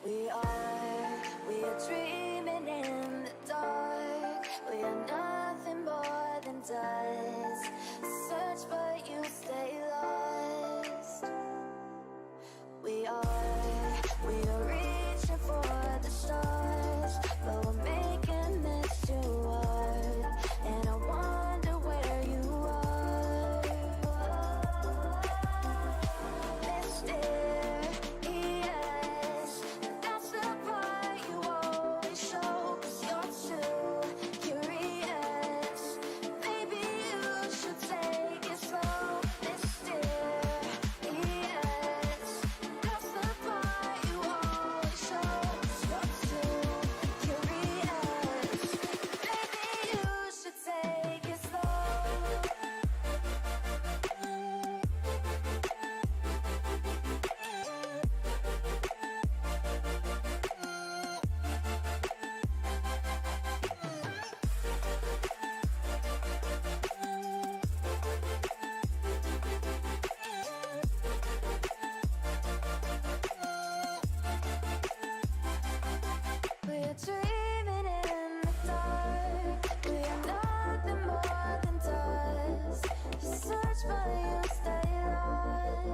We are dreaming in the dark. We are nothing more than dust. Search but you stay lost. We are reaching for the stars, but we're making this too hard. And I wonder where you are. Mysterious, that's the part you always show. 'Cause you're too curious. Maybe you should take it slow. Mysterious, that's the part you always show. 'Cause you're too curious. Maybe you should take it slow. We're dreaming in the dark. We are nothing more than dust. You search but you stay lost.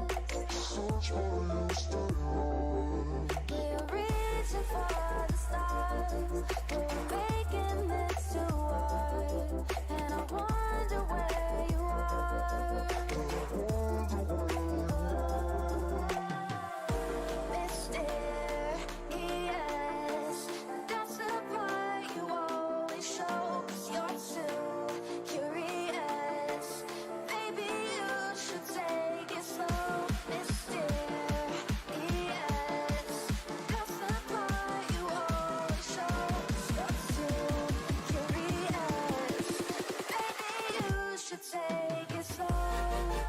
We are reaching for the stars, but we're making this too hard. And I wonder where you are. Mysterious, that's the part you always show. 'Cause you're too curious. Maybe you should take it slow. Mysterious, that's the part you always show. 'Cause you're too curious. Maybe you should take it slow.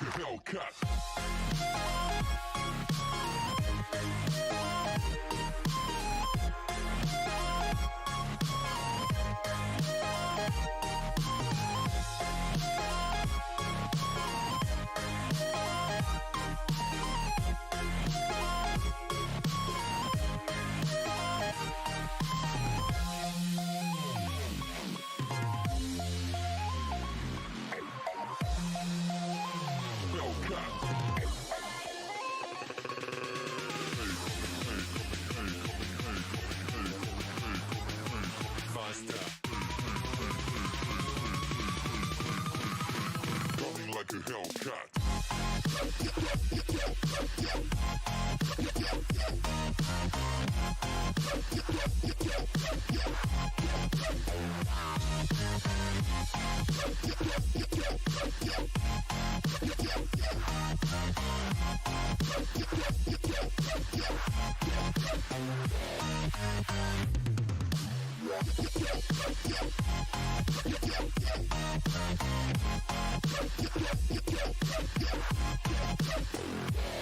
like a Hellcat. Coming like a Hellcat.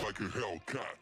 Like a Hellcat.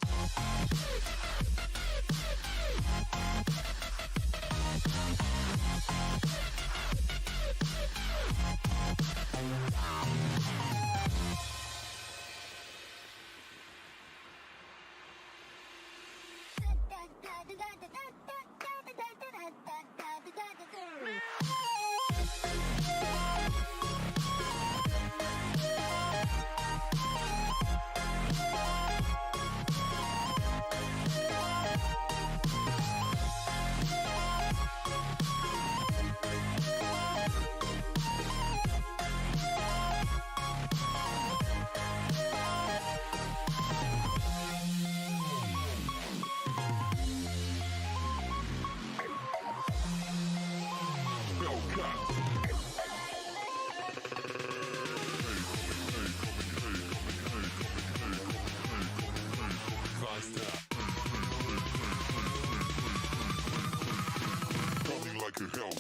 Coming like a hell.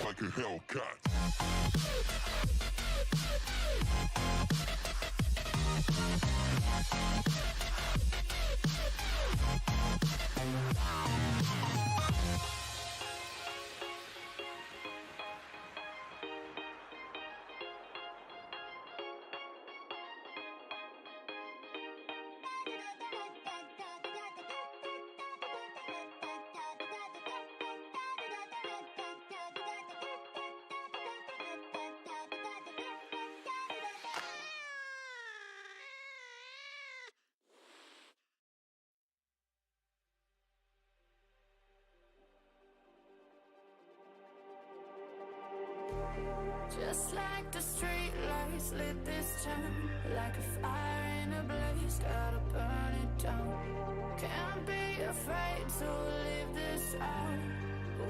Like a Hellcat. Just like the street lights lit this town, like a fire in a blaze, gotta burn it down. Can't be afraid to leave this out.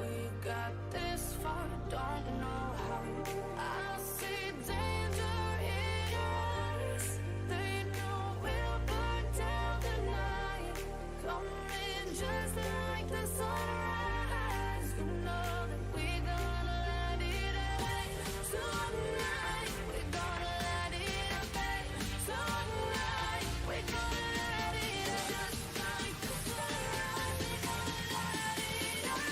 We got this far, don't know how. I see danger in our eyes. They know we'll burn down the night. Coming just like the sunrise. You know that we're gonna let it out. Tonight, we're gonna let it out. Tonight, we're gonna let it out. Just like the sunrise, we're gonna let it out.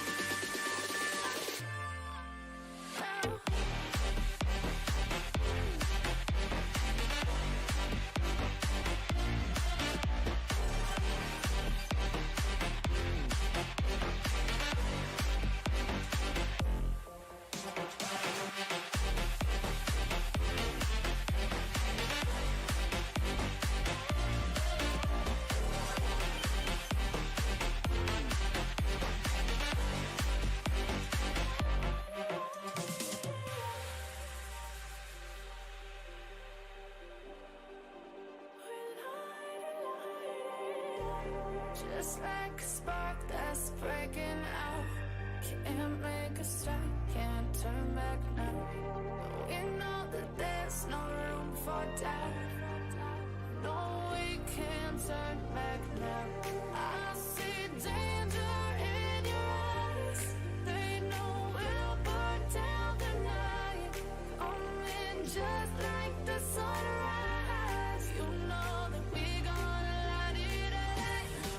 Just like a spark that's breaking out. Can't make a stop, can't turn back now. We know that there's no room for doubt. No, we can't turn back now. I see danger in your eyes. They know we'll burn down the night. Coming just like the sunrise. You know that we gonna light it up.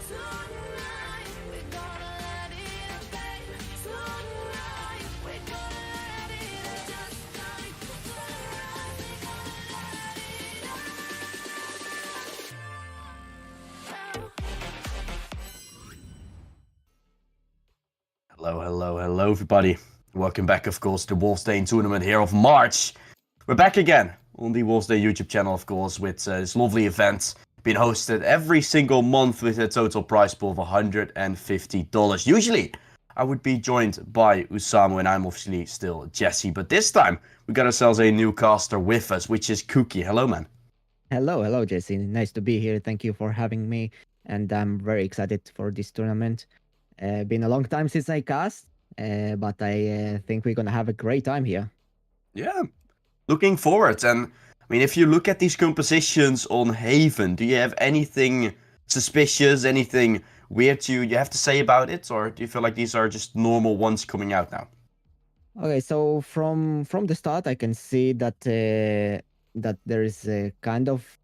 Tonight, we gonna light it up, babe. Tonight, we gonna light it up. Just like the sunrise, we gonna light it up. Hello, everybody. Welcome back, of course, to Wolvesden tournament here of March. We're back again on the Wolvesden YouTube channel, of course, with this lovely event being hosted every single month with a total prize pool of $150. Usually, I would be joined by Usamu, and I'm obviously still Jesse, but this time we got ourselves a new caster with us, which is Cookie. Hello, man. Hello, Jesse. Nice to be here. Thank you for having me, and I'm very excited for this tournament. Been a long time since I cast, but I think we're gonna have a great time here. Yeah, looking forward. And I mean, if you look at these compositions on Haven, do you have anything suspicious, anything weird you have to say about it, or do you feel like these are just normal ones coming out now? Okay, so from the start, I can see that that there is a kind of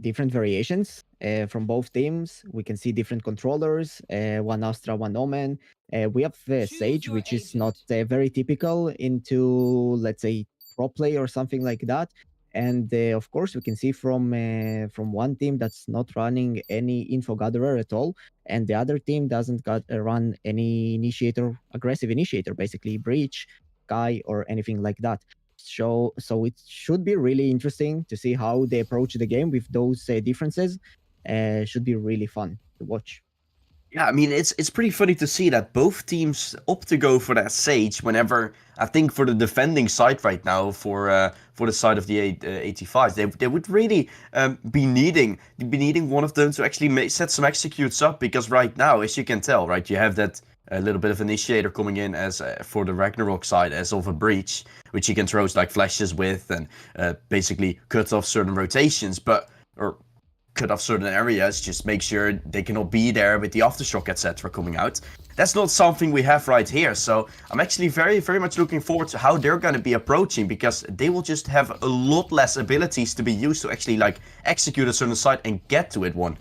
different variations from both teams. We can see different controllers, one Astra, one Omen. We have Sage, which is not very typical into, let's say, pro play or something like that. And of course, we can see from one team that's not running any info gatherer at all, and the other team doesn't run any aggressive initiator, basically breach, Sky, or anything like that. So it should be really interesting to see how they approach the game with those differences. Should be really fun to watch. Yeah, I mean, it's pretty funny to see that both teams opt to go for that Sage whenever, I think for the defending side right now, for the side of the 85s, they would really be needing one of them to actually set some executes up, because right now, as you can tell, right, you have that a little bit of initiator coming in as for the Ragnarok side as of a breach, which you can throw like flashes with and basically cut off certain rotations, or cut off certain areas, just make sure they cannot be there with the aftershock, etc. coming out. That's not something we have right here, so I'm actually very, very much looking forward to how they're going to be approaching, because they will just have a lot less abilities to be used to actually like execute a certain site and get to it one.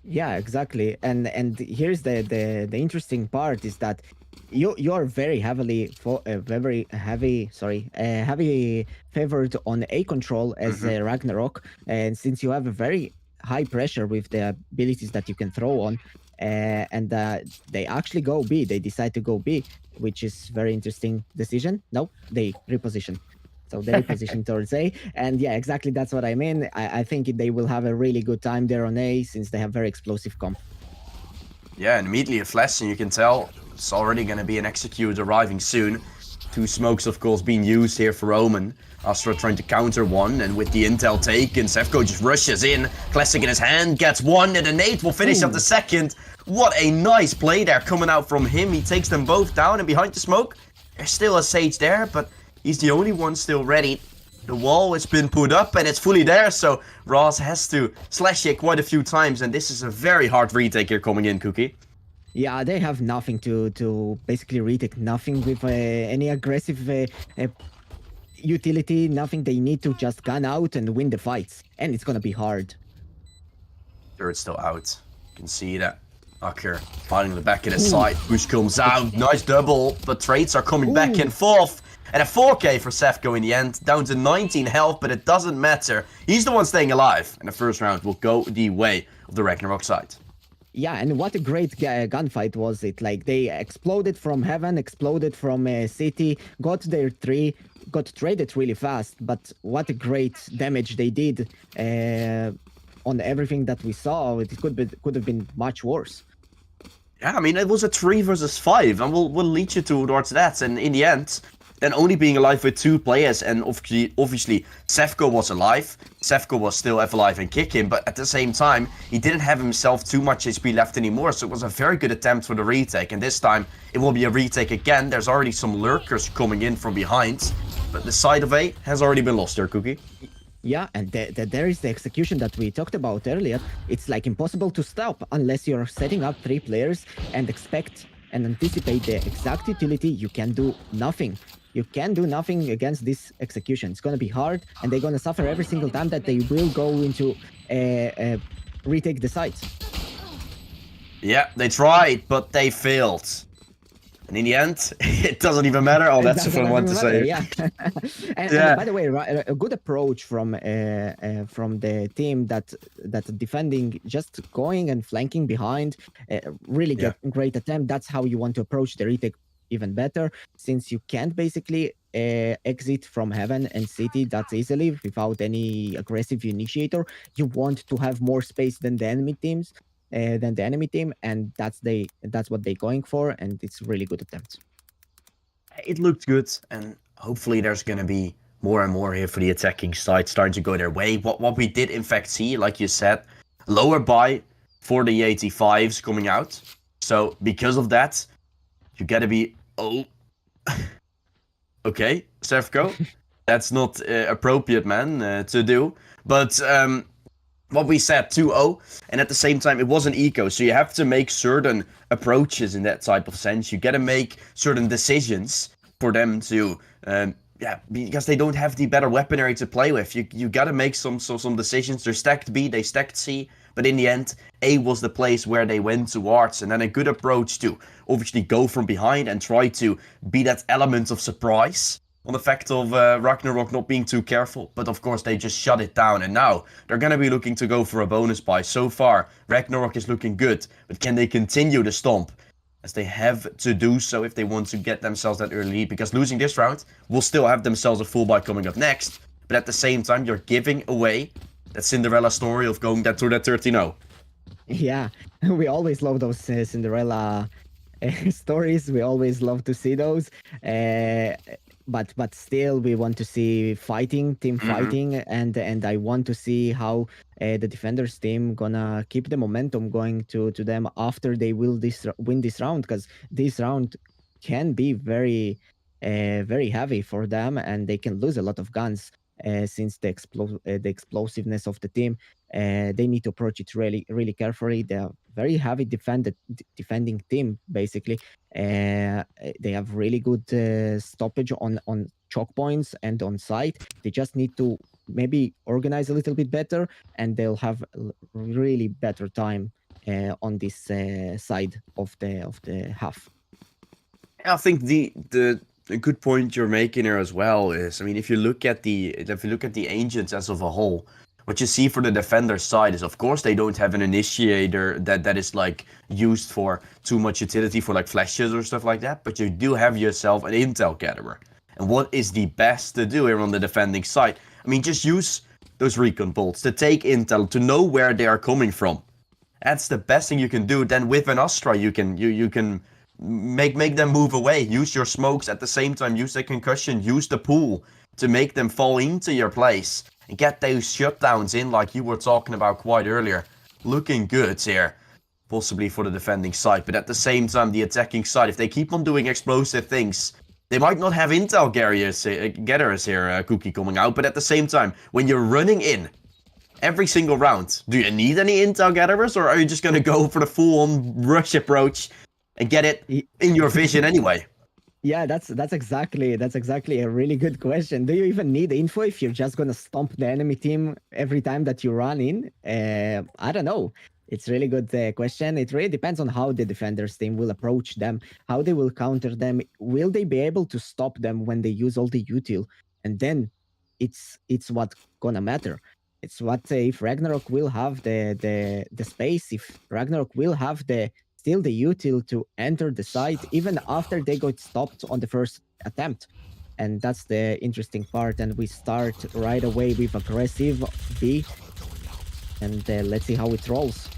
Yeah, exactly. And here's the interesting part is that you're very heavy favored on A control as Ragnarok, and since you have a very high pressure with the abilities that you can throw on, and they actually go B. They decide to go B, which is very interesting decision. No, they reposition. So they reposition towards A, and yeah, exactly, that's what I mean. I think they will have a really good time there on A, since they have very explosive comp. Yeah, and immediately a flash, and you can tell it's already going to be an execute arriving soon. Two smokes, of course, being used here for Omen. Astra trying to counter one, and with the intel taken, Sevco just rushes in. Classic in his hand, gets one, and a nade will finish up the second. What a nice play there coming out from him. He takes them both down, and behind the smoke, there's still a Sage there, but he's the only one still ready. The wall has been put up and it's fully there, so Ross has to slash it quite a few times, and this is a very hard retake here coming in, Cookie. Yeah, they have nothing to basically retake, nothing with any aggressive utility, nothing. They need to just gun out and win the fights, and it's gonna be hard. Sure, it's still out. You can see that Akker fighting the back of the side. Push comes out, nice double, but trades are coming back and forth. And a 4k for Sevco in the end, down to 19 health, but it doesn't matter. He's the one staying alive, and the first round will go the way of the Ragnarok side. Yeah, and what a great gunfight was it. Like, they exploded from heaven, exploded from city, got their tree, got traded really fast, but what a great damage they did on everything that we saw. It could have been much worse. Yeah, I mean, it was a 3 versus 5, and we'll lead you towards that, and in the end, and only being alive with 2 players, and obviously Sefko was alive. Sefko was still alive and kicking, but at the same time, he didn't have himself too much HP left anymore, so it was a very good attempt for the retake, and this time it will be a retake again. There's already some lurkers coming in from behind, but the side of A has already been lost there, Cookie. Yeah, and there is the execution that we talked about earlier. It's like impossible to stop unless you're setting up 3 players and expect and anticipate the exact utility. You can do nothing. You can do nothing against this execution. It's gonna be hard, and they're gonna suffer every single time that they will go into retake the site. Yeah, they tried, but they failed. And in the end, it doesn't even matter. Oh, that's a fun one to say. Yeah. and by the way, a good approach from the team that defending, just going and flanking behind, really great attempt. That's how you want to approach the retake even better, since you can't basically exit from heaven and city that easily without any aggressive initiator. You want to have more space than the enemy teams. And that's what they're going for, and it's really good attempt. It looked good, and hopefully there's gonna be more and more here for the attacking side starting to go their way. What we did in fact see, like you said, lower buy for the 85s coming out. So because of that, you gotta be okay, Sefko, that's not appropriate, man, to do. But what we said, 2-0, and at the same time, it was an eco, so you have to make certain approaches in that type of sense. You gotta make certain decisions for them to, because they don't have the better weaponry to play with. You gotta make some decisions. They stacked B, they stacked C, but in the end, A was the place where they went towards, and then a good approach to obviously go from behind and try to be that element of surprise on the fact of Ragnarok not being too careful, but of course they just shut it down, and now they're gonna be looking to go for a bonus buy. So far, Ragnarok is looking good, but can they continue the stomp? As they have to do so if they want to get themselves that early lead, because losing this round will still have themselves a full buy coming up next, but at the same time, you're giving away that Cinderella story of going to that 13-0. Yeah, we always love those Cinderella stories. We always love to see those. But still, we want to see team fighting, and I want to see how the defenders team gonna keep the momentum going to them after they will win this round, because this round can be very heavy for them, and they can lose a lot of guns since the explosiveness of the team. They need to approach it really carefully. They're very heavy defending team, basically. They have really good stoppage on choke points and on site. They just need to maybe organize a little bit better, and they'll have really better time on this side of the half. I think the good point you're making here as well is, I mean, if you look at the Ancients as of a whole, what you see for the defender side is, of course, they don't have an initiator that is like used for too much utility for like flashes or stuff like that, but you do have yourself an intel gatherer. And what is the best to do here on the defending side? I mean, just use those recon bolts to take intel, to know where they are coming from. That's the best thing you can do. Then with an Astra, you can make them move away. Use your smokes at the same time. Use the concussion. Use the pool to make them fall into your place. And get those shutdowns in like you were talking about quite earlier. Looking good here. Possibly for the defending side. But at the same time, the attacking side, if they keep on doing explosive things, they might not have intel gatherers here, Cookie, coming out. But at the same time, when you're running in every single round, do you need any intel gatherers? Or are you just going to go for the full-on rush approach and get it in your vision anyway? Yeah, that's exactly a really good question. Do you even need info if you're just gonna stomp the enemy team every time that you run in? I don't know. It's really good question. It really depends on how the defenders team will approach them, how they will counter them. Will they be able to stop them when they use all the util? And then it's what gonna matter. It's what if Ragnarok will have the space, if Ragnarok will have still the util to enter the site even after they got stopped on the first attempt. And that's the interesting part. And we start right away with aggressive B, and let's see how it rolls.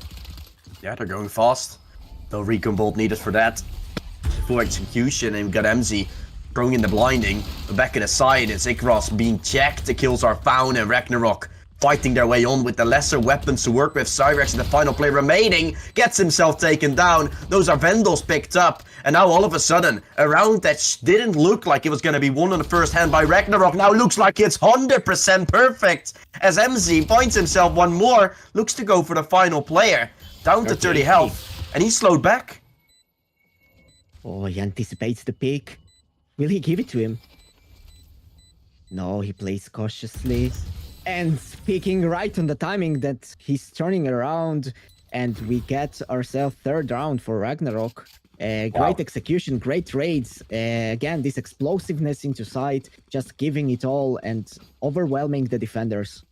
Yeah, they're going fast. No recon bolt needed for that. Full execution, and we got MZ throwing in the blinding. But back at the side, it's Ikros being checked. The kills are found, and Ragnarok fighting their way on with the lesser weapons to work with. Cyrex, the final player remaining, gets himself taken down. Those are Vandals picked up. And now all of a sudden, a round that didn't look like it was going to be won on the first hand by Ragnarok now looks like it's 100% perfect. As MZ finds himself one more, looks to go for the final player. Down to 30 health, and he's slowed back. Oh, he anticipates the pick. Will he give it to him? No, he plays cautiously. And picking right on the timing that he's turning around, and we get ourselves third round for Ragnarok. Great execution, great raids. Again, this explosiveness into sight, just giving it all and overwhelming the defenders.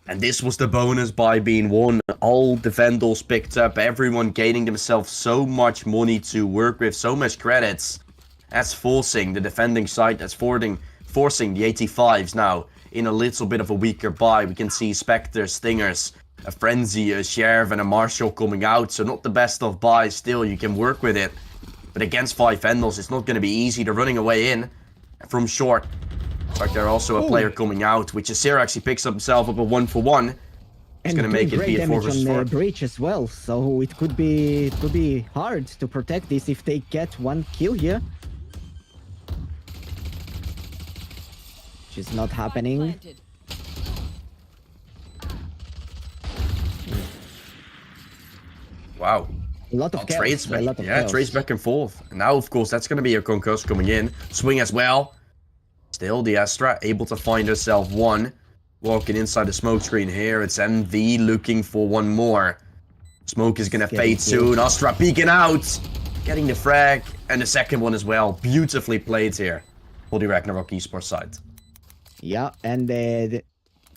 And this was the bonus by being won. All the Vandals picked up, everyone gaining themselves so much money to work with, so much credits. That's forcing the defending side, that's forcing the 85s now in a little bit of a weaker buy. We can see Spectre, Stingers, a Frenzy, a Sheriff, and a Marshall coming out. So not the best of buys, still you can work with it. But against 5 Vandals, it's not going to be easy. They're running away in from short. In fact, there's also a player coming out, which Asir actually picks up himself up a 1-for-1. It's going to make it be a 4 versus 4. On breach as well, so it could be hard to protect this if they get one kill here. Which is not happening. Wow. A lot of trades chaos, back, yeah, chaos. trades back and forth. And now, of course, that's going to be a concuss coming in. Swing as well. Still, the Astra able to find herself one. Walking inside the smoke screen here. It's MV looking for one more. Smoke is going to fade soon. Astra peeking out. Getting the frag. And the second one as well. Beautifully played here for the Ragnarok Esports side. Yeah, and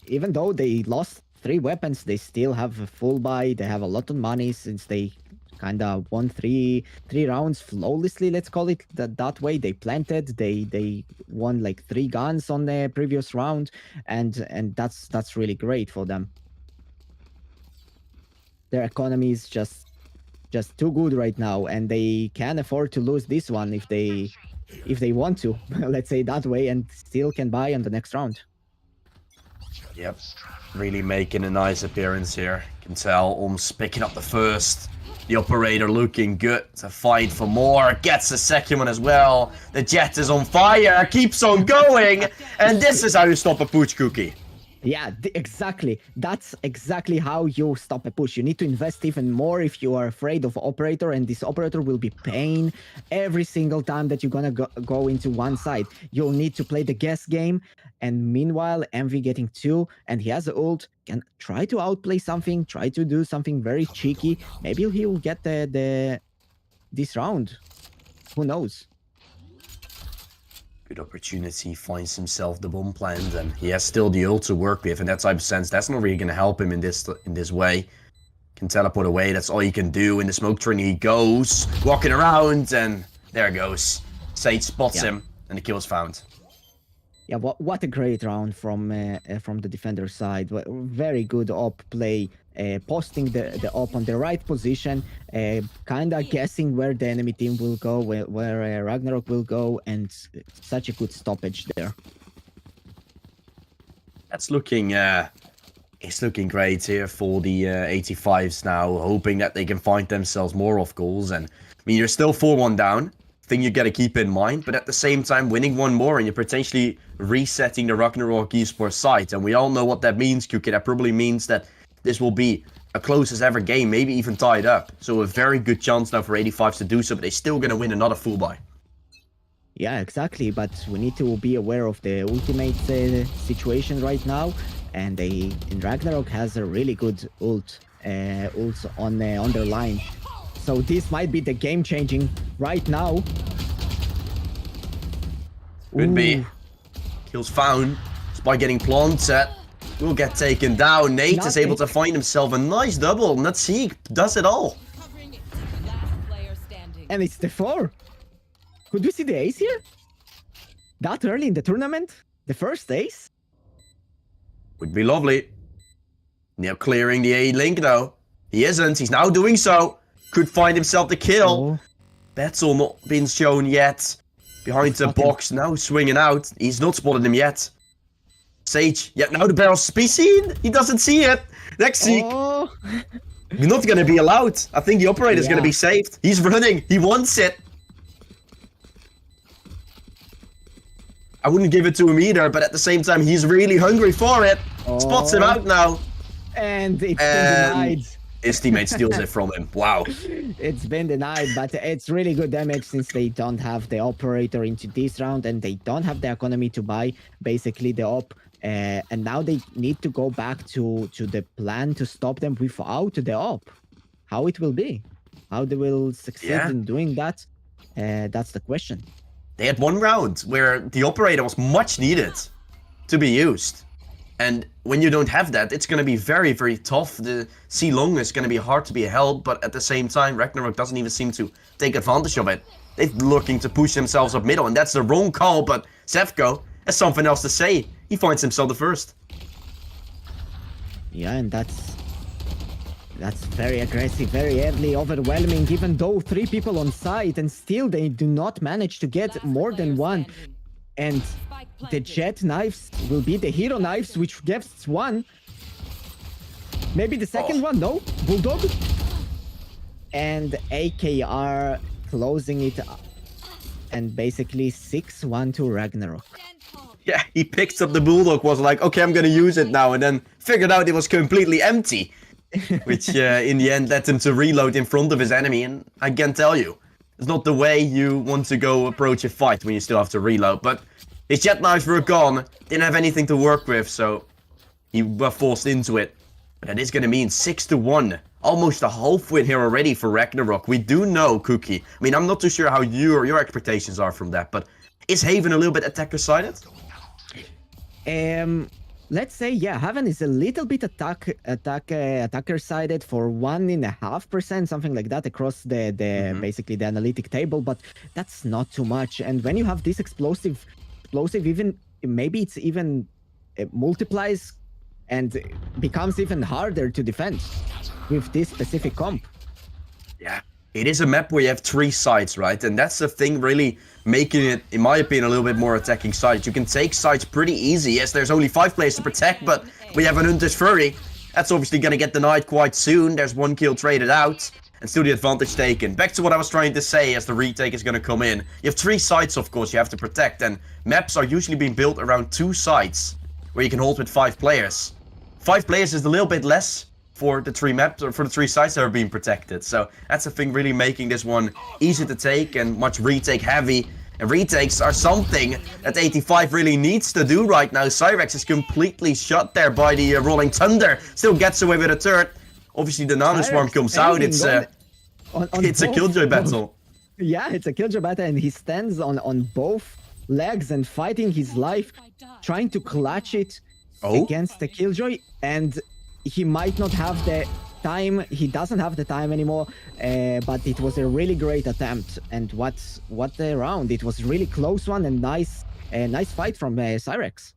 even though they lost 3 weapons, they still have a full buy. They have a lot of money since they kind of won three rounds flawlessly, let's call it that way. They planted, they won like 3 guns on the previous round, and that's really great for them. Their economy is just too good right now, and they can afford to lose this one if they want to, let's say that way, and still can buy on the next round. Yep, really making a nice appearance here. Can tell Oms picking up the first. The operator looking good to fight for more. Gets the second one as well. The Jet is on fire, keeps on going, and this is how you stop a pooch cookie. Yeah, exactly. That's exactly how you stop a push. You need to invest even more if you are afraid of operator, and this operator will be paying every single time that you're gonna go into one side. You'll need to play the guess game, and meanwhile, MV getting 2, and he has an ult, can try to outplay something, try to do something very cheeky. Maybe he will get this round. Who knows? Good opportunity, finds himself the bomb plant, and he has still the ult to work with, and that type of sense, that's not really going to help him in this way. Can teleport away, that's all he can do. In the smoke train he goes, walking around, and there it goes. Sage spots him, and the kill is found. Yeah, what a great round from the defender side. Very good op play, posting the op on the right position, kind of guessing where the enemy team will go, where Ragnarok will go, and such a good stoppage there. That's looking, it's looking great here for the 85s now, hoping that they can find themselves more off goals. And I mean, you're still 4-1 down. Thing you got to keep in mind, but at the same time, winning one more and you're potentially resetting the Ragnarok Esports site. And we all know what that means, Kuki. That probably means that this will be a closest ever game, maybe even tied up. So a very good chance now for 85s to do so, but they're still going to win another full buy. Yeah, exactly, but we need to be aware of the ultimate situation right now, and Ragnarok has a really good ult on their line. So this might be the game-changing right now. Could be. Kills found. Spy getting planted. Will get taken down. Nate is able to find himself a nice double. Natsik does it all. And it's the 4. Could we see the ace here? That early in the tournament? The first ace? Would be lovely. Now clearing the A link though. He isn't. He's now doing so. Could find himself the kill. Oh. Battle not been shown yet. Behind the box now, swinging out. He's not spotted him yet. Sage, yeah, now the barrel's be seen. He doesn't see it. Next seek. Oh. You're not gonna be allowed. I think the operator's gonna Yeah. be saved. He's running. He wants it. I wouldn't give it to him either, but at the same time, he's really hungry for it. Spots him out now. And it's been denied. His teammate steals it from him. Wow. It's been denied, but it's really good damage since they don't have the operator into this round and they don't have the economy to buy basically the op. And now they need to go back to the plan to stop them without the op. How it will be? How they will succeed in doing that? That's the question. They had one round where the operator was much needed to be used. And when you don't have that, it's going to be very, very tough. The C long is going to be hard to be held, but at the same time, Ragnarok doesn't even seem to take advantage of it. They're looking to push themselves up middle, and that's the wrong call, but Zevko has something else to say. He finds himself the first. Yeah, and that's very aggressive, very early, overwhelming, even though 3 people on site, and still they do not manage to get more than one. And the jet knives will be the hero knives, which gives 1. Maybe the second one, no? Bulldog? And AKR closing it up. And basically 6-1 to Ragnarok. Yeah, he picked up the Bulldog, was like, okay, I'm gonna use it now, and then figured out it was completely empty. Which in the end led him to reload in front of his enemy, and I can tell you, it's not the way you want to go approach a fight when you still have to reload. But his jet knives were gone, didn't have anything to work with, so he was forced into it. But that is going to mean 6-1. Almost a half win here already for Ragnarok. We do know, Cookie. I mean, I'm not too sure how your expectations are from that, but is Haven a little bit attacker-sided? Let's say, yeah, Haven is a little bit attacker-sided for 1.5%, something like that, across the basically the analytic table, but that's not too much. And when you have this explosive, even maybe it's even multiplies and becomes even harder to defend with this specific comp. Yeah. It is a map where you have 3 sides, right? And that's the thing really making it, in my opinion, a little bit more attacking sides. You can take sides pretty easy. Yes, there's only 5 players to protect, but we have an Hunter's Fury. That's obviously going to get denied quite soon. There's 1 kill traded out, and still the advantage taken. Back to what I was trying to say as the retake is going to come in. You have 3 sides, of course, you have to protect, and maps are usually being built around 2 sides, where you can hold with 5 players. 5 players is a little bit less for the 3 maps, or for the 3 sites that are being protected. So that's the thing really making this one easy to take and much retake heavy. And retakes are something that 85 really needs to do right now. Cyrex is completely shut there by the Rolling Thunder. Still gets away with a third. Obviously the Nano Swarm comes out. It's a Killjoy battle. Yeah, it's a Killjoy battle, and he stands on both legs and fighting his life, trying to clutch it against the Killjoy, and he might not have the time. He doesn't have the time anymore, but it was a really great attempt. And what a round! It was really close one, and nice fight from Cyrex.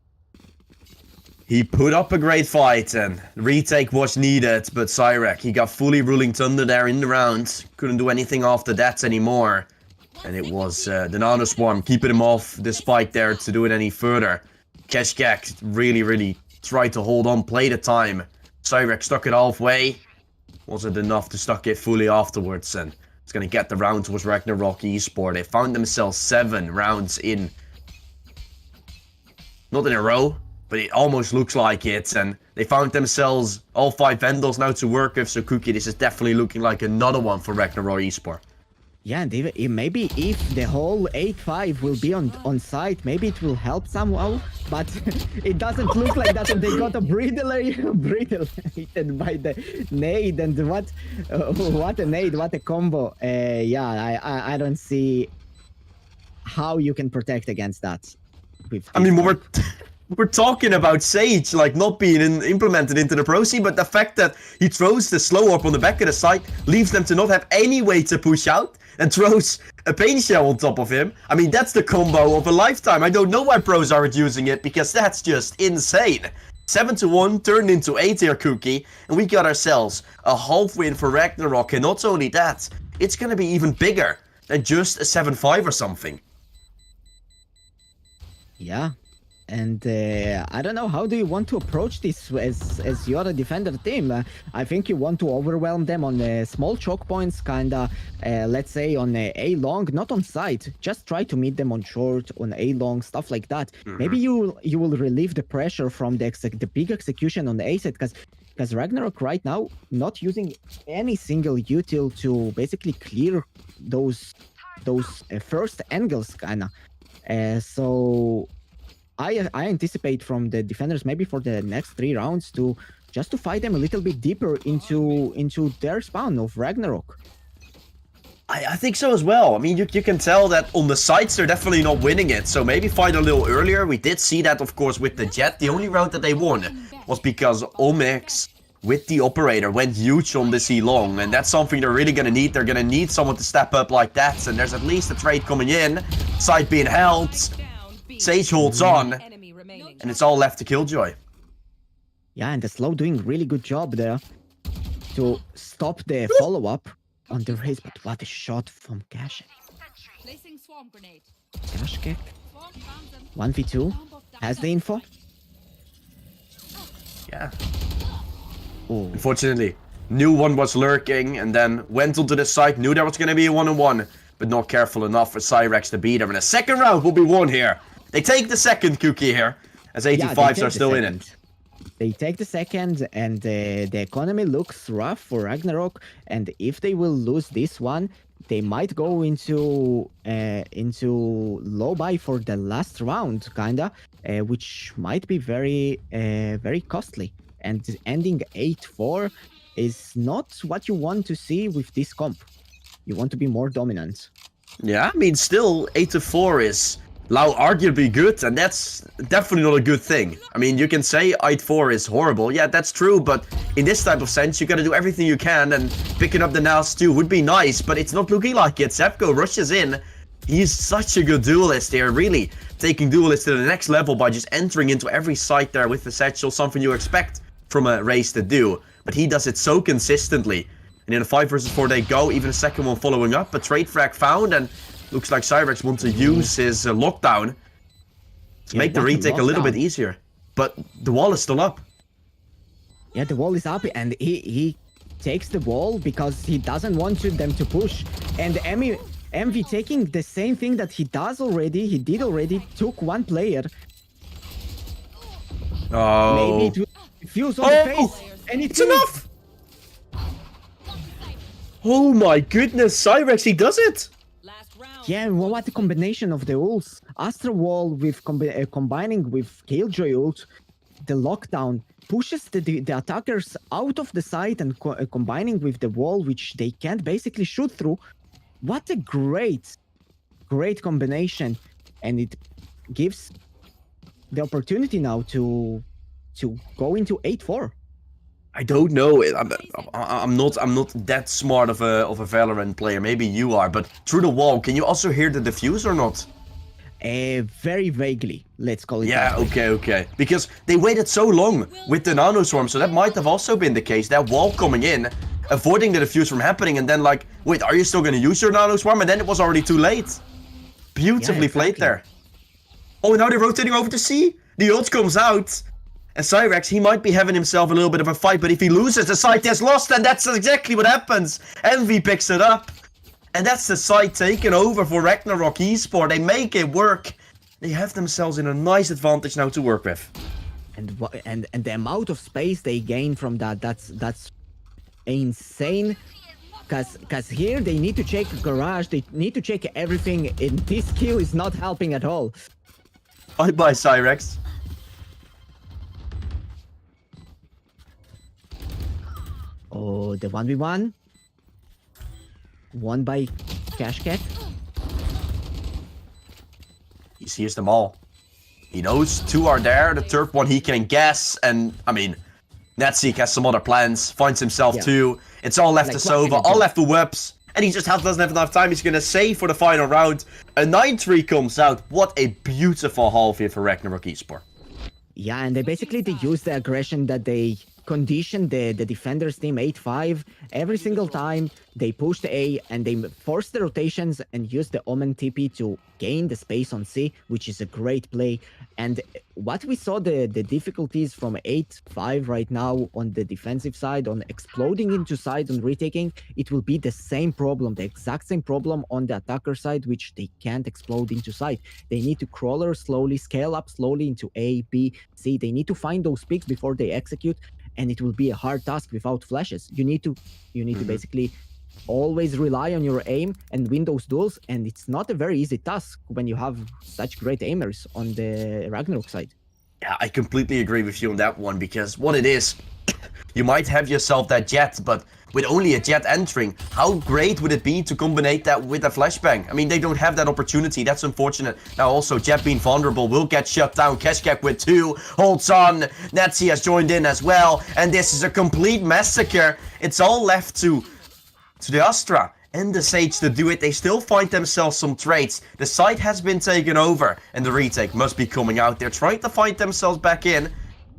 He put up a great fight, and retake was needed, but Cyrex, he got fully Ruling Thunder there in the round. Couldn't do anything after that anymore. And it was the Nano Swarm keeping him off the spike there to do it any further. Keshkak really tried to hold on, play the time. Cyrex stuck it halfway. Wasn't enough to stuck it fully afterwards, and it's going to get the round towards Ragnarok Esport. They found themselves 7 rounds in. Not in a row, but it almost looks like it, and they found themselves all 5 vendors now to work with, so Cookie, this is definitely looking like another one for Ragnarok Esport. Yeah, and even, maybe if the whole 8-5 will be on site, maybe it will help somehow, but it doesn't look like that, and they got a brittle hit by the nade, and what a nade, what a combo. Yeah, I don't see how you can protect against that. I mean, we're talking about Sage, like, not being implemented into the Pro C, but the fact that he throws the slow up on the back of the site leaves them to not have any way to push out, and throws a pain shell on top of him. I mean, that's the combo of a lifetime. I don't know why pros aren't using it, because that's just insane. 7-1 turned into 8 here, Cookie, and we got ourselves a half win for Ragnarok, and not only that, it's gonna be even bigger than just a 7-5 or something. Yeah. And I don't know, how do you want to approach this as you're a defender team? I think you want to overwhelm them on small choke points, kinda, let's say on A long, not on side. Just try to meet them on short, on A long, stuff like that. Maybe you will relieve the pressure from the big execution on the A side, because Ragnarok right now not using any single util to basically clear those first angles, kinda. So I anticipate from the defenders maybe for the next 3 rounds to just to fight them a little bit deeper into their spawn of Ragnarok. I think so as well. I mean, you can tell that on the sides they're definitely not winning it. So maybe fight a little earlier. We did see that, of course, with the Jet. The only round that they won was because Omix with the operator went huge on the C long. And that's something they're really going to need. They're going to need someone to step up like that. And there's at least a trade coming in. Side being held. Sage holds on. And it's all left to Killjoy. Yeah, and the Slow doing really good job there to stop the follow-up on the race. But what a shot from Cash. Placing swarm grenade. Cash kick. Swarm found them. 1v2. Has the info. Yeah. Oh, Unfortunately, knew one was lurking and then went onto the side, knew there was going to be a one-on-one, but not careful enough for Cyrex to beat him. And the second round will be won here. They take the second cookie here, as 85s are still in it. They take the second, and the economy looks rough for Ragnarok. And if they will lose this one, they might go into low buy for the last round, kinda, which might be very costly. And ending 8-4 is not what you want to see with this comp. You want to be more dominant. Yeah, I mean, still 8-4 is arguably good, and that's definitely not a good thing. I mean, you can say 8-4 is horrible. Yeah, that's true, but in this type of sense, you gotta do everything you can, and picking up the Nas too would be nice, but it's not looking like it. Zepko rushes in. He's such a good duelist here, really taking duelists to the next level by just entering into every site there with the satchel, something you expect from a race to do. But he does it so consistently. And in a 5 versus 4 they go, even a second one following up. A trade frag found, and looks like Cyrex wants to use his lockdown to make the retake a little bit easier. But the wall is still up. Yeah, the wall is up, and he takes the wall because he doesn't want them to push. And MV taking the same thing that he did already, took one player. Oh. Maybe it will fuse on the face. And It's enough! Oh my goodness, Cyrex, he does it! Last round. Yeah, well, what a combination of the ults. Astra Wall with combining with Killjoy ult, the lockdown pushes the attackers out of the site and combining with the wall, which they can't basically shoot through. What a great combination, and it gives the opportunity now to go into 8-4. I don't know. I'm not that smart of a Valorant player. Maybe you are, but through the wall, can you also hear the defuse or not? Very vaguely, let's call it. Yeah, that way. okay. Because they waited so long with the nano swarm, so that might have also been the case. That wall coming in, avoiding the defuse from happening, and then like, wait, are you still going to use your nano swarm? And then it was already too late. Beautifully played there. Oh, now they're rotating over to C. The ult comes out. And Cyrex, he might be having himself a little bit of a fight, but if he loses, the site is lost, and that's exactly what happens. Envy picks it up. And that's the site taken over for Ragnarok Esport. They make it work. They have themselves in a nice advantage now to work with. And the amount of space they gain from that's insane. Cause here they need to check garage, they need to check everything, and this kill is not helping at all. Bye-bye, Cyrex. Oh, the 1v1. Won by Cash Cat. He sees them all. He knows 2 are there, the third one he can guess, and, I mean, Netseek has some other plans, finds himself 2. It's all left Like, to what can Sova, he do? all left to Webs, and he just doesn't have enough time. He's gonna save for the final round. A 9-3 comes out. What a beautiful half here for Ragnarok Esport. Yeah, and they use the aggression that they conditioned the defenders team 8-5 every single time. They pushed A and they forced the rotations and used the Omen TP to gain the space on C, which is a great play. And what we saw the difficulties from 8-5 right now on the defensive side, on exploding into side, on retaking, it will be the same problem, the exact same problem on the attacker side, which they can't explode into side. They need to crawler slowly, scale up slowly into A, B, C. They need to find those picks before they execute, and it will be a hard task without flashes. You need to basically always rely on your aim and win those duels, and it's not a very easy task when you have such great aimers on the Ragnarok side. Yeah, I completely agree with you on that one, because what it is, you might have yourself that jet, but with only a jet entering, how great would it be to combine that with a flashbang? I mean, they don't have that opportunity. That's unfortunate. Now, also, Jet being vulnerable will get shut down. Keshkek with 2 holds on. Nazi has joined in as well, and this is a complete massacre. It's all left to the Astra and the Sage to do it. They still find themselves some trades. The site has been taken over, and the retake must be coming out. They're trying to find themselves back in,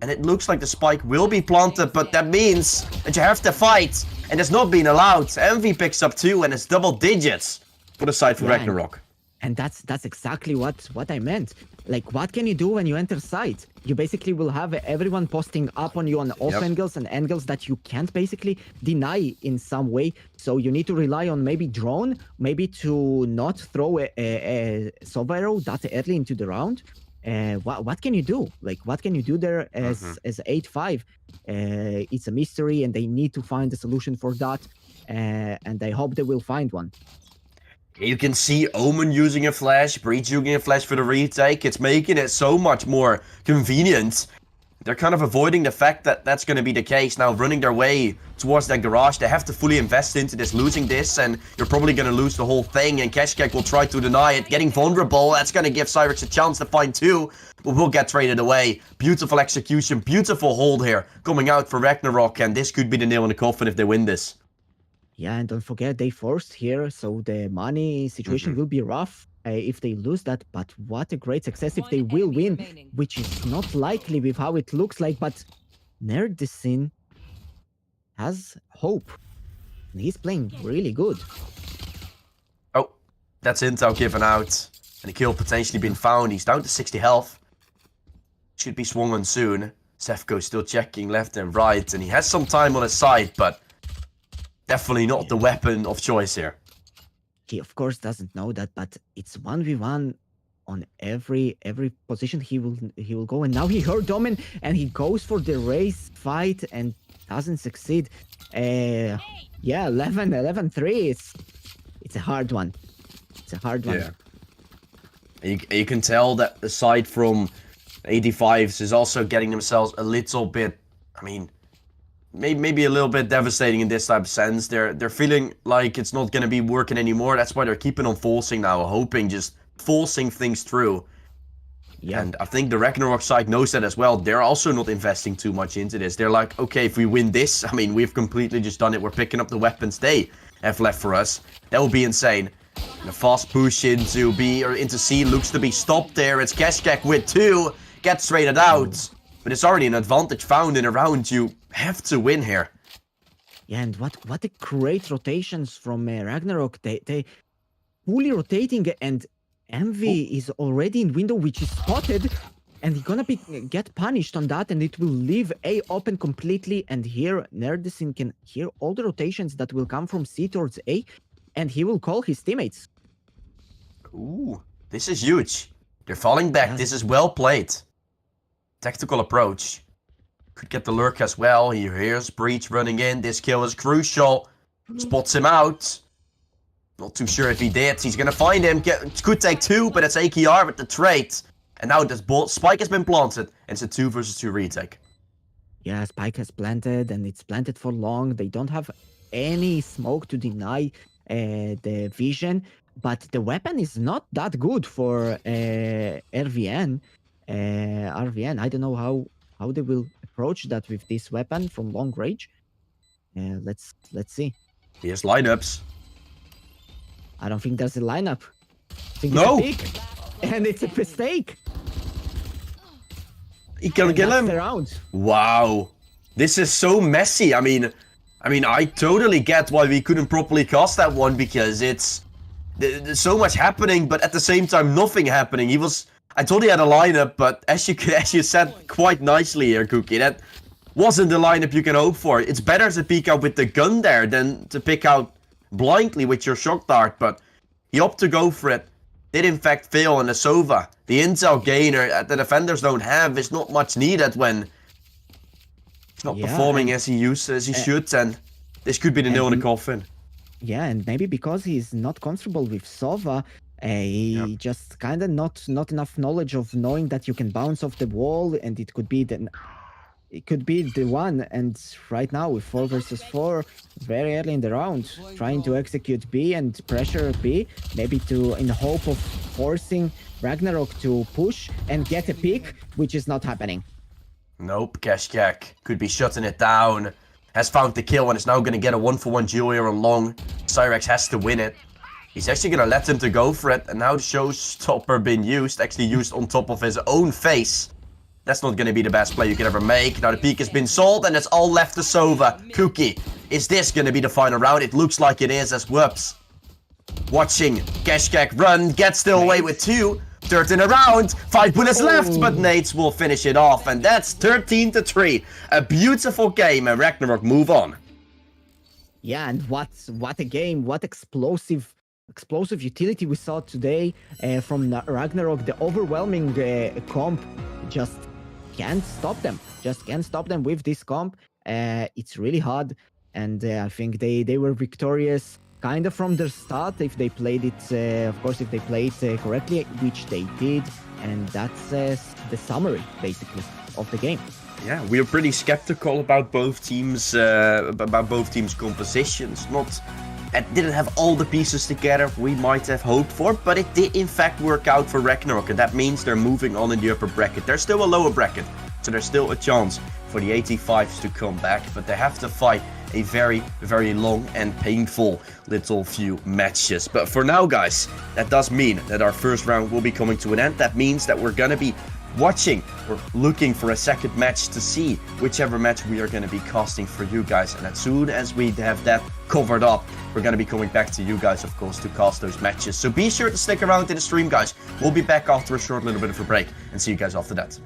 and it looks like the spike will be planted, but that means that you have to fight, and it's not being allowed. Envy picks up 2, and it's double digits for the side for Ragnarok. And that's exactly what I meant. Like, what can you do when you enter site? You basically will have everyone posting up on you on off angles and angles that you can't basically deny in some way. So you need to rely on maybe drone, maybe to not throw a sub arrow that early into the round. What can you do? Like, what can you do there as 8-5? It's a mystery, and they need to find a solution for that. And I hope they will find one. You can see Omen using a flash, Breach using a flash for the retake. It's making it so much more convenient. They're kind of avoiding the fact that that's going to be the case. Now, running their way towards that garage, they have to fully invest into this. Losing this, and you're probably going to lose the whole thing. And Keshkek will try to deny it. Getting vulnerable, that's going to give Cyrex a chance to find 2. But will get traded away. Beautiful execution, beautiful hold here. Coming out for Ragnarok, and this could be the nail in the coffin if they win this. Yeah, and don't forget, they forced here, so the money situation will be rough if they lose that. But what a great success if they will win, which is not likely with how it looks like. But Nerdisin has hope, and he's playing really good. Oh, that's intel given out, and a kill potentially been found. He's down to 60 health. Should be swung on soon. Sefko still checking left and right, and he has some time on his side, but definitely not the weapon of choice here. He of course doesn't know that, but it's 1v1 on every position he will go, and now he heard Domin and he goes for the race fight and doesn't succeed. Yeah, 11-3. It's a hard one. It's a hard one. Yeah. You can tell that aside from 85s is also getting themselves a little bit, I mean, maybe a little bit devastating in this type of sense. They're feeling like it's not going to be working anymore. That's why they're keeping on forcing now, hoping, just forcing things through. Yeah. And I think the Ragnarok side knows that as well. They're also not investing too much into this. They're like, okay, if we win this, I mean, we've completely just done it. We're picking up the weapons they have left for us. That would be insane. And a fast push into B or into C looks to be stopped there. It's Keshkek with 2. Gets traded out. But it's already an advantage found in a round. You have to win here. Yeah, and what a great rotations from Ragnarok. They fully rotating, and Envy is already in window, which is spotted, and he's gonna get punished on that, and it will leave A open completely. And here Nerdisin can hear all the rotations that will come from C towards A, and he will call his teammates. Ooh, this is huge. They're falling back. Yes. This is well played. Tactical approach. Could get the lurk as well. He hears Breach running in. This kill is crucial. Spots him out. Not too sure if he did. He's gonna find him. Could take 2, but it's AKR with the trade. And now this spike has been planted. And it's a 2 versus 2 retake. Yeah, Spike has planted, and it's planted for long. They don't have any smoke to deny the vision. But the weapon is not that good for RVN. I don't know how they will approach that with this weapon from long range. Let's see. Here's lineups. I don't think there's a lineup. I think No! it's a pick, and it's a mistake. He can kill That's him. the round. Wow. This is so messy. I mean, I totally get why we couldn't properly cast that one, because it's there's so much happening, but at the same time nothing happening. I thought he had a lineup, but as you said quite nicely here, Cookie, that wasn't the lineup you can hope for. It's better to peek out with the gun there than to pick out blindly with your shock dart, but he opted to go for it. Did in fact fail on the Sova. The intel gainer the defenders don't have is not much needed when he's not performing as he should, and this could be the nail in the coffin. Yeah, and maybe because he's not comfortable with Sova, he just kind of not enough knowledge of knowing that you can bounce off the wall, and it could be the one. And right now with 4 versus 4, very early in the round, trying to execute B and pressure B, maybe in hope of forcing Ragnarok to push and get a pick, which is not happening. Nope, Keshkek could be shutting it down. Has found the kill and is now going to get a 1-for-1 duel here on long. Cyrex has to win it. He's actually going to let him to go for it. And now the showstopper being used. Actually used on top of his own face. That's not going to be the best play you can ever make. Now the peak has been sold and it's all left to Sova. Cookie, is this going to be the final round? It looks like it is, as Whoops watching Keshkek run. Gets still away with 2. Third in a round, 5 bullets left, but Nates will finish it off, and that's 13-3. A beautiful game, and Ragnarok move on. Yeah, and what a game! What explosive utility we saw today from Ragnarok. The overwhelming comp just can't stop them. Just can't stop them with this comp. It's really hard, and I think they were victorious kind of from the start if they played it, of course, if they played correctly, which they did, and that's the summary basically of the game. Yeah, we are pretty skeptical about both teams' compositions. It didn't have all the pieces together we might have hoped for, but it did in fact work out for Ragnarok, and that means they're moving on in the upper bracket. There's still a lower bracket, so there's still a chance for the 85s to come back, but they have to fight a very, very long and painful little few matches. But for now, guys, that does mean that our first round will be coming to an end. That means that we're gonna be watching or looking for a second match to see whichever match we are going to be casting for you guys. And as soon as we have that covered up, we're going to be coming back to you guys, of course, to cast those matches. So be sure to stick around in the stream, guys. We'll be back after a short little bit of a break and see you guys after that.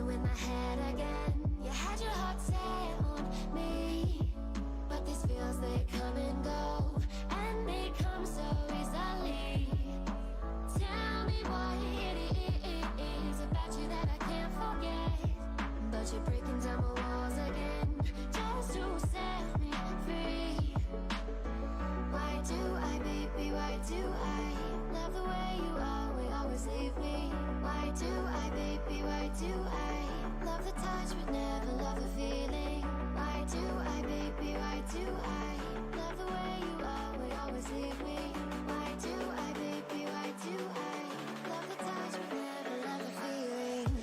you in my head again. You had your heart set on me, but these feels they come and go, and they come so easily. Tell me what it is about you that I can't forget, but you're breaking down my walls again just to set me free. Why do I, baby, why do I love the way you always leave me? Why do I, baby, why do I love the touch but never love the feeling? Why do I, baby, why do I love the way you always leave me? Why do I, baby, why do I love the touch but never love the feeling?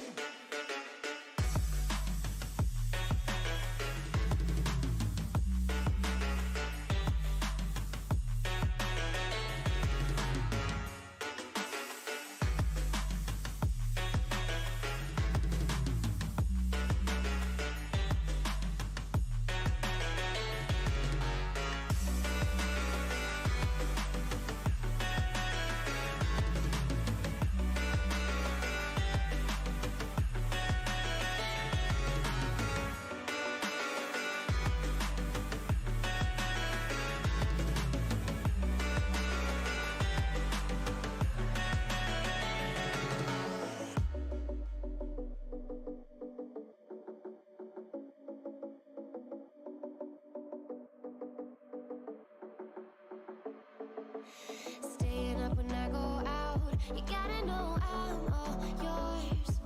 Staying up when I go out, you gotta know I'm all yours.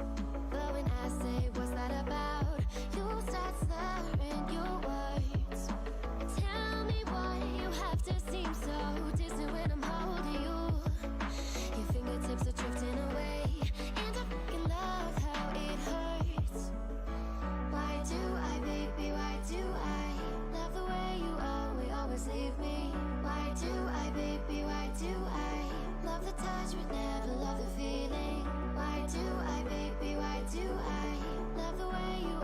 But when I say what's that about, you start slurring your words. Tell me why you have to seem so distant when I'm holding you. Your fingertips are drifting away, and I fucking love how it hurts. Why do I, baby, why do I love the way you always leave me? Why do I, baby, why do I love the touch but never love the feeling? Why do I, baby, why do I love the way you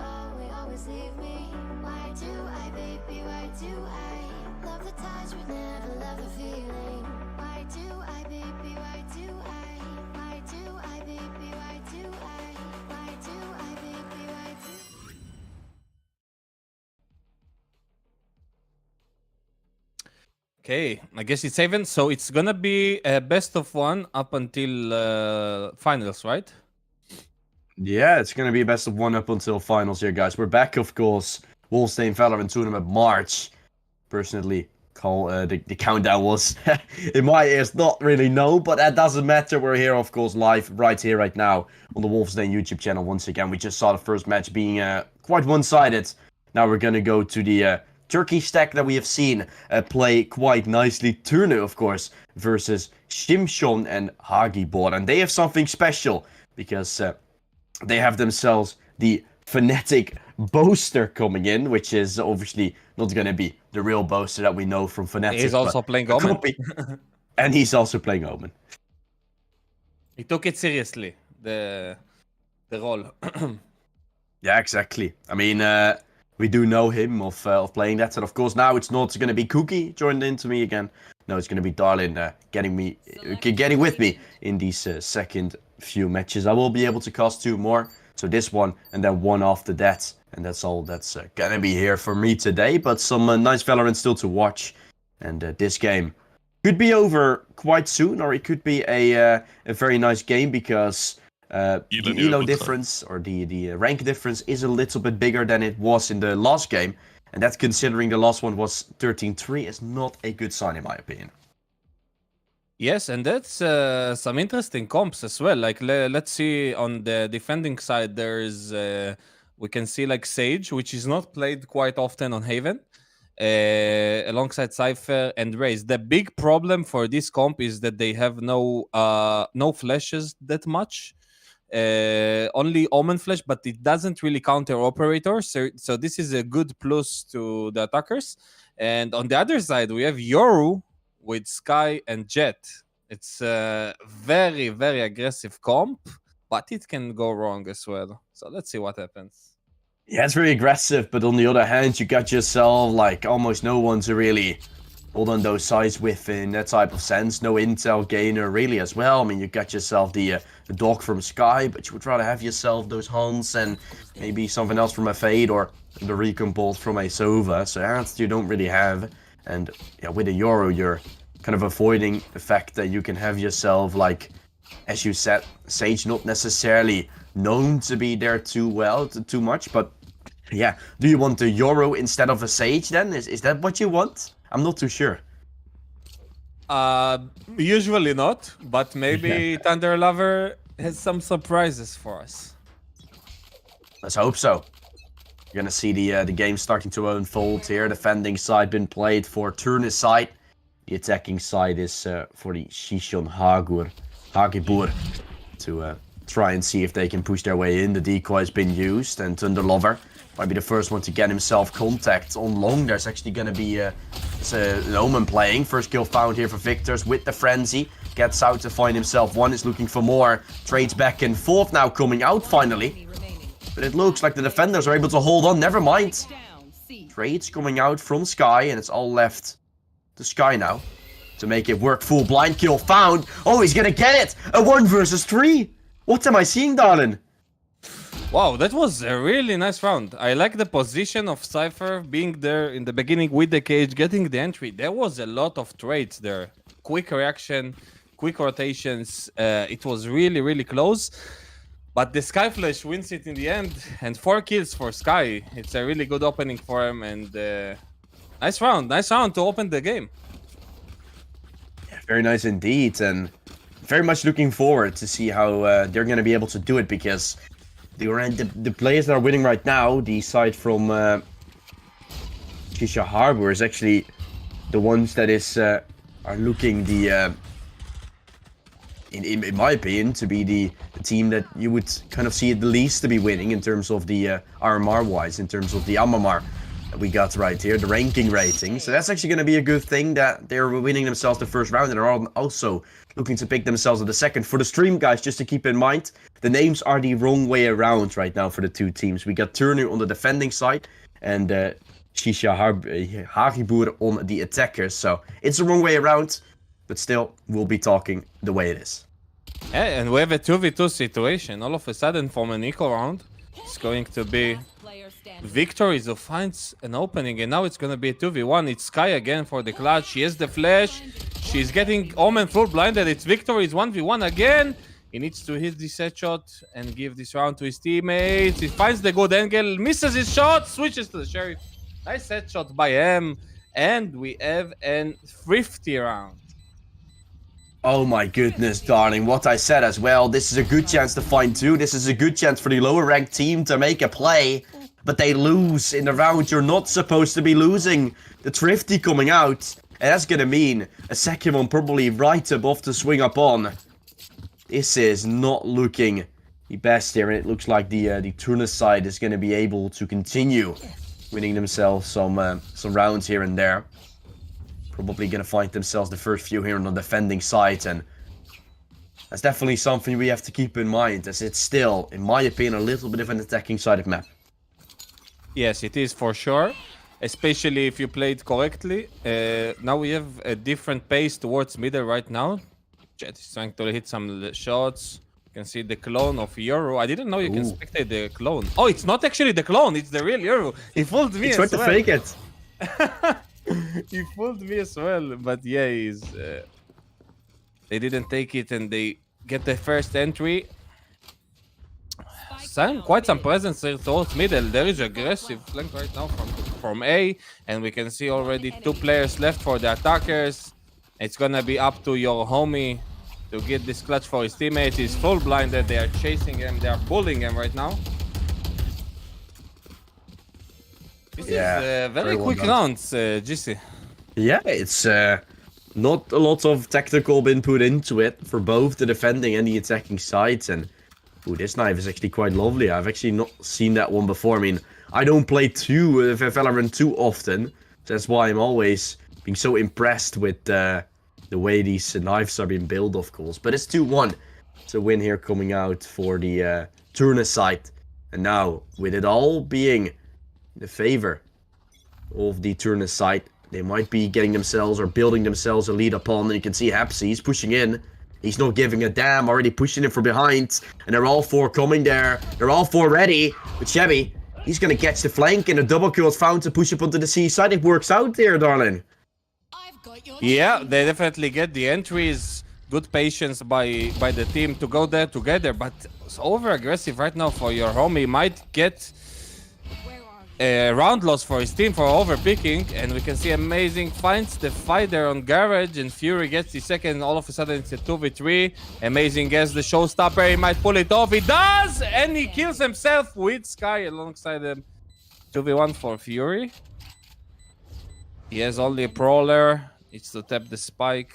always leave me? Why do I, baby, why do I love the touch but never love the feeling? Why do I, baby, why do I? Why do I, baby, why do I? Why do I, baby, why do? Okay, I guess it's even. So it's gonna be a best of one up until finals, right? Yeah, it's going to be best of one up until finals here, guys. We're back, of course. Wolvesden Valorant Tournament March. Personally, call the countdown was in my ears not really no, but that doesn't matter. We're here, of course, live right here, right now on the Wolvesden YouTube channel. Once again, we just saw the first match being quite one-sided. Now we're going to go to the Turkey stack that we have seen play quite nicely. Turner, of course, versus Shimshon and Hagibor, and they have something special because they have themselves the Fnatic Boaster coming in, which is obviously not going to be the real Boaster that we know from Fnatic. He's also playing Omen. And he's also playing Omen. He took it seriously, the role. Yeah, exactly. I mean, we do know him of playing that, and of course now it's not going to be Cookie joined into me again. No, it's going to be Darlin getting with me in these second few matches. I will be able to cast 2 more, so this one and then one after that, and that's all that's gonna be here for me today. But some nice Valorant still to watch, and this game could be over quite soon, or it could be a very nice game because the elo difference or the rank difference is a little bit bigger than it was in the last game, and that's considering the last one was 13-3 is not a good sign in my opinion. Yes, and that's some interesting comps as well. Like let's see on the defending side, there's we can see like Sage, which is not played quite often on Haven, alongside Cypher and Raze. The big problem for this comp is that they have no flashes that much. Only Omen flash, but it doesn't really counter operators. So this is a good plus to the attackers. And on the other side, we have Yoru with Sky and Jet. It's a very, very aggressive comp, but it can go wrong as well. So let's see what happens. Yeah, it's very aggressive, but on the other hand, you got yourself like almost no one to really hold on those sides within that type of sense. No intel gainer really as well. I mean, you got yourself the dog from Sky, but you would rather have yourself those Hans and maybe something else from a Fade or the Recon Bolt from a Sova. So that you don't really have. And yeah, with a Euro, you're kind of avoiding the fact that you can have yourself, like, as you said, Sage not necessarily known to be there too much, but yeah. Do you want a Euro instead of a Sage then? Is that what you want? I'm not too sure. Usually not, but maybe Thunder Lover has some surprises for us. Let's hope so. You're gonna see the game starting to unfold here. Defending side been played for Turner's side. The attacking side is for the Shishon Hagibur to try and see if they can push their way in. The decoy has been used, and Thunder Lover might be the first one to get himself contact on long. There's actually gonna be an Omen playing. First kill found here for Victors with the Frenzy. Gets out to find himself one, is looking for more. Trades back and forth now, coming out finally. But it looks like the defenders are able to hold on. Never mind. Trades coming out from Sky, and it's all left to Sky now to make it work. Full blind kill found. Oh, he's gonna get it! A 1 versus 3! What am I seeing, darling? Wow, that was a really nice round. I like the position of Cypher being there in the beginning with the cage, getting the entry. There was a lot of trades there. Quick reaction, quick rotations. It was really, really close. But the Sky Flash wins it in the end. And 4 kills for Sky. It's a really good opening for him. And nice round. Nice round to open the game. Yeah, very nice indeed. And very much looking forward to see how they're going to be able to do it, because the players that are winning right now, the side from Shisha Harbor, is actually the ones that are looking in my opinion, to be the team that you would kind of see it the least to be winning in terms of the RMR wise, in terms of the Amamar that we got right here, the ranking rating. So that's actually going to be a good thing that they're winning themselves the first round and are also looking to pick themselves at the second. For the stream, guys, just to keep in mind, the names are the wrong way around right now for the two teams. We got Turner on the defending side and Shisha Hagibur on the attackers. So it's the wrong way around, but still, we'll be talking the way it is. Yeah, and we have a 2v2 situation. All of a sudden, from an equal round, it's going to be Victories who finds an opening, and now it's gonna be a 2v1. It's Sky again for the clutch. She has the flash. She's getting Omen full blinded. It's Victories 1v1 again. He needs to hit this headshot and give this round to his teammates. He finds the good angle, misses his shot, switches to the Sheriff. Nice headshot by him, and we have an 50 round. Oh my goodness, darling, what I said as well. This is a good chance to find two. This is a good chance for the lower ranked team to make a play. But they lose in the round you're not supposed to be losing. The Thrifty coming out. And that's gonna mean a second one probably right above to swing up on. This is not looking the best here. And it looks like the Turner side is gonna be able to continue winning themselves some rounds here and there. Probably gonna find themselves the first few here on the defending side, and that's definitely something we have to keep in mind, as it's still, in my opinion, a little bit of an attacking sided map. Yes, it is for sure, especially if you play it correctly. Now we have a different pace towards middle right now. Jet is trying to hit some shots. You can see the clone of Euro. I didn't know you can spectate the clone. Oh, it's not actually the clone, it's the real Euro. He fooled me. He tried to fake it. He fooled me as well, but yeah, they didn't take it and they get the first entry. Quite some presence towards middle. There is aggressive flank right now from A, and we can see already 2 players left for the attackers. It's gonna be up to your homie to get this clutch for his teammates. He's full blinded. They are chasing him. They are bullying him right now. This is very well quick done. rounds, GC. Yeah, it's not a lot of tactical been put into it for both the defending and the attacking sides. And ooh, this knife is actually quite lovely. I've actually not seen that one before. I mean, I don't play Valorant too often, so that's why I'm always being so impressed with the way these knives are being built, of course. But it's 2-1. It's a win here coming out for the Turner side. And now, with it all being in the favor of the Turner side, They might be getting themselves or building themselves a lead upon. And you can see Hapsy, he's pushing in. He's not giving a damn, already pushing in from behind. And they're all four coming there. They're all four ready. But Chevy, he's going to catch the flank, and a double kill is found to push up onto the C side. It works out there, darling. I've got your Yeah, they definitely get the entries. Good patience by the team to go there together, but it's over aggressive right now for your homie. Might get Where are you? a round loss for his team for overpicking, and we can see Amazing finds the fight there on Garage, and Fury gets the second. All of a sudden it's a 2v3. Amazing gets the showstopper. He might pull it off. He does, and he kills himself with Sky alongside him. 2v1 for Fury. He has only a brawler. Needs to tap the spike.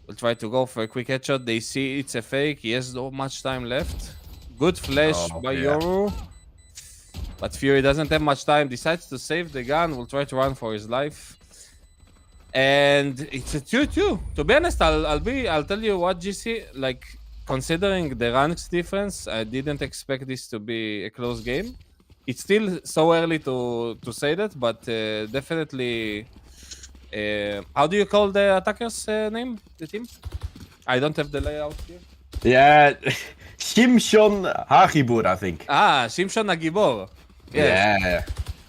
We'll try to go for a quick headshot. They see it's a fake. He has not much time left. Good flash by Yoru. But Fury doesn't have much time. Decides to save the gun. Will try to run for his life. And it's a 2-2. To be honest, I'll tell you what, GC. Like, considering the ranks difference, I didn't expect this to be a close game. It's still so early to say that, but definitely. How do you call the attacker's name? The team? I don't have the layout here. Yeah, Shimshon Hagibur, I think. Ah, Shimshon Agibor. Yes. Yeah.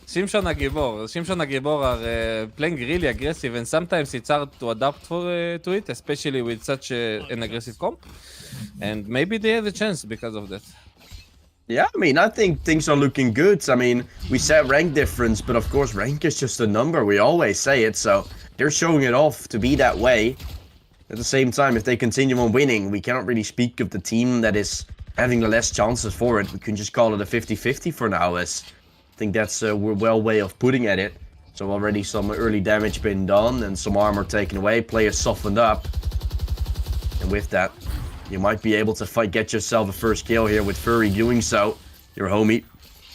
Shimshon Agibor. Shimshon Agibor are playing really aggressive, and sometimes it's hard to adapt to it, especially with such an aggressive comp. And maybe they have a chance because of that. Yeah, I mean, I think things are looking good. I mean, we said rank difference, but of course, rank is just a number. We always say it, so they're showing it off to be that way. At the same time, if they continue on winning, we cannot really speak of the team that is having the less chances for it. We can just call it a 50-50 for now, as I think that's a well way of putting at it. So already some early damage been done and some armor taken away. Players softened up. And with that, you might be able to get yourself a first kill here with Fury doing so. Your homie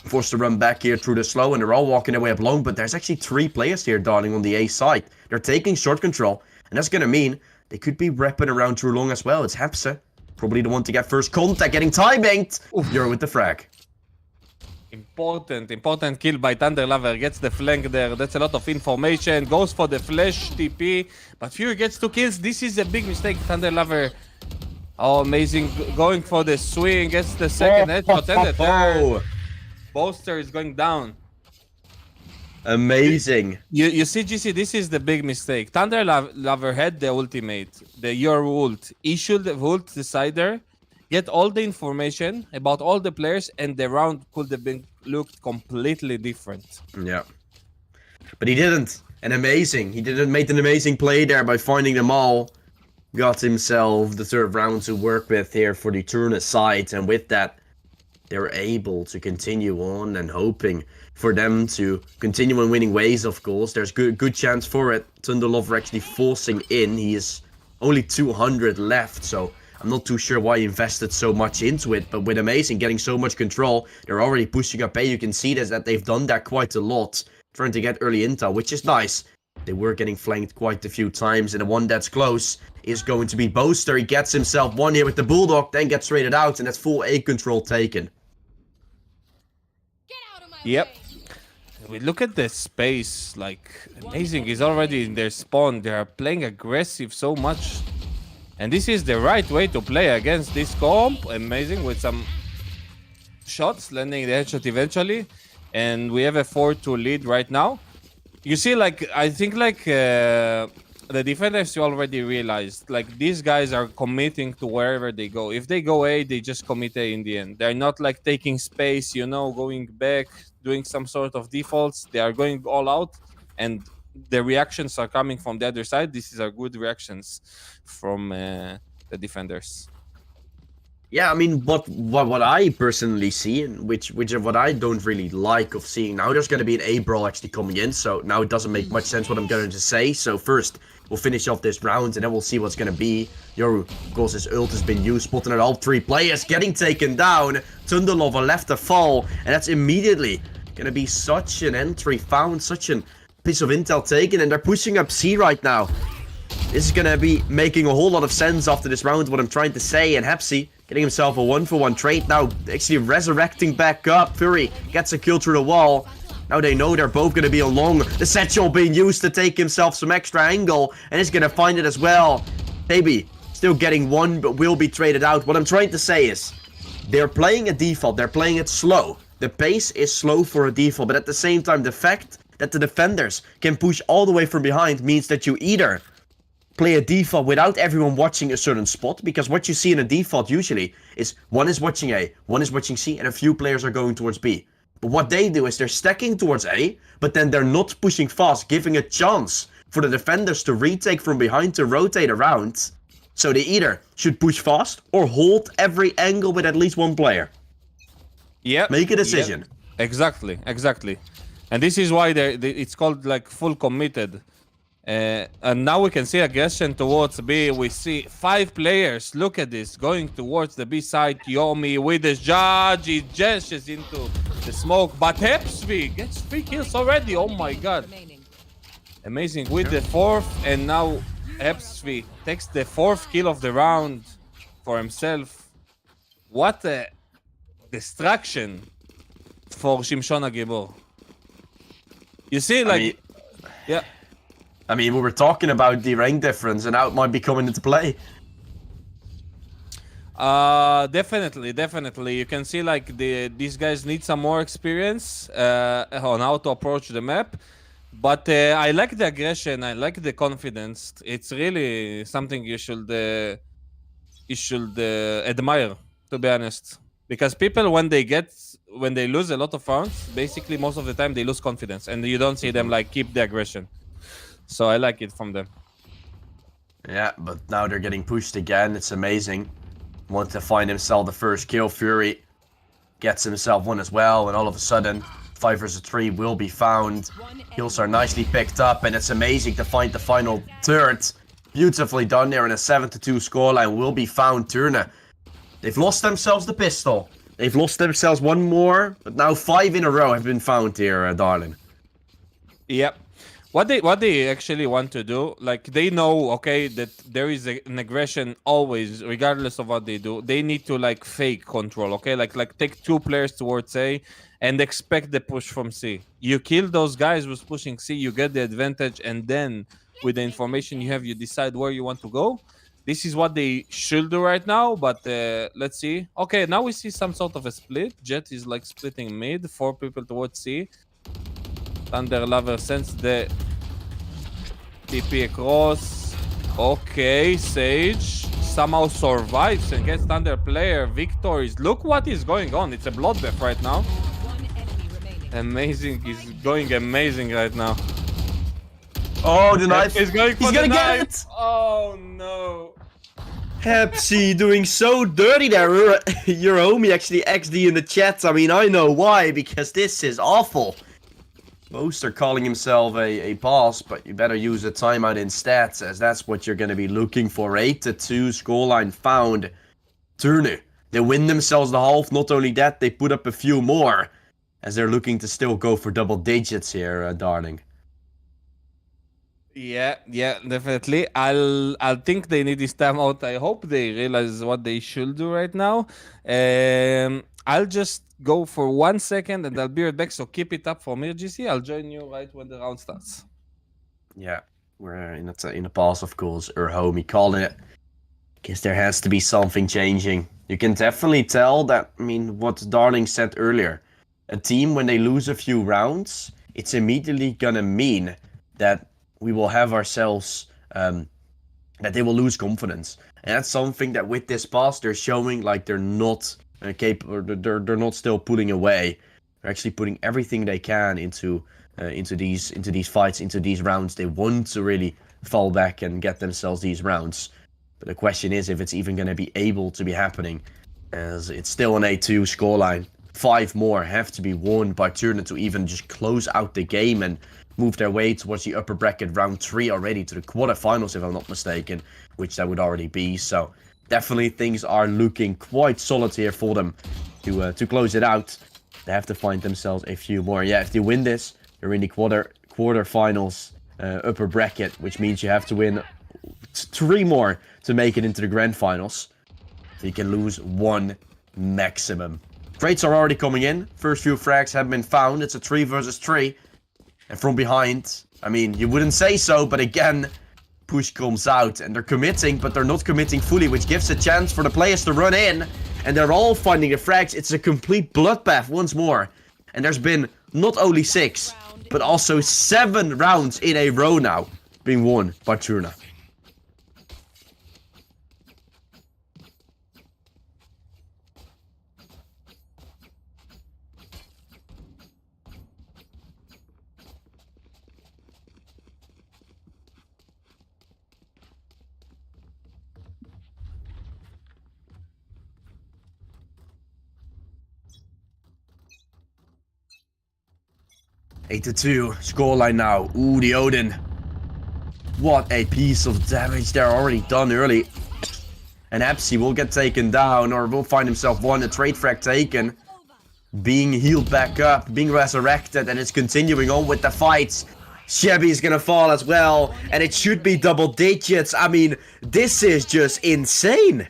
forced to run back here through the slow, and they're all walking their way up long, but there's actually 3 players here, darling, on the A side. They're taking short control, and that's going to mean they could be repping around too long as well. It's Hapsa, probably the one to get first contact, getting time-banked. You're with the frag. Important kill by Thunder Lover. Gets the flank there. That's a lot of information. Goes for the flash TP, but Fury gets 2 kills. This is a big mistake. Thunder Lover. Oh, amazing. Going for the swing. Gets the second headshot and the third. Bolster is going down. Amazing. You see, GC, this is the big mistake. Thunder Lover had the ultimate, your ult. He should have ult the sider, get all the information about all the players, and the round could have been looked completely different. Yeah. But he didn't. And amazing. He made an amazing play there by finding them all. Got himself the 3rd round to work with here for the Turner side, and with that, they're able to continue on and hoping for them to continue in winning ways, of course. There's good chance for it. Thunderlover actually forcing in. He is only 200 left, so I'm not too sure why he invested so much into it, but with Amazing getting so much control, they're already pushing up A. You can see that they've done that quite a lot, trying to get early intel, which is nice. They were getting flanked quite a few times, and the one that's close is going to be Boaster. He gets himself one here with the Bulldog, then gets raided out, and that's full A control taken. Get out of my Yep. way. We look at the space, like, Amazing is already in their spawn. They are playing aggressive so much. And this is the right way to play against this comp. Amazing with some shots, landing the headshot eventually. And we have a 4-2 lead right now. You see, like, I think, like, the defenders, you already realized, like, these guys are committing to wherever they go. If they go A, they just commit A in the end. They're not, like, taking space, you know, going back, doing some sort of defaults. They are going all out, and the reactions are coming from the other side. These are good reactions from the defenders. Yeah, I mean, what I personally see, and which of what I don't really like of seeing now, there's going to be an A brawl actually coming in, so now it doesn't make much sense what I'm going to say. So first, we'll finish off this round, and then we'll see what's going to be. Yoru, of course, his ult has been used, spotting at all 3 players, getting taken down. Thunderlover left to fall, and that's immediately going to be such an entry found, such a piece of intel taken, and they're pushing up C right now. This is going to be making a whole lot of sense after this round, what I'm trying to say, and Hepsi getting himself a 1-for-1 trade now, actually resurrecting back up. Fury gets a kill through the wall. Now they know they're both going to be along. The satchel being used to take himself some extra angle. And he's going to find it as well. Baby, still getting one, but will be traded out. What I'm trying to say is, they're playing a default. They're playing it slow. The pace is slow for a default. But at the same time, the fact that the defenders can push all the way from behind means that you either play a default without everyone watching a certain spot, because what you see in a default usually is one is watching A, one is watching C, and a few players are going towards B. But what they do is they're stacking towards A, but then they're not pushing fast, giving a chance for the defenders to retake from behind to rotate around. So they either should push fast or hold every angle with at least one player. Yeah. Make a decision. Yep. Exactly. And this is why it's called like full committed. And now we can see aggression towards B. We see 5 players. Look at this, going towards the B side. Yomi with the judge. He gestures into the smoke. But Hepsby gets 3 kills already. Oh my god. Amazing with the 4th. And now Hepsby takes the 4th kill of the round for himself. What a distraction for Shimshon Agibor. You see, like, yeah. I mean, we were talking about the rank difference, and now it might be coming into play. Definitely. You can see like these guys need some more experience on how to approach the map. But I like the aggression. I like the confidence. It's really something you should admire, to be honest. Because people, when they lose a lot of rounds, basically most of the time they lose confidence, and you don't see them like keep the aggression. So I like it from them. Yeah, but now they're getting pushed again. It's amazing. Want to find himself the first kill. Fury gets himself one as well, and all of a sudden 5 versus 3 will be found. Kills are nicely picked up, and it's amazing to find the final third. Beautifully done there in a 7-2 scoreline. Will be found. Turner. They've lost themselves the pistol. They've lost themselves one more, but now 5 in a row have been found here, darling. Yep. What they actually want to do, like they know, okay, that there is an aggression always, regardless of what they do. They need to like fake control, okay, like take 2 players towards A and expect the push from C. You kill those guys who's pushing C, you get the advantage, and then with the information you have, you decide where you want to go. This is what they should do right now, but let's see. Okay, now we see some sort of a split. Jet is like splitting mid, 4 people towards C. Thunder Lover sends the TP across. Okay, Sage somehow survives and gets Thunder player victories. Look what is going on. It's a bloodbath right now. Amazing. He's going amazing right now. Oh, the knife. He's going for He's the gonna knife. get it. Oh no. Hepsy doing so dirty there. Your homie actually XD in the chat. I mean, I know why, because this is awful. Most are calling himself a boss, but you better use a timeout instead, as that's what you're going to be looking for. 8-2 scoreline found. Turner, they win themselves the half. Not only that, they put up a few more, as they're looking to still go for double digits here, darling. Yeah, definitely. I'll think they need this timeout. I hope they realize what they should do right now. I'll just go for 1 second and I'll be right back. So keep it up for me, GC. I'll join you right when the round starts. Yeah, we're in a pause, of course. Homie calling it. Guess there has to be something changing. You can definitely tell that. I mean, what Darling said earlier. A team, when they lose a few rounds, it's immediately gonna mean that we will have ourselves, that they will lose confidence. And that's something that with this pass, they're showing like they're not capable, they're not still putting away. They're actually putting everything they can into these fights, into these rounds. They want to really fall back and get themselves these rounds. But the question is if it's even going to be able to be happening, as it's still an 8-2 scoreline. 5 more have to be won by Turner to even just close out the game and move their way towards the upper bracket round 3 already to the quarterfinals, if I'm not mistaken, which that would already be. So definitely things are looking quite solid here for them to close it out. They have to find themselves a few more. Yeah, if they win this, they're in the quarterfinals upper bracket, which means you have to win 3 more to make it into the grand finals. So you can lose 1 maximum. Trades are already coming in. First few frags have been found. It's a 3 versus 3. And from behind, I mean, you wouldn't say so, but again, push comes out. And they're committing, but they're not committing fully, which gives a chance for the players to run in. And they're all finding the frags. It's a complete bloodbath once more. And there's been not only 6, but also 7 rounds in a row now being won by Turna. Eight to 2 scoreline now. Ooh, the Odin. What a piece of damage there already done early. And Epsi will get taken down, or will find himself one. A trade frag taken. Being healed back up, being resurrected, and it's continuing on with the fights. Shabby's gonna fall as well, and it should be double digits. I mean, this is just insane.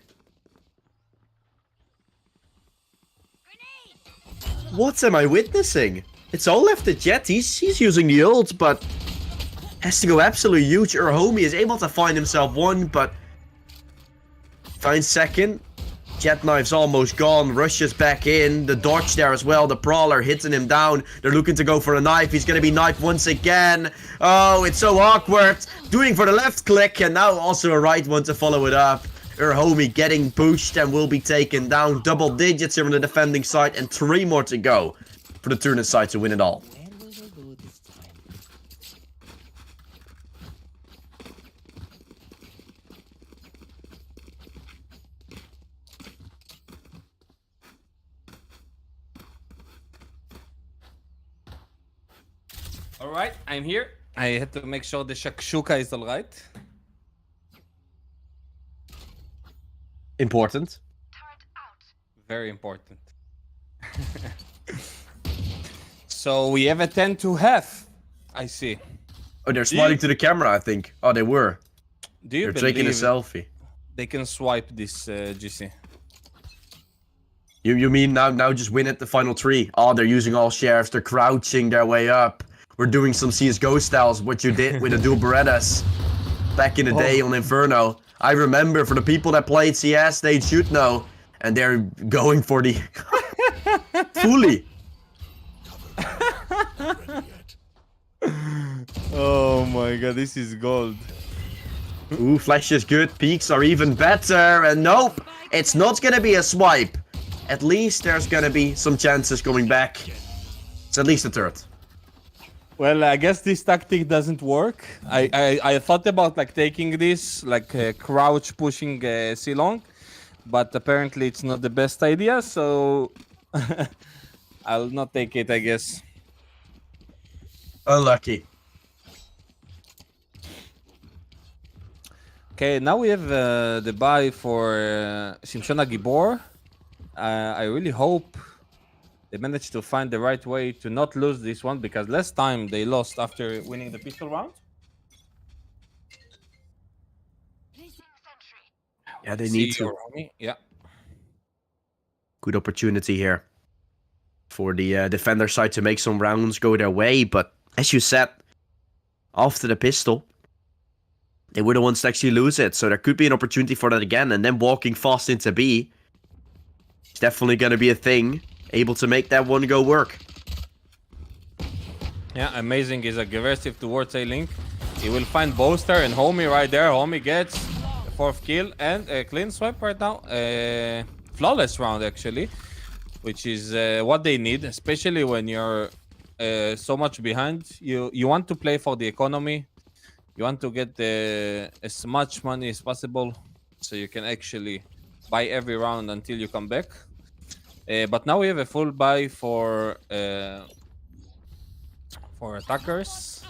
What am I witnessing? It's all left to Jet. He's using the ult, but has to go absolutely huge. Homie is able to find himself one, but finds second. Jet knife's almost gone. Rushes back in. The dodge there as well. The Prowler hitting him down. They're looking to go for a knife. He's gonna be knifed once again. Oh, it's so awkward. Doing for the left click, and now also a right one to follow it up. Homie getting pushed and will be taken down. Double digits here on the defending side, and 3 more to go for the Turner side to win it all. Alright, I'm here. I had to make sure the shakshuka is alright. Important. Very important. So we have a 10 to half. I see. Oh, they're smiling to the camera, I think. Oh, they were. Do you They're taking a selfie. they can swipe this GC? You mean now just win at the final 3? Oh, they're using all sheriffs. They're crouching their way up. We're doing some CSGO styles, what you did with the dual Berettas back in the day on Inferno. I remember, for the people that played CS, they should know. And they're going for the... fully. Oh my god, this is gold. Ooh, flash is good. Peaks are even better. And nope, it's not gonna be a swipe. At least there's gonna be some chances coming back. It's at least a third. Well, I guess this tactic doesn't work. I thought about like taking this, like crouch pushing C-long, but apparently it's not the best idea, so I'll not take it, I guess. Unlucky. Okay, now we have the buy for Shimshon Gibor. I really hope they managed to find the right way to not lose this one, because last time they lost after winning the pistol round. Yeah, they need to. Yeah. Good opportunity here for the defender side to make some rounds go their way. But as you said, after the pistol, they were the ones to actually lose it. So there could be an opportunity for that again. And then walking fast into B is definitely going to be a thing. Able to make that one go work. Yeah, amazing is aggressive towards A-Link. He will find Boaster and Homie right there. Homie gets the 4th kill and a clean swipe right now. Flawless round actually, which is what they need, especially when you're so much behind. You want to play for the economy. You want to get as much money as possible, so you can actually buy every round until you come back. But now we have a full buy for attackers.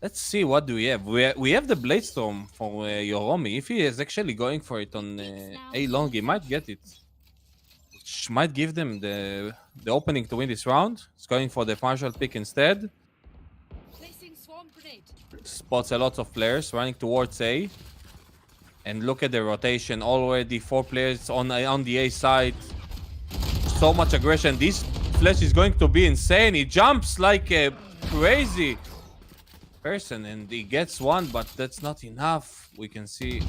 Let's see, what do we have? We have the Bladestorm for Yoromi. If he is actually going for it on A-Long, he might get it. Which might give them the opening to win this round. He's going for the partial pick instead. Spots a lot of players running towards A. And look at the rotation. Already 4 players on the A side. so much aggression. This flash is going to be insane. He jumps like a crazy person and he gets one, but that's not enough. We can see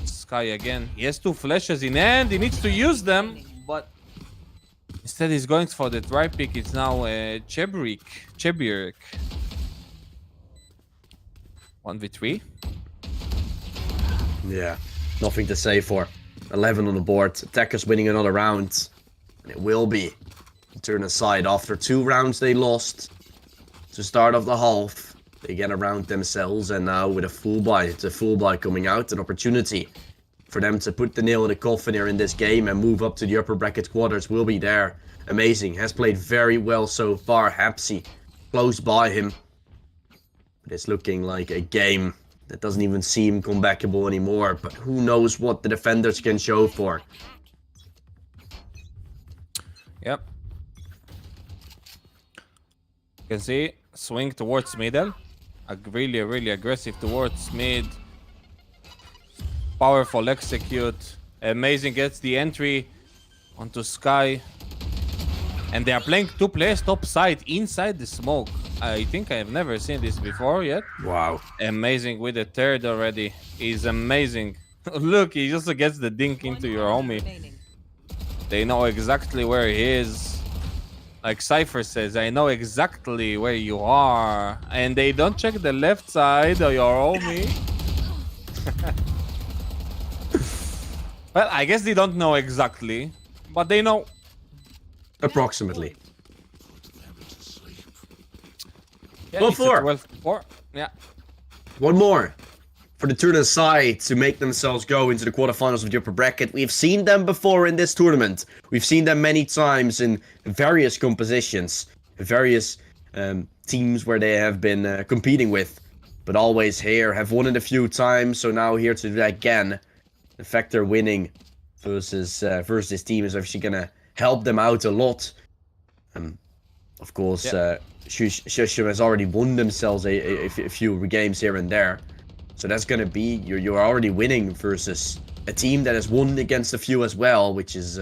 Sky again. He has 2 flashes in hand. He needs to use them, but instead he's going for the try pick. It's now Chebirik. 1v3. Yeah, nothing to say for 11 on the board. Attackers winning another round. And it will be turn aside after 2 rounds they lost to start of the half. They get around themselves, and now with a full buy, it's a full buy coming out, an opportunity for them to put the nail in the coffin here in this game and move up to the upper bracket quarters will be there. Amazing, has played very well so far. Hapsy close by him. But it's looking like a game that doesn't even seem comebackable anymore, but who knows what the defenders can show for. Yep. You can see swing towards middle. Really aggressive towards mid. Powerful execute. Amazing gets the entry onto Sky. And they are playing 2 players top side inside the smoke. I think I have never seen this before yet. Wow. Amazing with the third already. He's amazing. Look, he just gets the dink into your homie. They know exactly where he is. Like Cypher says, I know exactly where you are. And they don't check the left side of your homie. Well, I guess they don't know exactly, but they know. Approximately. Yeah, Well, it's a 4. 12-4. Yeah. One more for the Turner side to make themselves go into the quarterfinals of the upper bracket. We've seen them before in this tournament. We've seen them many times in various compositions, various teams where they have been competing with, but always here, have won it a few times, so now here to do that again. The fact they're winning versus this team is actually going to help them out a lot. Of course, Shushim has already won themselves a few games here and there. So that's going to be, you're already winning versus a team that has won against a few as well, which is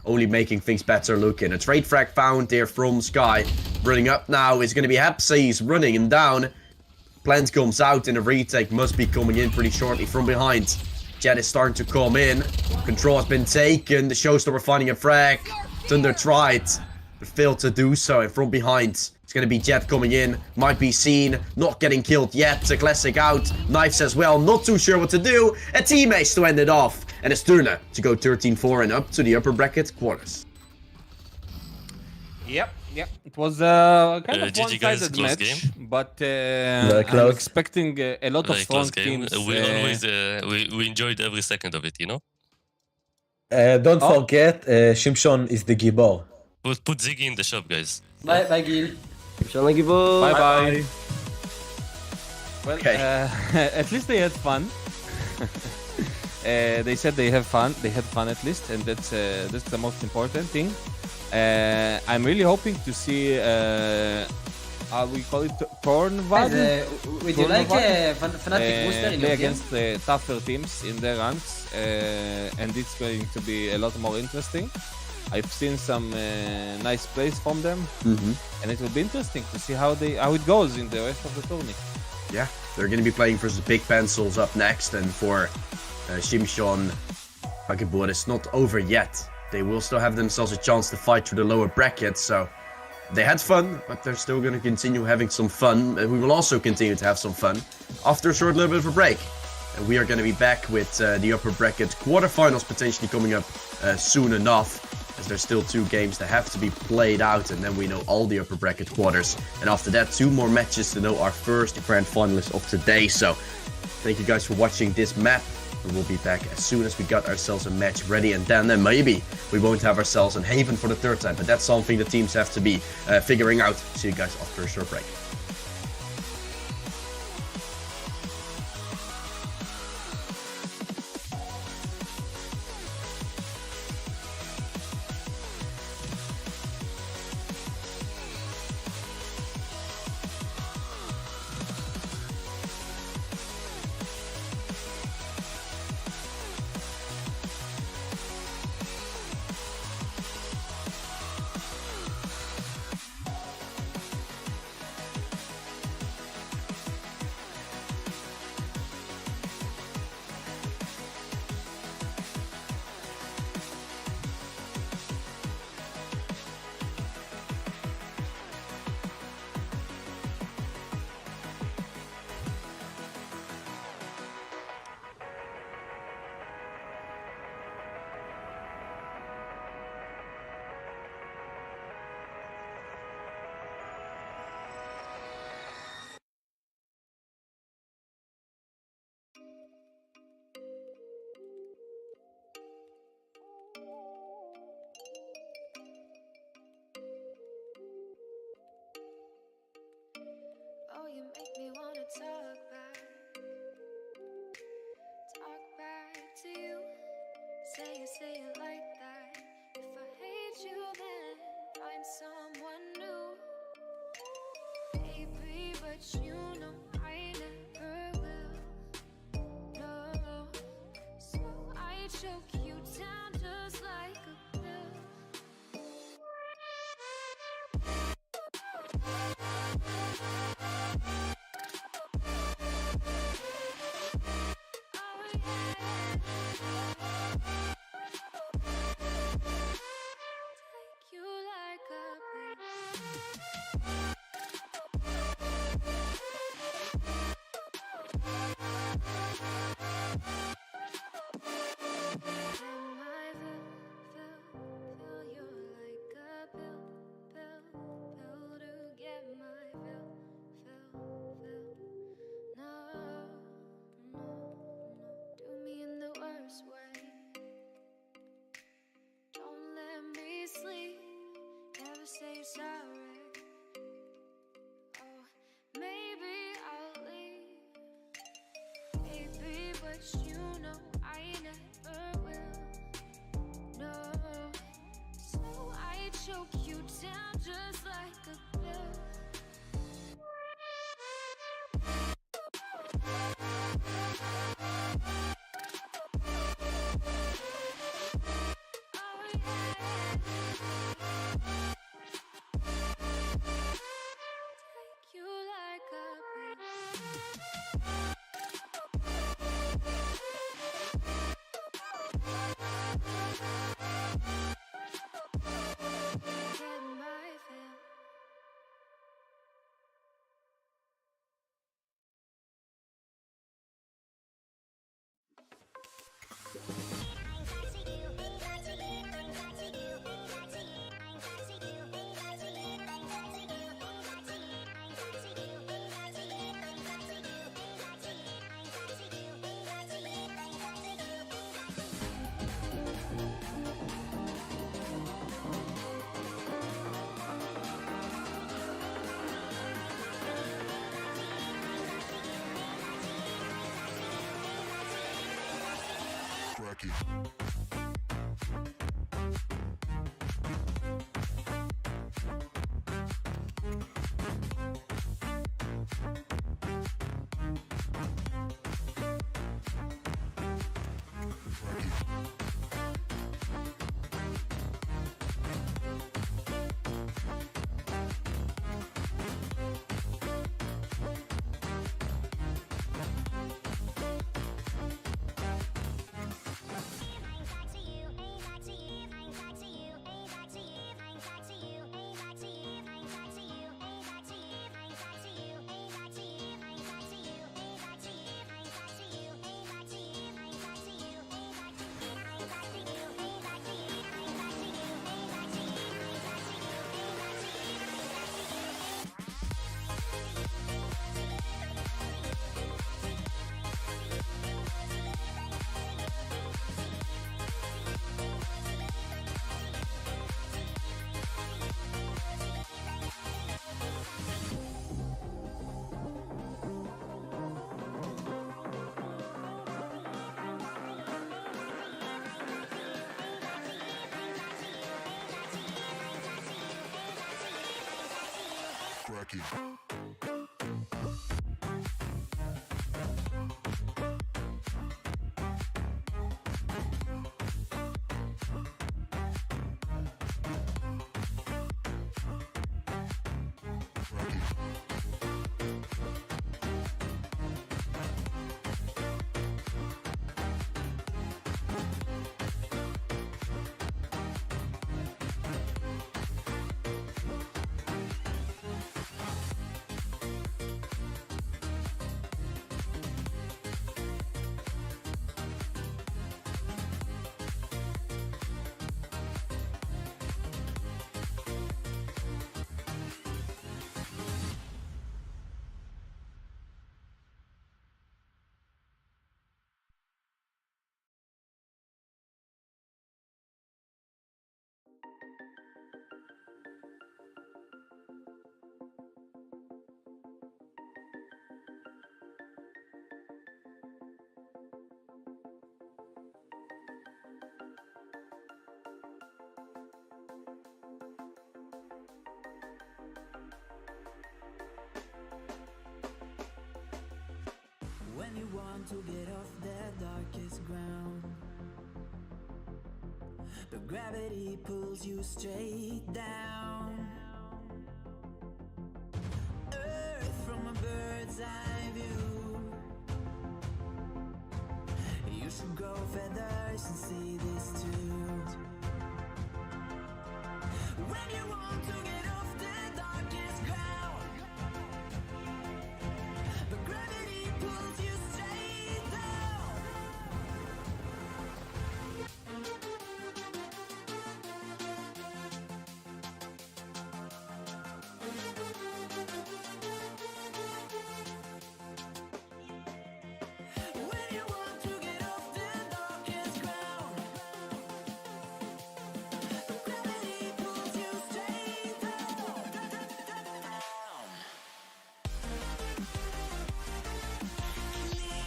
only making things better looking. A trade frag found there from Sky. Running up now is going to be Hapsy. He's running him down. Plant comes out in a retake, must be coming in pretty shortly from behind. Jet is starting to come in. Control has been taken. The Showstopper finding a frag. Thunder tried, but failed to do so. And from behind, it's going to be Jet coming in. Might be seen. Not getting killed yet. A classic out. Knives as well. Not too sure what to do. A teammate to end it off. And it's Turner to go 13-4 and up to the upper bracket quarters. Yep. It was kind of GG guys, one-sided close match, game. but Very I'm close. expecting a lot of Very strong close game. teams. We always we enjoyed every second of it, you know. Don't forget, Shimshon is the Gibor. Put Ziggy in the shop, guys. Bye, Gil. Bye-bye. Well, Okay. at least they had fun. They said they have fun. They had fun at least, and that's the most important thing. I'm really hoping to see how we call it Tornvad. Would you like Fnatic booster in play your game? against tougher teams in their ranks, and it's going to be a lot more interesting. I've seen some nice plays from them, and it will be interesting to see how it goes in the rest of the tourney. Yeah, they're going to be playing versus the Big Pencils up next, and for Shimshon, Hakebor, it's not over yet. They will still have themselves a chance to fight through the lower brackets, so they had fun, but they're still going to continue having some fun. We will also continue to have some fun after a short little bit of a break. And we are going to be back with the upper bracket quarterfinals potentially coming up soon enough, as there's still 2 games that have to be played out, and then we know all the upper bracket quarters. And after that, 2 more matches to know our first grand finalist of today. So thank you guys for watching this map. And we'll be back as soon as we got ourselves a match ready, and then maybe we won't have ourselves in Haven for the 3rd time, but that's something the teams have to be figuring out. See you guys after a short break. you say it like that? If I hate you, then find someone new. Baby, but you know I never will. No, so I choke you down just like a pill. Oh yeah. Take you like a pill. Fill you like a pill to get my fill. No, do me in the worst way. Don't let me sleep, never say sorry. Oh, maybe I'll leave, baby, but you know I never will. No, so I choke you down just like a pill. Oh yeah. Take you like a pill. Get my fill. Crack it. Crack it. to get off the darkest ground, but gravity pulls you straight down. Earth from a bird's eye view. You should grow feathers and see this too. When you want to get off the darkest ground, but gravity pulls you straight down. When you want to get off the darkest ground, but gravity pulls you straight down. Clear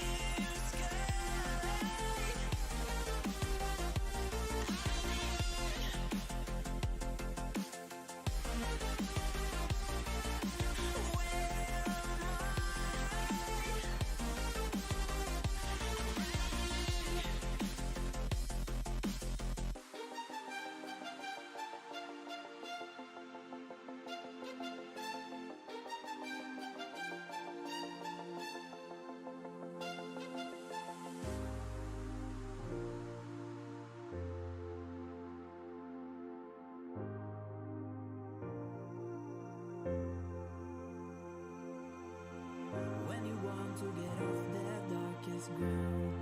When you want to get off the darkest ground,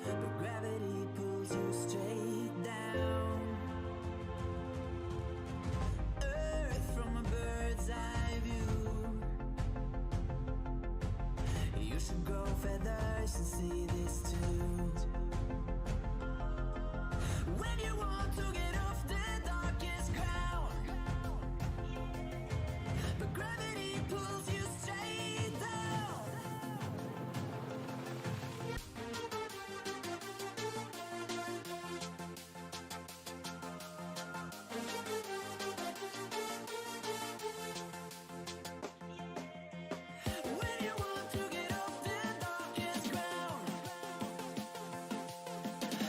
but gravity pulls you straight down. Earth from a bird's eye view. You should grow feathers and see this too. When you want to get off the darkest ground, but gravity pulls you straight down. When you want to get off the darkest ground,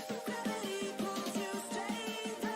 but gravity pulls you straight down.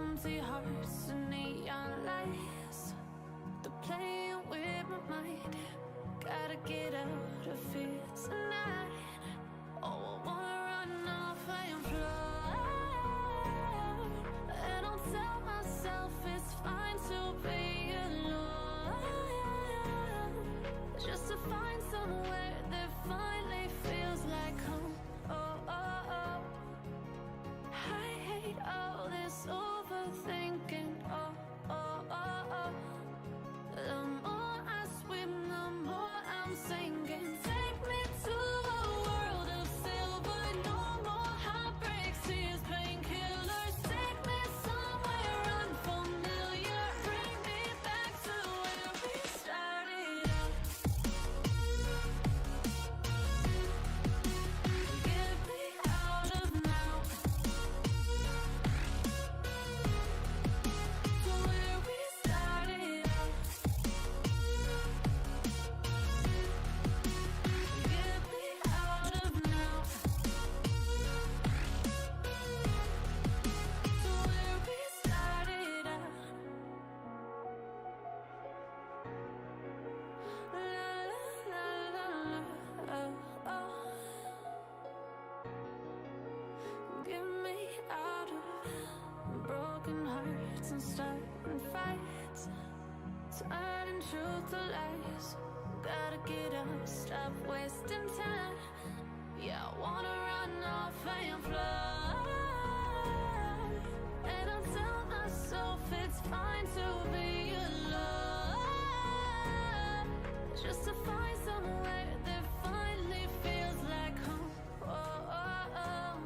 empty hearts and neon lights. They're playing with my mind. Gotta get out of here tonight. Oh, I wanna run off and fly. And I'll tell myself it's fine to be alone, just to find somewhere that finally feels like home. Oh, oh, oh. I hate all this overthinking. Oh, oh, oh, oh. The more I swim, the more I'm sinking. Take me to a world of silver. No more heartbreaks, tears, painkillers. Take me somewhere unfamiliar. Bring me back to where we started out. Get me out of now. To where we started out. Get me out of now. To where we started out. La la la la, oh, oh. Get me out of broken hearts and starting fights, turning truth to lies. Gotta get up, stop wasting time. Yeah, I wanna run off and fly. And I'll tell myself it's fine to be alone, just to find somewhere that finally feels like home. Oh, oh, oh.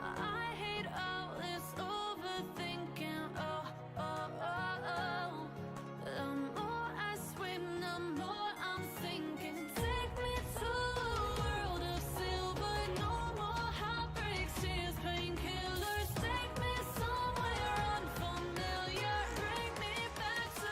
I hate all this overthinking. Oh, oh, oh, oh. The more I swim, the more I'm sinking. Take me to a world of silver. No more heartbreaks, tears, painkillers. Take me somewhere unfamiliar. Bring me back to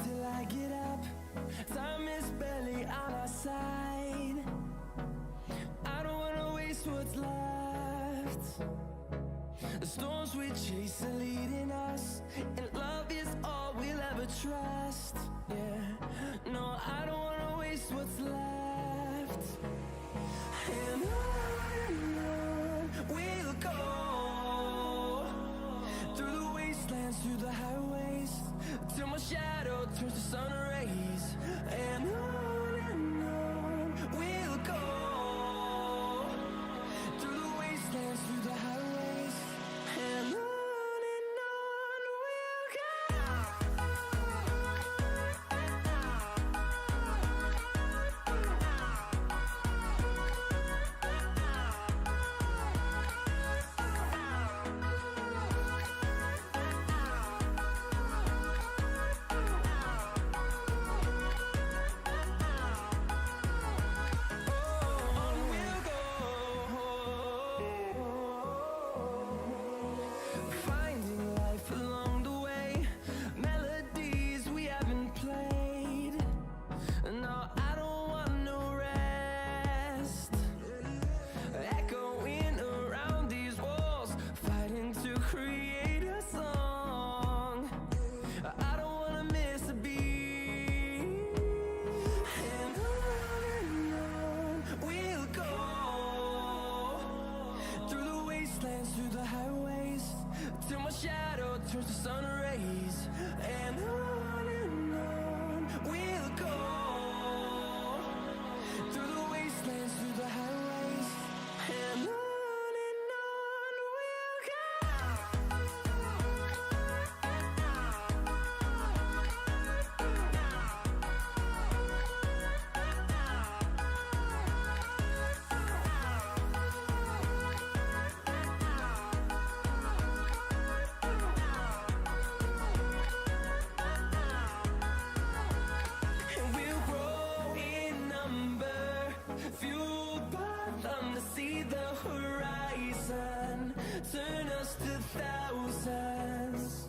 till I get up. Time is barely on our side. I don't wanna waste what's left. The storms we chase are leading us, and love is all we'll ever trust. Yeah, no, I don't wanna waste what's left. And on we'll go, through the wastelands, through the highways, till my shadow turns to sun rays. And on we'll go, through the wastelands, through the highways, and on we'll go. Finding life along the way, melodies we haven't played. No, I don't want no rest. Echoing around these walls, fighting to create a song. I don't wanna miss a beat. And on we'll go, through the wastelands, through the highways, till my shadow turns to sun rays. And on we'll go, through the wastelands, through the highways, and on we'll go. And we'll grow in number, fueled by them to see the horizon, turn us to thousands.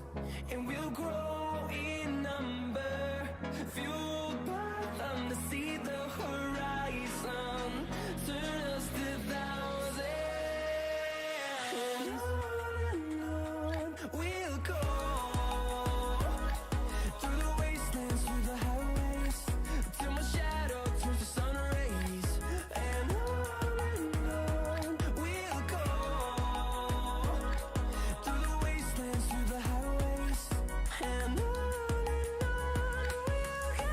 And we'll grow in number, fueled by them to see the horizon, turn us to thousands. And on we'll go, through the wastelands, through the highways, till my shadow turns to sun rays. And on we'll go, through the wastelands, through the highways, and on we'll go.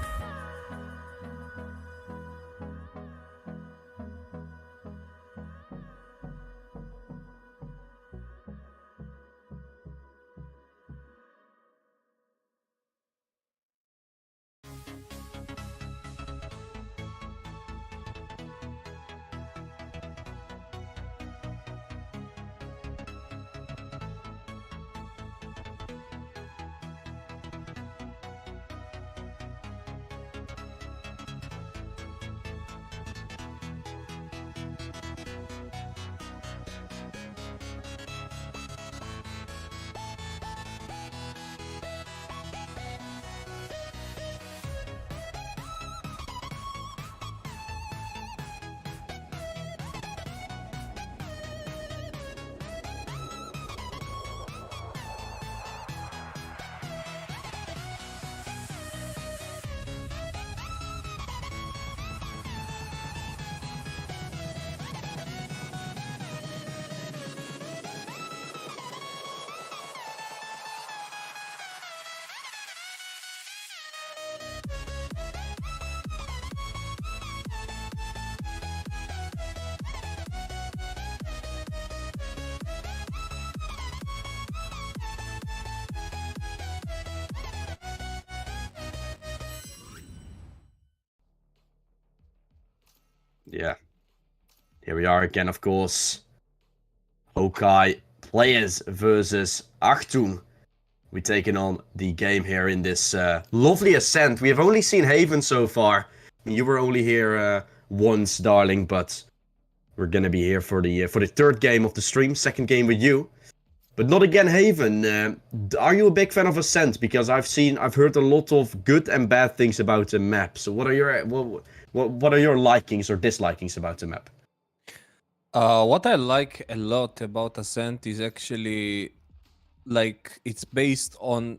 Yeah. Here we are again, of course. Hokai players versus Achtung. We're taking on the game here in this lovely ascent. We have only seen Haven so far. You were only here once, darling, but we're gonna be here for the third game of the stream, second game with you. But not again, Haven. Are you a big fan of Ascent? Because I've heard a lot of good and bad things about the map. So what are your likings or dislikings about the map? What I like a lot about Ascent is actually like it's based on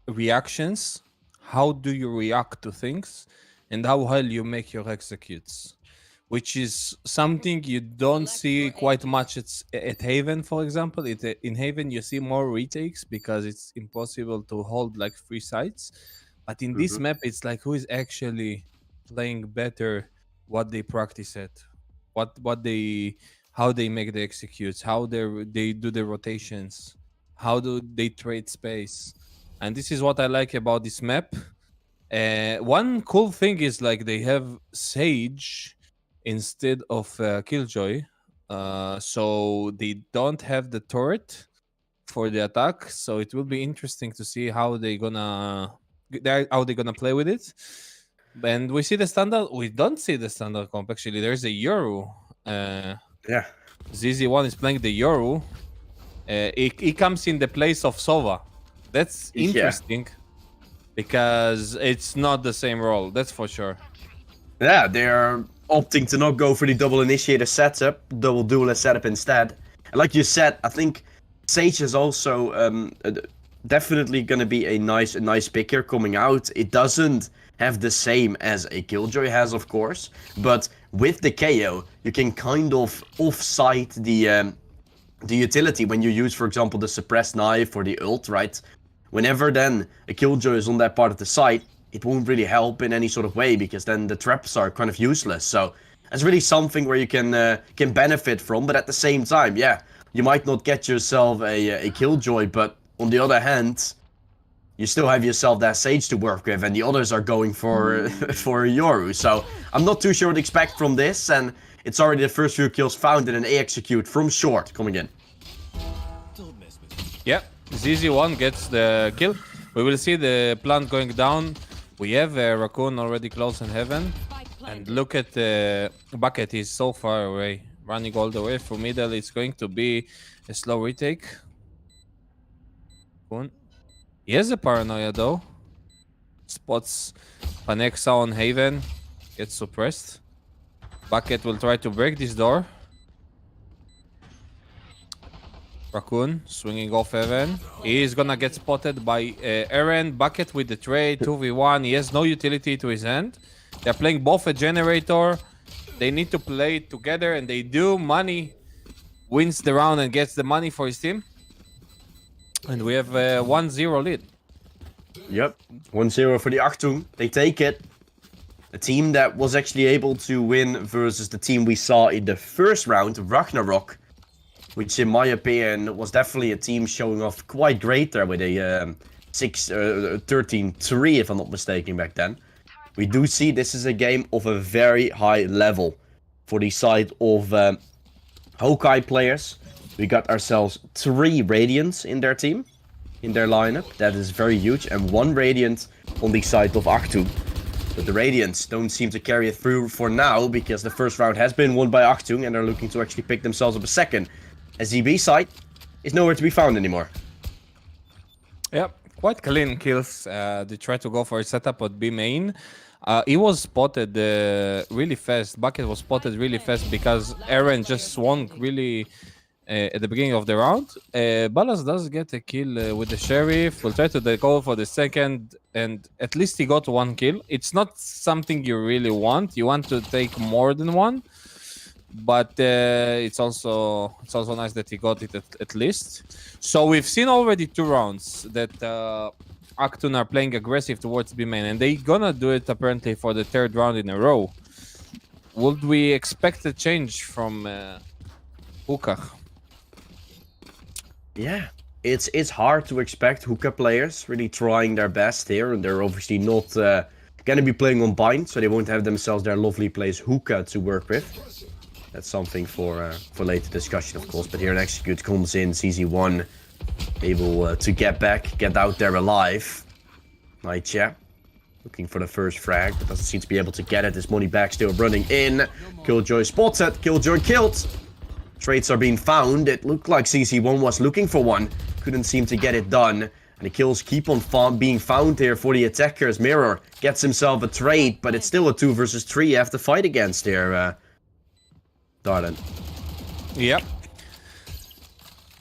reactions. How do you react to things, and how well you make your executes, which is something you don't see quite much at Haven, for example. In Haven you see more retakes because it's impossible to hold like 3 sites, but in this map it's like who is actually playing better, what they practice at, how they make the executes, how they do the rotations, how do they trade space. And this is what I like about this map. One cool thing is like they have Sage instead of Killjoy, so they don't have the turret for the attack. So it will be interesting to see how they're gonna play with it. And we see the standard. We don't see the standard comp actually. There's a Yoru. Yeah. ZZ1 is playing the Yoru. He comes in the place of Sova. That's interesting. Because it's not the same role, that's for sure. Yeah, they're opting to not go for the double initiator setup, double duelist setup instead. And like you said, I think Sage is also definitely going to be a nice pick here coming out. It doesn't have the same as a Killjoy has, of course, but with the KO, you can kind of offside the utility when you use, for example, the suppressed knife or the ult, right? Whenever then a Killjoy is on that part of the site, it won't really help in any sort of way because then the traps are kind of useless. So it's really something where you can benefit from, but at the same time, yeah, you might not get yourself a Killjoy, but on the other hand, you still have yourself that Sage to work with, and the others are going for for Yoru. So I'm not too sure what to expect from this, and it's already the first few kills found in an A execute from short coming in. Yeah. ZZ1 gets the kill. We will see the plant going down. We have Raccoon already close in Heaven. And look at the bucket, he's so far away. Running all the way from middle. It's going to be a slow retake. Raccoon. He has a paranoia though. Spots Panexa on Haven. Gets suppressed. Bucket will try to break this door. Raccoon swinging off Heaven. He is gonna get spotted by Eren. Bucket with the trade, 2v1. He has no utility to his hand. They're playing both a generator. They need to play together, and they do. Money wins the round and gets the money for his team. And we have a 1-0 lead. Yep, 1-0 for the Achtung. They take it. A team that was actually able to win versus the team we saw in the first round, Ragnarok. Which, in my opinion, was definitely a team showing off quite great there with a 13-3, if I'm not mistaken, back then. We do see this is a game of a very high level for the side of Hawkeye players. We got ourselves 3 Radiants in their team, in their lineup. That is very huge. And 1 Radiant on the side of Achtung. But the Radiants don't seem to carry it through for now, because the first round has been won by Achtung, and they're looking to actually pick themselves up a second. As ZB side is nowhere to be found anymore. Yep, quite clean kills. They tried to go for a setup at B main. He was spotted really fast. Bucket was spotted really fast because Eren just swung really at the beginning of the round. Ballas does get a kill with the Sheriff. We'll try to go for the second, and at least he got 1 kill. It's not something you really want. You want to take more than 1. But it's also nice that he got it at least. So we've seen already 2 rounds that Achtung are playing aggressive towards B main, and they're gonna do it apparently for the 3rd round in a row. Would we expect a change from Hookah? Yeah, it's hard to expect Hookah players really trying their best here, and they're obviously not gonna be playing on Bind, so they won't have themselves their lovely place Hookah to work with. That's something for later discussion, of course. But here an execute comes in, CZ1 able to get back, get out there alive. Nightja looking for the first frag, but doesn't seem to be able to get it. His money back still running in. Killjoy spotted, Killjoy killed. Trades are being found. It looked like CC1 was looking for one. Couldn't seem to get it done. And the kills keep on being found here for the attackers. Mirror gets himself a trade, but it's still a 2 versus 3 you have to fight against here, Darden. Yep.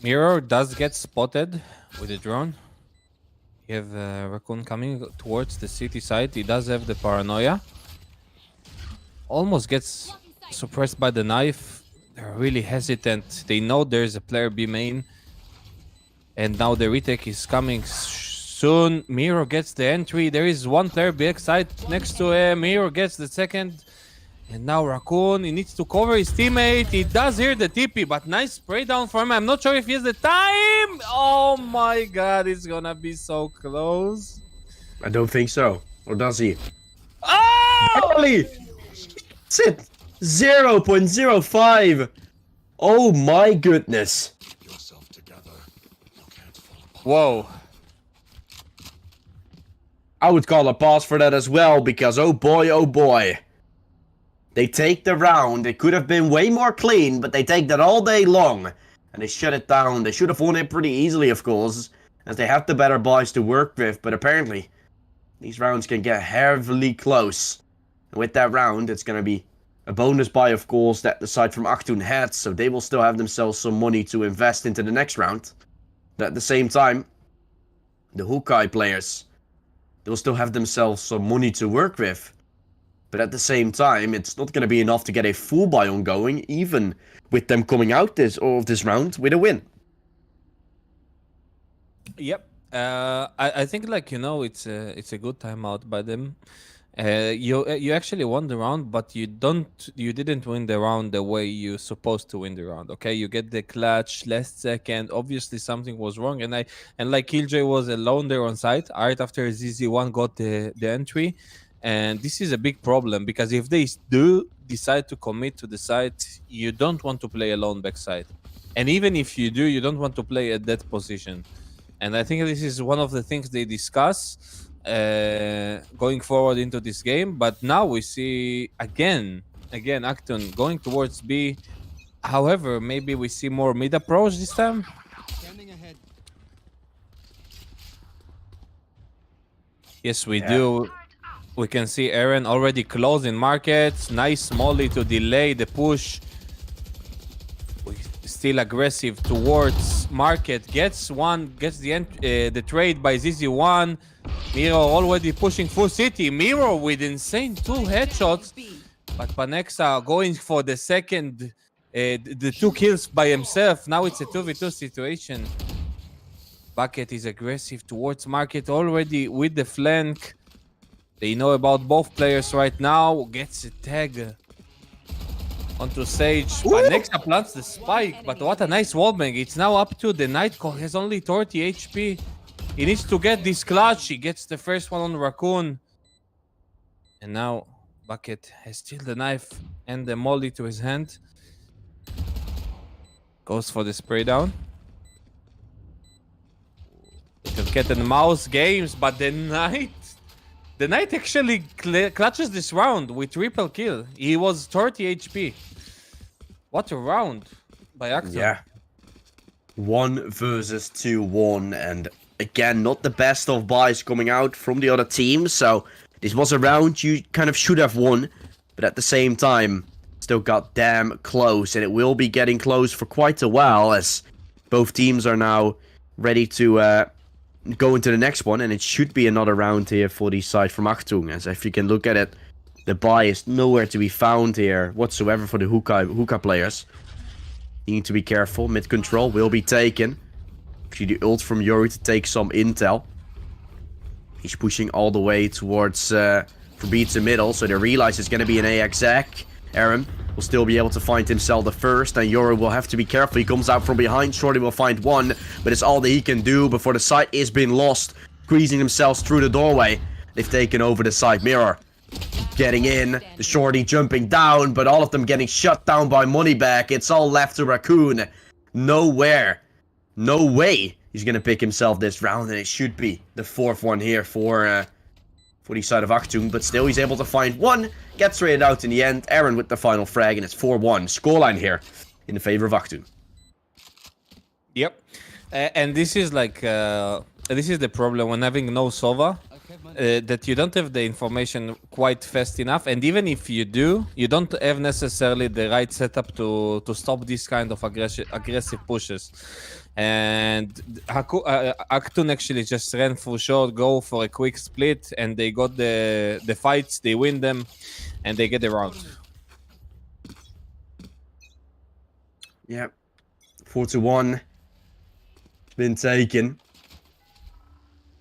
Mirror does get spotted with a drone. You have Raccoon coming towards the city side. He does have the paranoia. Almost gets suppressed by the knife. They're really hesitant. They know there's a player B main. And now the retake is coming soon. Mirror gets the entry. There is one player BX side next to him. Mirror gets the second. And now Raccoon, he needs to cover his teammate. He does hear the TP, but nice spray down from him. I'm not sure if he has the time. Oh my god, it's gonna be so close. I don't think so. Or does he? Oh! Early! That's it! 0.05! Oh my goodness. Whoa. I would call a pause for that as well, because oh boy, they take the round. It could have been way more clean, but they take that all day long. And they shut it down. They should have won it pretty easily, of course, as they have the better boys to work with. But apparently, these rounds can get heavily close. And with that round, it's going to be a bonus buy, of course, that the side from Achtung had. So they will still have themselves some money to invest into the next round. But at the same time, the Hawkeye players, they'll still have themselves some money to work with. But at the same time, it's not going to be enough to get a full buy ongoing, even with them coming out of this round with a win. Yep. I think, like, you know, it's a good timeout by them. You actually won the round, but you didn't win the round the way you're supposed to win the round. Okay, you get the clutch last second. Obviously something was wrong, and like Killjoy was alone there on site right after ZZ1 got the entry. And this is a big problem, because if they do decide to commit to the site, you don't want to play alone backside. And even if you do, you don't want to play at that position. And I think this is one of the things they discuss going forward into this game. But now we see again Achtung going towards B. However, maybe we see more mid approach this time. Yes, we do. We can see Aaron already closing markets. Nice molly to delay the push. Still aggressive towards market. Gets the trade by ZZ1. Miro already pushing full city. Miro with insane 2 headshots. But Panexa going for the second, the 2 kills by himself. Now it's a 2v2 situation. Bucket is aggressive towards market already with the flank. They know about both players right now. Gets a tag onto Sage. Panexa plants the spike, but what a nice wallbang. It's now up to the Nightcall. He has only 30 HP. He needs to get this clutch. He gets the first one on Raccoon. And now Bucket has still the knife and the molly to his hand. Goes for the spray down. Little cat and mouse games, but the Knight actually clutches this round with triple kill. He was 30 HP. What a round by Achtung. Yeah. 1 versus 2-1, and again, not the best of buys coming out from the other team. So this was a round you kind of should have won, but at the same time, still got damn close, and it will be getting close for quite a while, as both teams are now ready to go into the next one, and it should be another round here for the side from Achtung, as if you can look at it, the buy is nowhere to be found here whatsoever for the hookah players. You need to be careful. Mid control will be taken. See the ult from Yuri to take some intel. He's pushing all the way towards from B to middle, so they realize it's going to be an AXAC. Aaron will still be able to find himself the first, and Yuri will have to be careful. He comes out from behind. Shorty will find one, but it's all that he can do before the site is being lost. Squeezing themselves through the doorway. They've taken over the side. Mirror getting in. The Shorty jumping down, but all of them getting shut down by Moneyback. It's all left to Raccoon. No way he's going to pick himself this round, and it should be the 4th one here for the side of Achtung, but still he's able to find one. Gets rated out in the end. Aaron with the final frag, and it's 4-1. Scoreline here in favor of Achtung. Yep. And this is like this is the problem when having no Sova, that you don't have the information quite fast enough, and even if you do, you don't have necessarily the right setup to stop this kind of aggressive pushes. And Achtung actually just ran through short, go for a quick split, and they got the fights, they win them, and they get the round. Yep. 4-1. Been taken.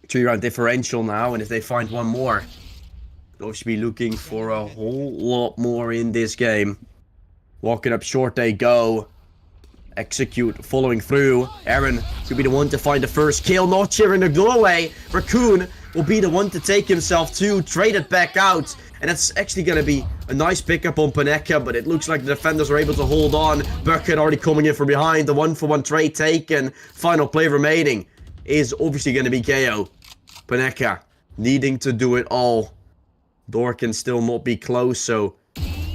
3-round differential now, and if they find one more, they'll be looking for a whole lot more in this game. Walking up short they go. Execute, following through. Aaron could be the one to find the first kill. Not here in the doorway. Raccoon will be the one to take himself too. Trade it back out. And that's actually going to be a nice pickup on Paneka, but it looks like the defenders are able to hold on. Bucket already coming in from behind. The 1-for-1 trade taken. Final play remaining is obviously going to be KO. Paneka needing to do it all. Door can still not be close, so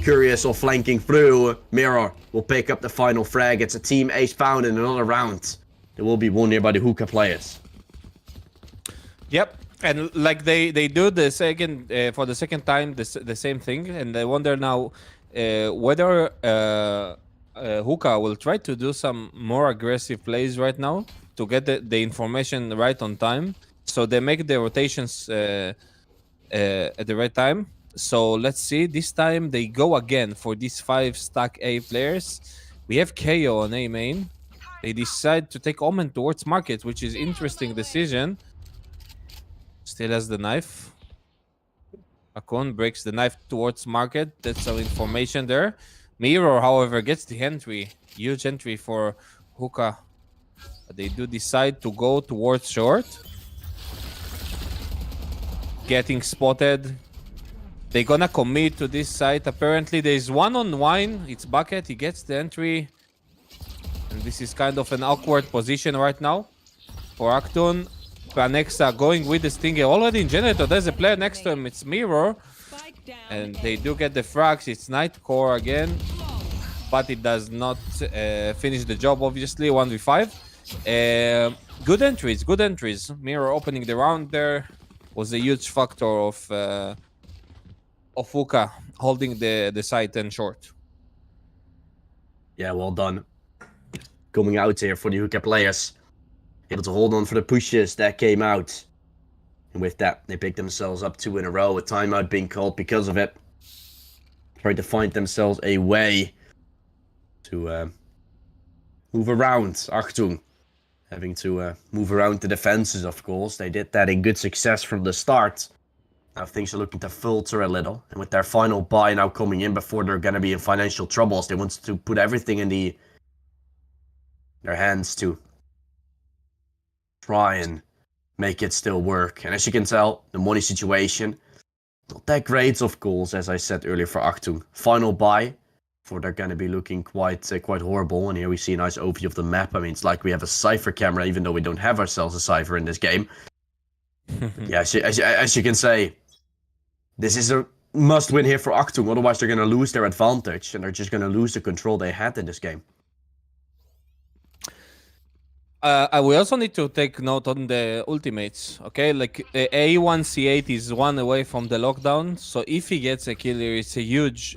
Curious or flanking through. Mirror will pick up the final frag. It's a team ace found in another round. There will be one here by the hookah players. Yep. And like they do the second for the second time the same thing, and I wonder now whether Hookah will try to do some more aggressive plays right now to get the information right on time, so they make the rotations at the right time. So let's see, this time they go again for these 5 stack A players. We have KO on A main. They decide to take Omen towards market, which is interesting decision. Still has the knife. Akon breaks the knife towards market. That's some information there. Mirror, however, gets the entry. Huge entry for Hookah. But they do decide to go towards short. Getting spotted. They're gonna commit to this site. Apparently, there's one on wine. It's Bucket. He gets the entry. And this is kind of an awkward position right now for Acton. Planexa going with the Stinger already in Generator. There's a player next to him. It's Mirror. And they do get the frags. It's Nightcore again. But it does not finish the job, obviously. 1v5. Good entries. Good entries. Mirror opening the round there was a huge factor of Hookah holding the site and short. Yeah, well done. Coming out here for the Hookah players. Able to hold on for the pushes that came out. And with that, they picked themselves up 2 in a row. A timeout being called because of it. Trying to find themselves a way to move around Achtung. Having to move around the defenses, of course. They did that in good success from the start. Now things are looking to filter a little. And with their final buy now coming in before they're going to be in financial troubles, they want to put everything in their hands to try and make it still work. And as you can tell, the money situation, not that great, of course, as I said earlier for Achtung. Final buy, for they're going to be looking quite horrible. And here we see a nice overview of the map. I mean, it's like we have a Cypher camera, even though we don't have ourselves a Cypher in this game. Yeah, as you can say, this is a must-win here for Achtung. Otherwise, they're going to lose their advantage, and they're just going to lose the control they had in this game. We also need to take note on the ultimates, okay? Like, A1C8 is 1 away from the lockdown, so if he gets a kill here, it's a huge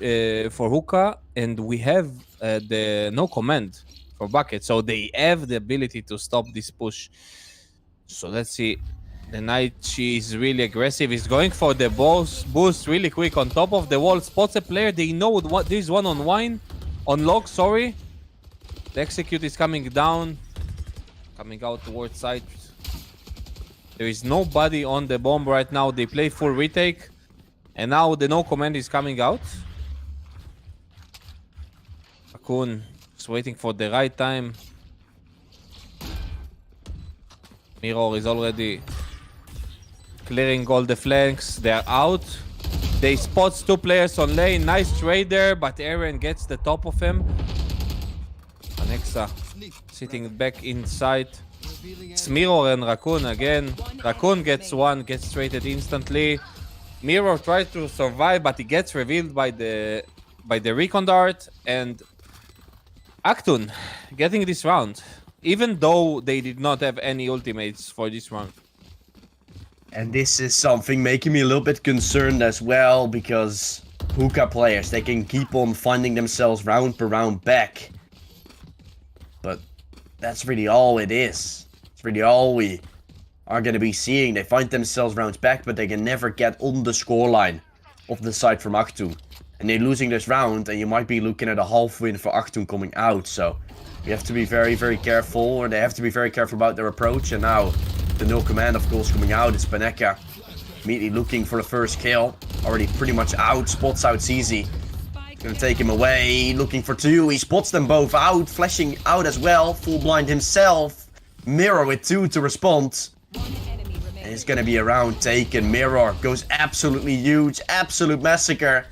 for Hookah, and we have the no command for Bucket, so they have the ability to stop this push. So let's see. The Knight, she is really aggressive. He's going for the boost really quick on top of the wall. Spots a player. They know what this one on wine. On log, sorry. The execute is coming down. Coming out towards side. There is nobody on the bomb right now. They play full retake. And now the no command is coming out. Akun is waiting for the right time. Mirror is already clearing all the flanks. They're out. They spots 2 players on lane. Nice trade there, but Aaron gets the top of him. Anexa sitting back inside. It's Mirror and Raccoon again. Raccoon gets one, gets traded instantly. Mirror tries to survive, but he gets revealed by the recon dart, and Actun getting this round, even though they did not have any ultimates for this round. And this is something making me a little bit concerned as well, because Hookah players, they can keep on finding themselves round per round back. But that's really all it is. It's really all we are going to be seeing. They find themselves rounds back, but they can never get on the scoreline of the side from Actun. And they're losing this round, and you might be looking at a half win for Actun coming out. So you have to be very, very careful, or they have to be very careful about their approach. And now the no command, of course, coming out. It's Beneka immediately looking for the first kill. Already pretty much out. Spots out CZ. Gonna take him away. Looking for two. He spots them both out. Flashing out as well. Full blind himself. Mirror with two to respond. And it's gonna be a round taken. Mirror goes absolutely huge. Absolute massacre.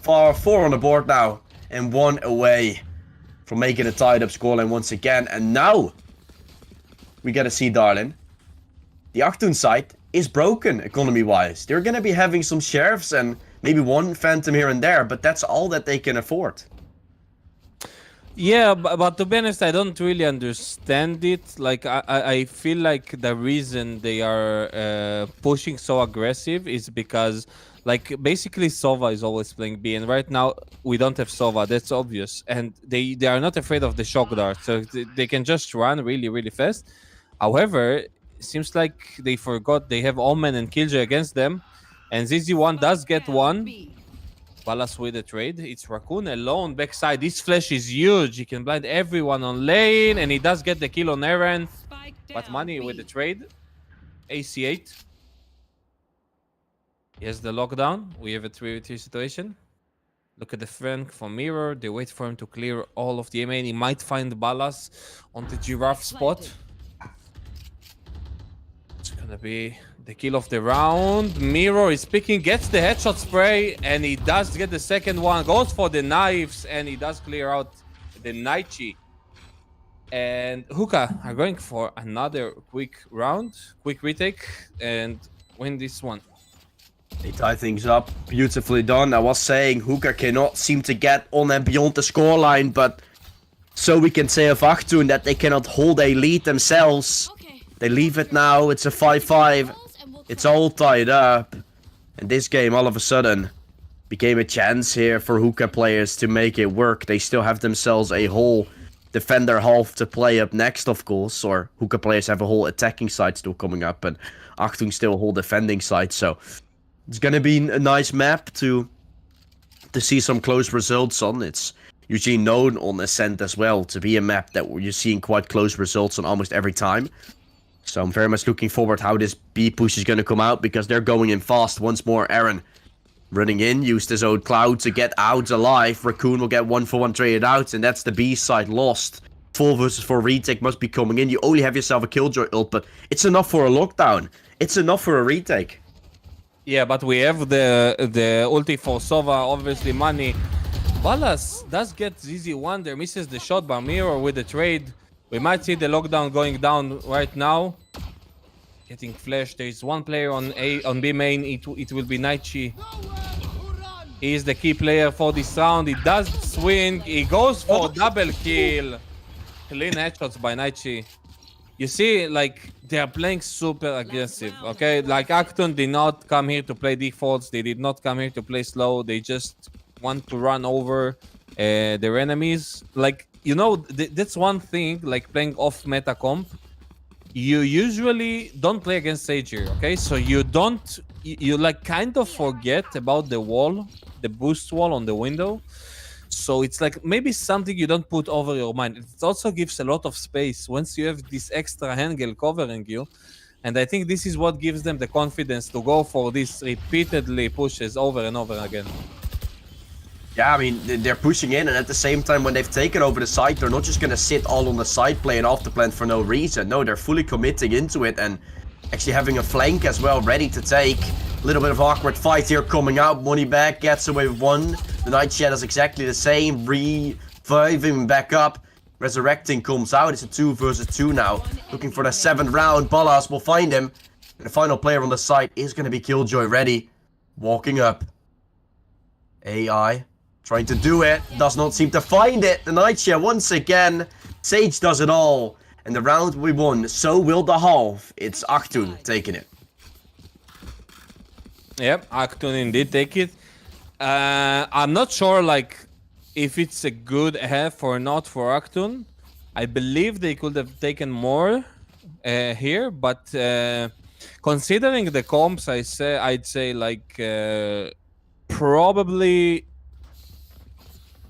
Four on the board now. And one away from making a tied up scoreline once again. And now we gotta see, darling. The Actun side is broken economy-wise. They're gonna be having some sheriffs and maybe one phantom here and there, but that's all that they can afford. Yeah, but to be honest, I don't really understand it. Like, I feel like the reason they are pushing so aggressive is because, like, basically Sova is always playing B, and right now we don't have Sova. That's obvious, and they are not afraid of the shock dart, so they can just run really, really fast. However, it seems like they forgot they have Omen and Killjoy against them, and ZZ1 does get one. Ballas with the trade. It's Raccoon alone backside. This flash is huge. He can blind everyone on lane, and he does get the kill on Eren. But Money with the trade. AC8. He has the lockdown. We have a 3v3 situation. Look at the flank from Mirror. They wait for him to clear all of the A main. He might find Ballas on the giraffe spot. It's gonna be the kill of the round. Mirror is picking, gets the headshot spray, and he does get the second one. Goes for the knives, and he does clear out the Naichi. And Hookah are going for another quick round, quick retake, and win this one. They tie things up. Beautifully done. I was saying Hookah cannot seem to get on and beyond the scoreline, but so we can say of Actun that they cannot hold a lead themselves. They leave it now. It's a 5-5. It's all tied up. And this game all of a sudden became a chance here for Hookah players to make it work. They still have themselves a whole defender half to play up next, of course. Or Hookah players have a whole attacking side still coming up. And Actun still a whole defending side. So it's going to be a nice map to see some close results on. It's usually known on Ascent as well to be a map that you're seeing quite close results on almost every time. So I'm very much looking forward how this B push is going to come out, because they're going in fast once more. Eren running in, used his own cloud to get out alive. Raccoon will get 1-for-1 traded out, and that's the B side lost. 4 versus 4 retake must be coming in. You only have yourself a Killjoy ult, but it's enough for a lockdown. It's enough for a retake. Yeah, but we have the ulti for Sova, obviously Money. Ballas does get ZZ1 there, misses the shot by Mirror with the trade. We might see the lockdown going down right now. Getting flashed. There is one player on B main. It will be Naichi. He is the key player for this round. He does swing. He goes for double kill. Clean headshots by Naichi. You see, like, they are playing super aggressive, okay? Like, Actun did not come here to play defaults. They did not come here to play slow. They just want to run over their enemies. Like, you know, that's one thing, like playing off meta comp. You usually don't play against Sage here, okay? So you don't, you like kind of forget about the wall, the boost wall on the window. So it's like maybe something you don't put over your mind. It also gives a lot of space once you have this extra angle covering you. And I think this is what gives them the confidence to go for these repeatedly pushes over and over again. Yeah, I mean, they're pushing in, and at the same time, when they've taken over the site, they're not just going to sit all on the side playing off the plant for no reason. No, they're fully committing into it, and actually having a flank as well ready to take. A little bit of awkward fight here coming out. Money back, gets away with one. The Nightshade is exactly the same. Reviving back up. Resurrecting comes out. It's a 2 versus 2 now. Looking for the 7th round. Ballas will find him. And the final player on the site is going to be Killjoy ready. Walking up. AI Trying to do it, does not seem to find it. The Nightshare once again. Sage does it all. And the round we won, so will the half. It's Aktun taking it. Yep, Aktun indeed take it. I'm not sure like if it's a good half or not for Aktun. I believe they could have taken more here, but considering the comps, I'd say like probably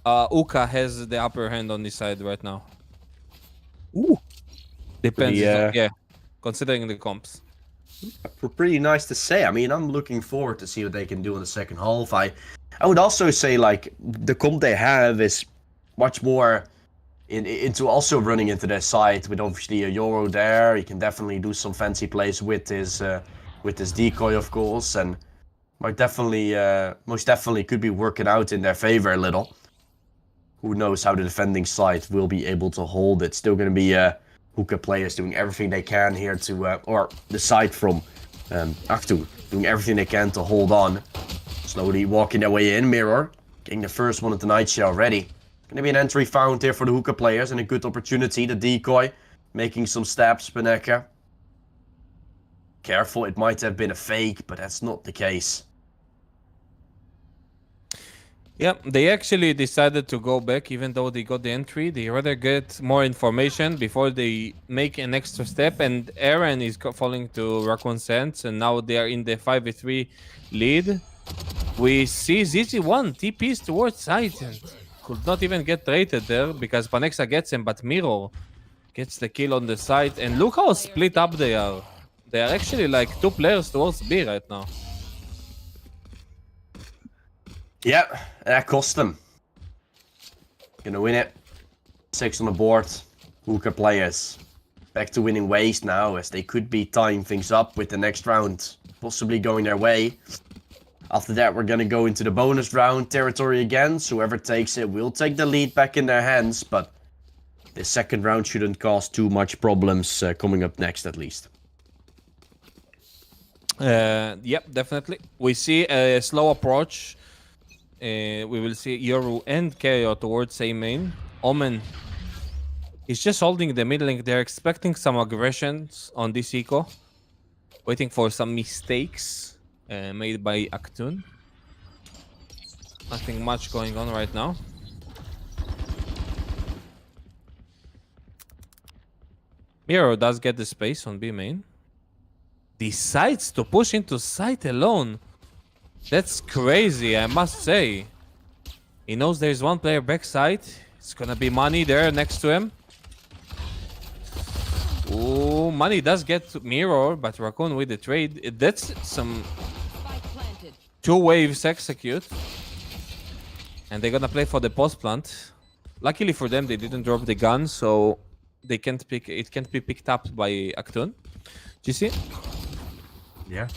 Uka has the upper hand on this side right now. Ooh. Depends. Pretty, Yeah, considering the comps. Pretty nice to say. I mean, I'm looking forward to see what they can do in the second half. I would also say like the comp they have is much more into also running into their side with obviously a Euro there. He can definitely do some fancy plays with his decoy, of course, and most definitely could be working out in their favor a little. Who knows how the defending side will be able to hold it? Still going to be Hookah players doing everything they can here to, or the side from Aktu, doing everything they can to hold on. Slowly walking their way in, Mirror, getting the first one at the Nightshare already. Going to be an entry found here for the Hookah players and a good opportunity. The decoy making some steps, Beneka. Careful, it might have been a fake, but that's not the case. Yeah, they actually decided to go back even though they got the entry. They rather get more information before they make an extra step. And Aaron is falling to Raccoon's hands, and now they are in the 5v3 lead. We see ZZ1 TPs towards side and could not even get rated there because Panexa gets him, but Miro gets the kill on the side. And look how split up they are. They are actually like 2 players towards B right now. Yeah, that cost them. Gonna win it. 6 on the board. Hookah players back to winning ways now, as they could be tying things up with the next round possibly going their way. After that, we're gonna go into the bonus round territory again. So whoever takes it will take the lead back in their hands, but the second round shouldn't cause too much problems coming up next, at least. Yep, definitely. We see a slow approach. We will see Yoru and Keio towards A main. Omen is just holding the mid link. They're expecting some aggressions on this eco. Waiting for some mistakes made by Aktun. Nothing much going on right now. Miro does get the space on B main. Decides to push into site alone. That's crazy, I must say. He knows there's one player backside. It's gonna be Money there next to him. Ooh, Money does get Mirror, but Raccoon with the trade. That's some Planted. 2 waves execute. And they're gonna play for the post plant. Luckily for them, they didn't drop the gun, so they can't pick. It can't be picked up by Aktun. GC? Yeah.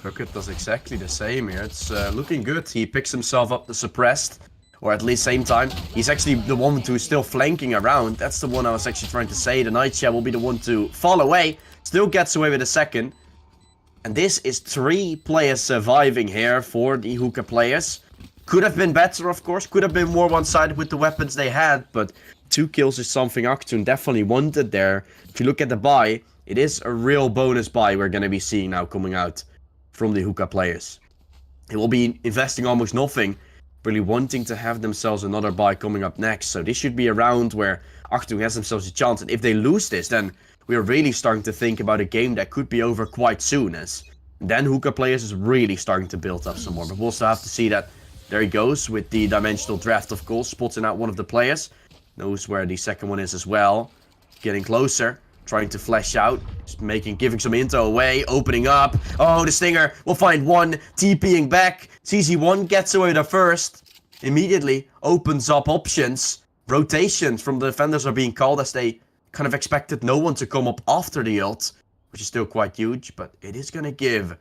Bucket does exactly the same here. It's looking good. He picks himself up the suppressed, or at least same time. He's actually the one who's still flanking around. That's the one I was actually trying to say. The Nightshare will be the one to fall away. Still gets away with a second. And this is 3 players surviving here for the Hookah players. Could have been better, of course. Could have been more one-sided with the weapons they had. But 2 kills is something Aktun definitely wanted there. If you look at the buy, it is a real bonus buy we're going to be seeing now coming out from the Hookah players. They will be investing almost nothing, really wanting to have themselves another buy coming up next. So this should be a round where Aktun has themselves a chance. And if they lose this, then we're really starting to think about a game that could be over quite soon. As then Hookah players is really starting to build up some more. But we'll still have to see that. There he goes with the dimensional draft, of course, spotting out one of the players. Knows where the second one is as well. Getting closer. Trying to flash out, just giving some info away, opening up. Oh, the Stinger will find one, TPing back. CZ1 gets away the first. Immediately opens up options. Rotations from the defenders are being called as they kind of expected no one to come up after the ult, which is still quite huge, but it is going to give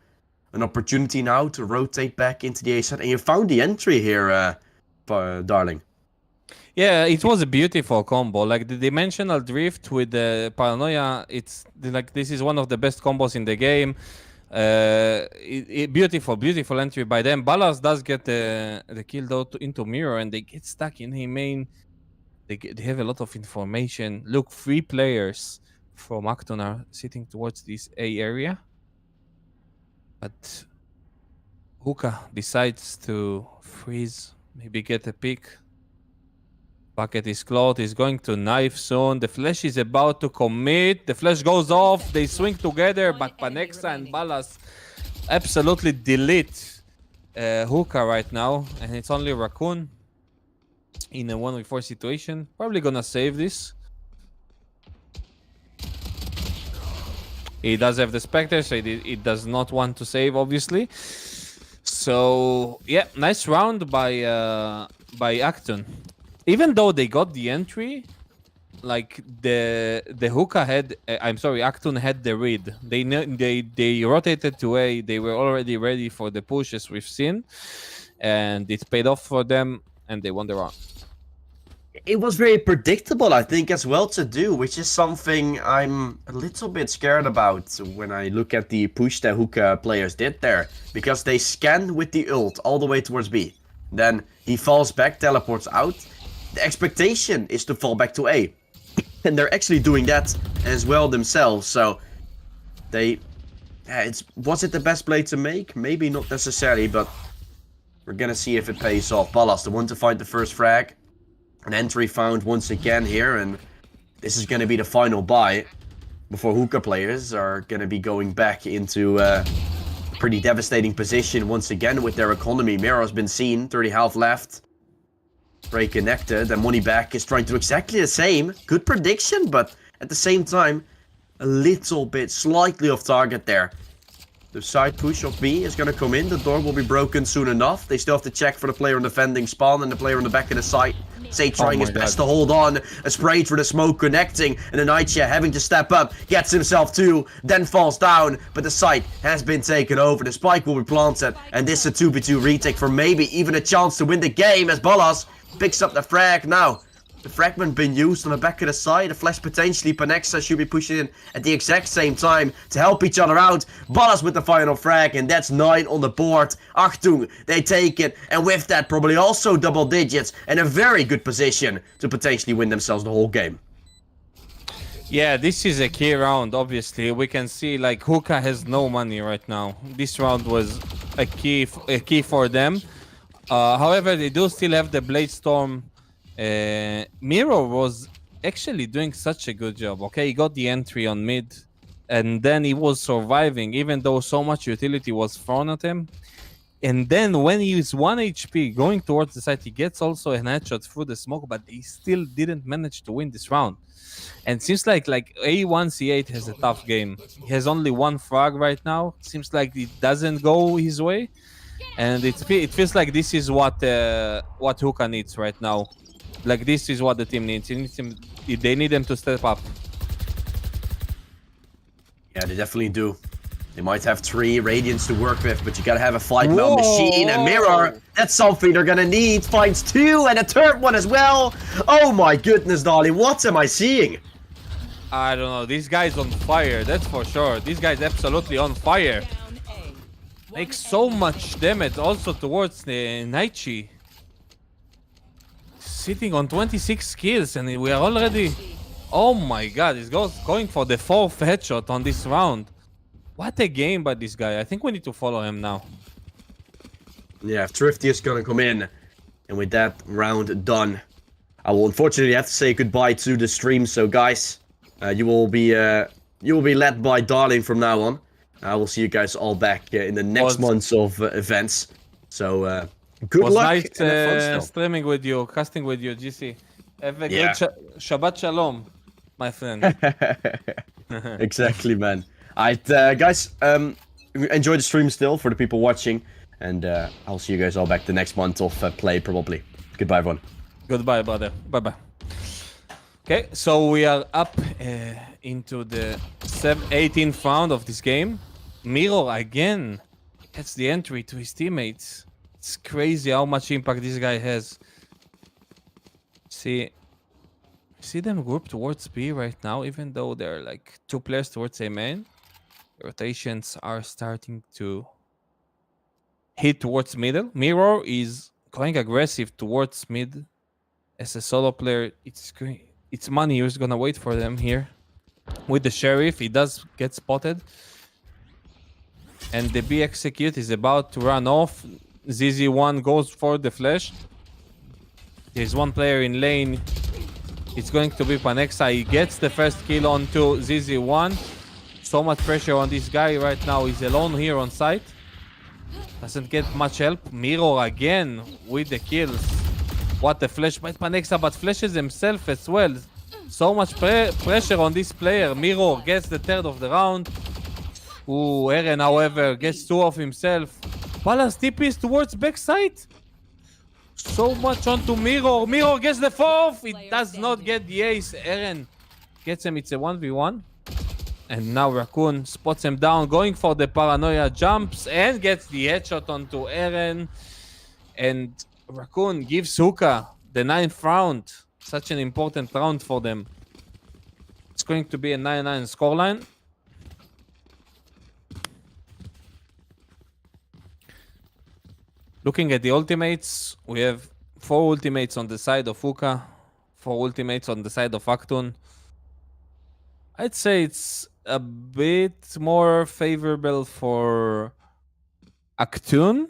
an opportunity now to rotate back into the A side. And you found the entry here, darling. Yeah, it was a beautiful combo. Like the dimensional drift with the paranoia, it's like this is one of the best combos in the game. Beautiful entry by them. Ballas does get the kill though into Mirror, and they get stuck in the main. They have a lot of information. Look, 3 players from Acton are sitting towards this A area, but Hookah decides to freeze, maybe get a pick. Bucket is closed. He's going to knife soon. The flash is about to commit. The flash goes off. They swing together, but Panexa and Ballas absolutely delete Hookah right now. And it's only Raccoon in a 1v4 situation. Probably gonna save this. He does have the Spectre, so he does not want to save, obviously. So, yeah, nice round by Acton. Even though they got the entry, like the Hookah had, Acton had the read. They rotated to A. They were already ready for the push, as we've seen, and it paid off for them, and they won the round. It was very predictable, I think, as well to do, which is something I'm a little bit scared about when I look at the push that Hookah players did there, because they scan with the ult all the way towards B. Then he falls back, teleports out. The expectation is to fall back to A. And they're actually doing that as well themselves, so they... was it the best play to make? Maybe not necessarily, but we're gonna see if it pays off. Ballas, the one to find the first frag. An entry found once again here, and this is gonna be the final buy before Hookah players are gonna be going back into a pretty devastating position once again with their economy. Mirror's been seen, 30 health left. Spray connected, and Moneyback is trying to do exactly the same. Good prediction, but at the same time, a little bit slightly off target there. The side push of B is going to come in. The door will be broken soon enough. They still have to check for the player on defending spawn and the player on the back of the site. Sage trying his best to hold on. A spray through the smoke connecting. And the Nightshare having to step up. Gets himself too. Then falls down. But the site has been taken over. The spike will be planted. And this is a 2v2 retake for maybe even a chance to win the game as Ballas picks up the frag. Now, the fragment being used on the back of the side. The flash potentially. Panexa should be pushing in at the exact same time to help each other out. Ballas with the final frag, and that's 9 on the board. Achtung, they take it, and with that probably also double digits and a very good position to potentially win themselves the whole game. Yeah, this is a key round, obviously. We can see, like, Hookah has no money right now. This round was a key for them. However, they do still have the Blade Storm. Miro was actually doing such a good job. Okay, he got the entry on mid, and then he was surviving even though so much utility was thrown at him. And then when he is 1 HP going towards the site, he gets also a headshot through the smoke, but he still didn't manage to win this round. And seems like A1C8 has a tough game. He has only 1 frag right now. Seems like it doesn't go his way, and it feels like this is what Hookah needs right now. Like, this is what the team needs. They need them to step up. Yeah, they definitely do. They might have 3 Radiants to work with, but you gotta have a 5-man machine. And Mirror, that's something they're gonna need. Finds 2 and a third one as well. Oh my goodness, darling. What am I seeing? I don't know. This guy's on fire, that's for sure. This guy's absolutely on fire. Makes so much damage also towards the Naichi. Sitting on 26 kills, and we are already... Oh my god, he's going for the 4th headshot on this round. What a game by this guy. I think we need to follow him now. Yeah, Thrifty is gonna come in. And with that round done, I will unfortunately have to say goodbye to the stream. So guys, you will be led by Darling from now on. I will see you guys all back in the next months of events. So... good luck. Nice streaming with you, casting with you, GC. Have a good Shabbat Shalom, my friend. Exactly, man. Alright, guys, enjoy the stream still for the people watching. And I'll see you guys all back the next month of play, probably. Goodbye, everyone. Goodbye, brother. Bye-bye. Okay, so we are up into the 18th round of this game. Miro, again, gets the entry to his teammates. It's crazy how much impact this guy has. See them group towards B right now, even though they're like 2 players towards A main. The rotations are starting to hit towards middle. Mirror is going aggressive towards mid. As a solo player, it's money who's gonna wait for them here. With the sheriff, he does get spotted. And the B execute is about to run off. ZZ1 goes for the flash. There's one player in lane. It's going to be Panexa. He gets the first kill onto ZZ1. So much pressure on this guy right now. He's alone here on site. Doesn't get much help. Mirror again with the kills. What a flash by Panexa, but flashes himself as well. So much pressure on this player. Mirror gets the third of the round. Ooh, Eren, however, gets two of himself. Balance TPs towards backside. So much onto Mirror. Mirror gets the fourth. It does not get the ace. Eren gets him. It's a 1v1. And now Raccoon spots him down, going for the paranoia, jumps and gets the headshot onto Eren. And Raccoon gives Hookah the 9th round. Such an important round for them. It's going to be a 9-9 scoreline. Looking at the ultimates, we have 4 ultimates on the side of Hookah, 4 ultimates on the side of Aktun. I'd say it's a bit more favorable for Aktun,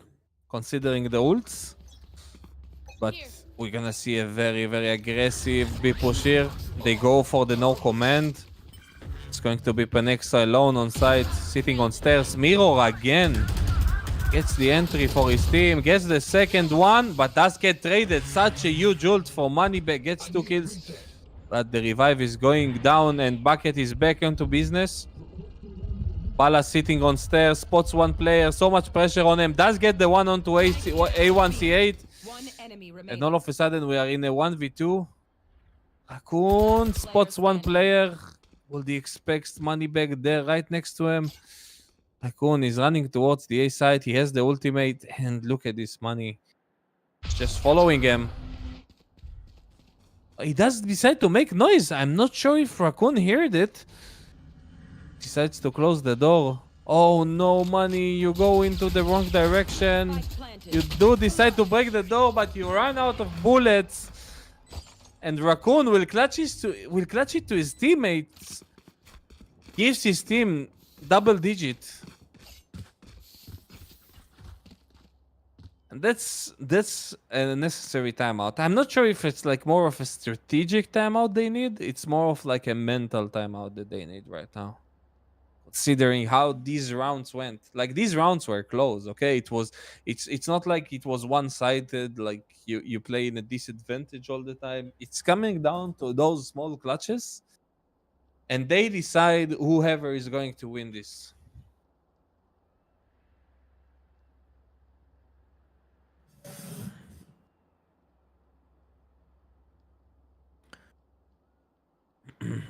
considering the ults. But we're gonna see a very, very aggressive B push here. They go for the no command. It's going to be Panexa alone on site, sitting on stairs. Mirror again gets the entry for his team, gets the second one, but does get traded. Such a huge ult for Moneybag, gets 2 kills. But the revive is going down and Bucket is back into business. Bala sitting on stairs, spots one player, so much pressure on him. Does get the one onto A1C8. And all of a sudden we are in a 1v2. Raccoon spots one player. Will he expect Moneybag there right next to him? Raccoon is running towards the A side. He has the ultimate. And look at this Money. Just following him. He does decide to make noise. I'm not sure if Raccoon heard it. Decides to close the door. Oh no, Money, you go into the wrong direction. You do decide to break the door, but you run out of bullets. And Raccoon will clutch it to his teammates. Gives his team double digit. And that's a necessary timeout. I'm not sure if it's like more of a strategic timeout they need. It's more of like a mental timeout that they need right now. Considering how these rounds went. Like these rounds were close, okay? It's not like it was one-sided, like you play in a disadvantage all the time. It's coming down to those small clutches. And they decide whoever is going to win this.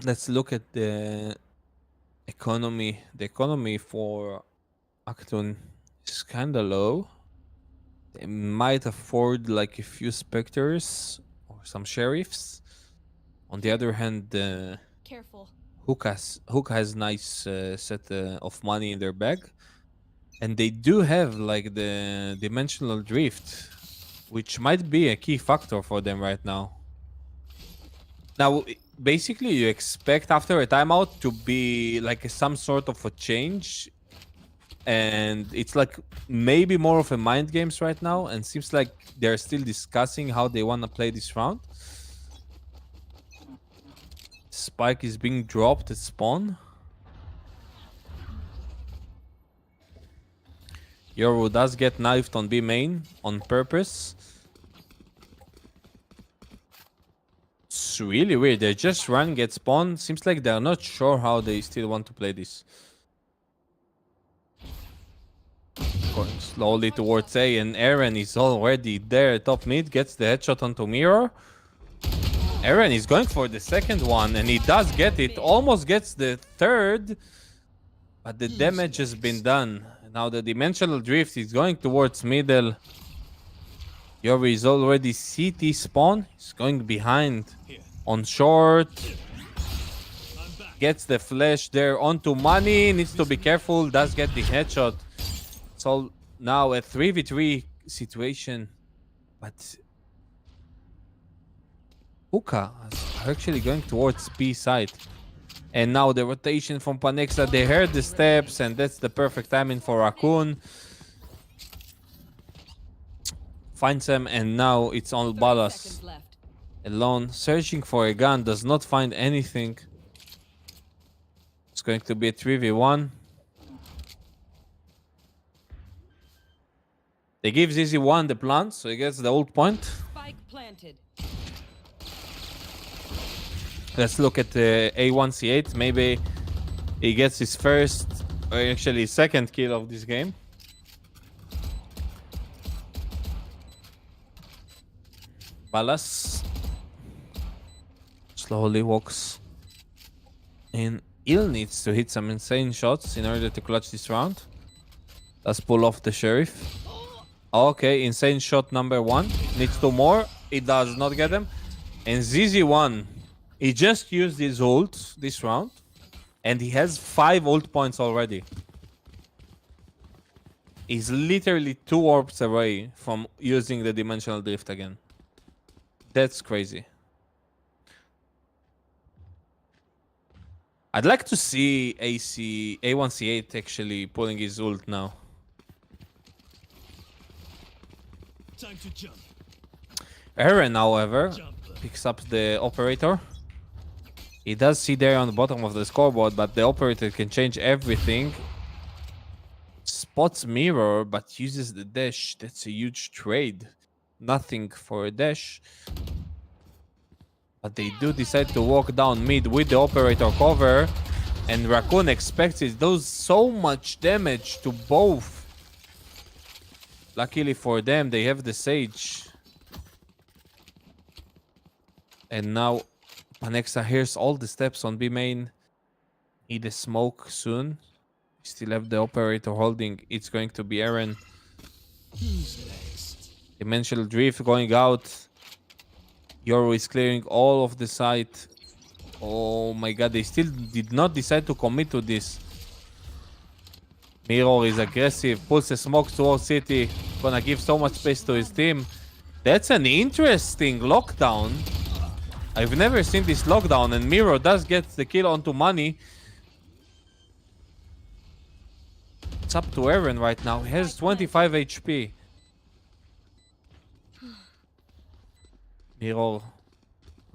Let's look at the economy. The economy for Aktun is kind of low. They might afford like a few specters or some sheriffs. On the other hand, Careful. Hook has nice set of money in their bag. And they do have like the dimensional drift, which might be a key factor for them right now. Now, basically, you expect after a timeout to be like some sort of a change. And it's like maybe more of a mind games right now. And seems like they're still discussing how they want to play this round. Spike is being dropped at spawn. Yoru does get knifed on B main on purpose. It's really weird. They just run, get spawn. Seems like they're not sure how they still want to play this. Going slowly towards A, and Eren is already there. Top mid gets the headshot onto Mirror. Eren is going for the second one, and he does get it. Almost gets the third, but the damage has been done. Now the dimensional drift is going towards middle. Yoru is already CT spawn. He's going behind on short. Gets the flash there onto money. Needs to be careful. Does get the headshot. So now a 3v3 situation. But Hookah are actually going towards B side. And now the rotation from Panexa. They heard the steps, and that's the perfect timing for Raccoon. Finds him, and now it's all Balas alone, searching for a gun. Does not find anything. It's going to be a 3v1. They give ZZ1 the plant, so he gets the ult point. Spike planted. Let's look at the A1C8. Maybe he gets his first, or actually second kill of this game. Balas slowly walks in. Il needs to hit some insane shots in order to clutch this round. Let's pull off the sheriff. Okay, insane shot number 1. Needs 2 more. It does not get them. And ZZ1, he just used his ult this round, and he has 5 ult points already. He's literally 2 orbs away from using the dimensional drift again. That's crazy. I'd like to see A1C8 actually pulling his ult now. Time to jump. Aaron, however, picks up the operator. He does see there on the bottom of the scoreboard, but the operator can change everything. Spots mirror, but uses the dash. That's a huge trade. Nothing for a dash. But they do decide to walk down mid with the operator cover. And Raccoon expects it. Does so much damage to both. Luckily for them, they have the Sage. And now Panexa hears all the steps on B main. Need a smoke soon. Still have the operator holding. It's going to be Aaron. Dimensional drift going out. Yoru is clearing all of the site. Oh my god, they still did not decide to commit to this. Mirror is aggressive, pulls a smoke towards City. Gonna give so much space to his team. That's an interesting lockdown. I've never seen this lockdown, and Mirror does get the kill onto money. It's up to Aaron right now. He has 25 HP. Mirror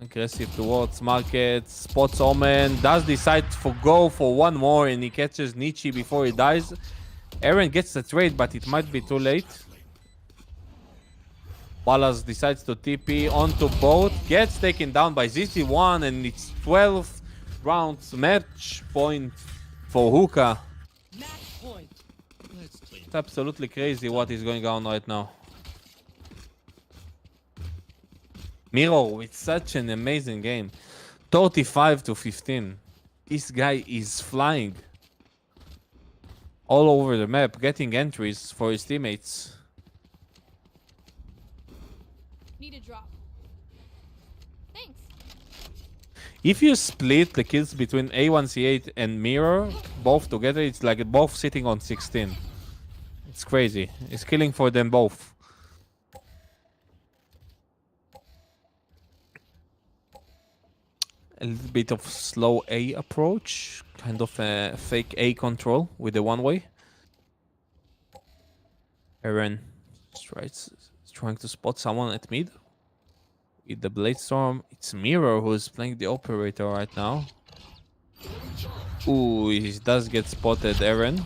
aggressive towards market, spots Omen, does decide to go for one more, and he catches Nietzsche before he dies. Aaron gets the trade, but it might be too late. Balas decides to TP onto both, gets taken down by ZZ1, and it's 12 rounds match point for Hookah. Match point. It's absolutely crazy what is going on right now. Miro with such an amazing game. 35-15. This guy is flying all over the map, getting entries for his teammates. Need a drop. Thanks. If you split the kills between A1C8 and Mirror, both together, it's like both sitting on 16. It's crazy. It's killing for them both. A little bit of slow A approach, kind of a fake A control with the one-way. Aaron is trying to spot someone at mid. With the Blade Storm, it's Mirror who's playing the operator right now. Ooh, he does get spotted, Aaron.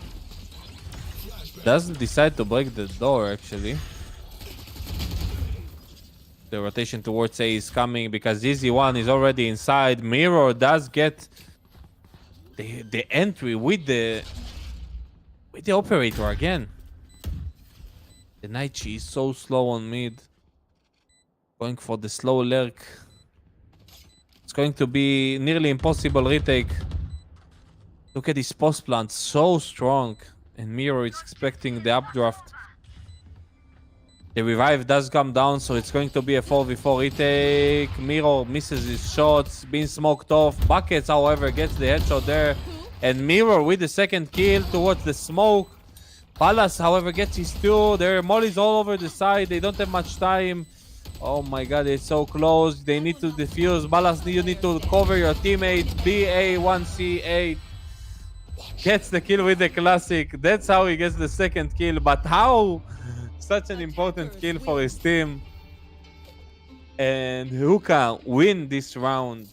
Doesn't decide to break the door, actually. The rotation towards A is coming because ZZ1 is already inside. Mirror does get the entry with the operator again. The Naichi is so slow on mid. Going for the slow lurk. It's going to be nearly impossible retake. Look at his post plant, so strong. And Mirror is expecting the updraft. The revive does come down, so it's going to be a 4v4 retake. Mirror misses his shots, being smoked off. Buckets, however, gets the headshot there. And Mirror with the second kill towards the smoke. Palace, however, gets his two. There are mollies all over the side. They don't have much time. Oh my god, it's so close. They need to defuse. Palace, you need to cover your teammate. BA1C8 gets the kill with the classic. That's how he gets the second kill. But how? Such an important kill for his team. And Hookah win this round.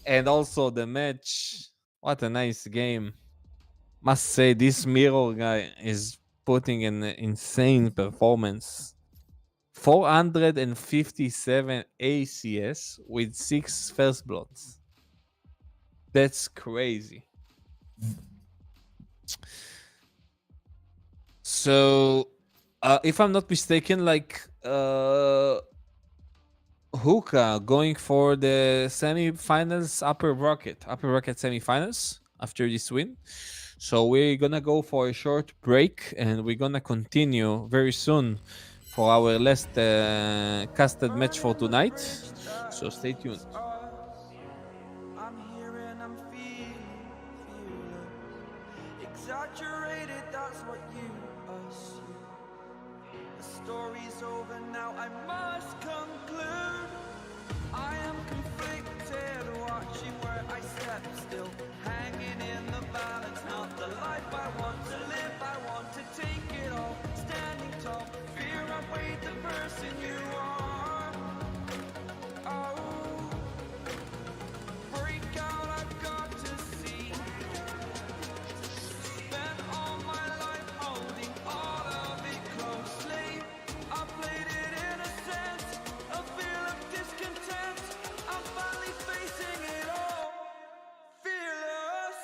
And also the match. What a nice game. Must say, this Mirror guy is putting an insane performance. 457 ACS with 6 first bloods. That's crazy. So, if I'm not mistaken, like Hookah going for the semi-finals, upper bracket semi-finals after this win. So we're gonna go for a short break, and we're gonna continue very soon for our last casted match for tonight. So stay tuned. I'm here and I'm feeling exaggerated, that's what you assume. The story's over now, I must conclude. I am conflicted, watching where I step still, hanging in the balance, not the life I want to live. I want to take it all, standing tall, fear I weighed the person you are. Oh, break out, I've got to see. Spent all my life holding all of it closely. I played it in a sense, a feel of discontent. I'm finally facing it all, fearless.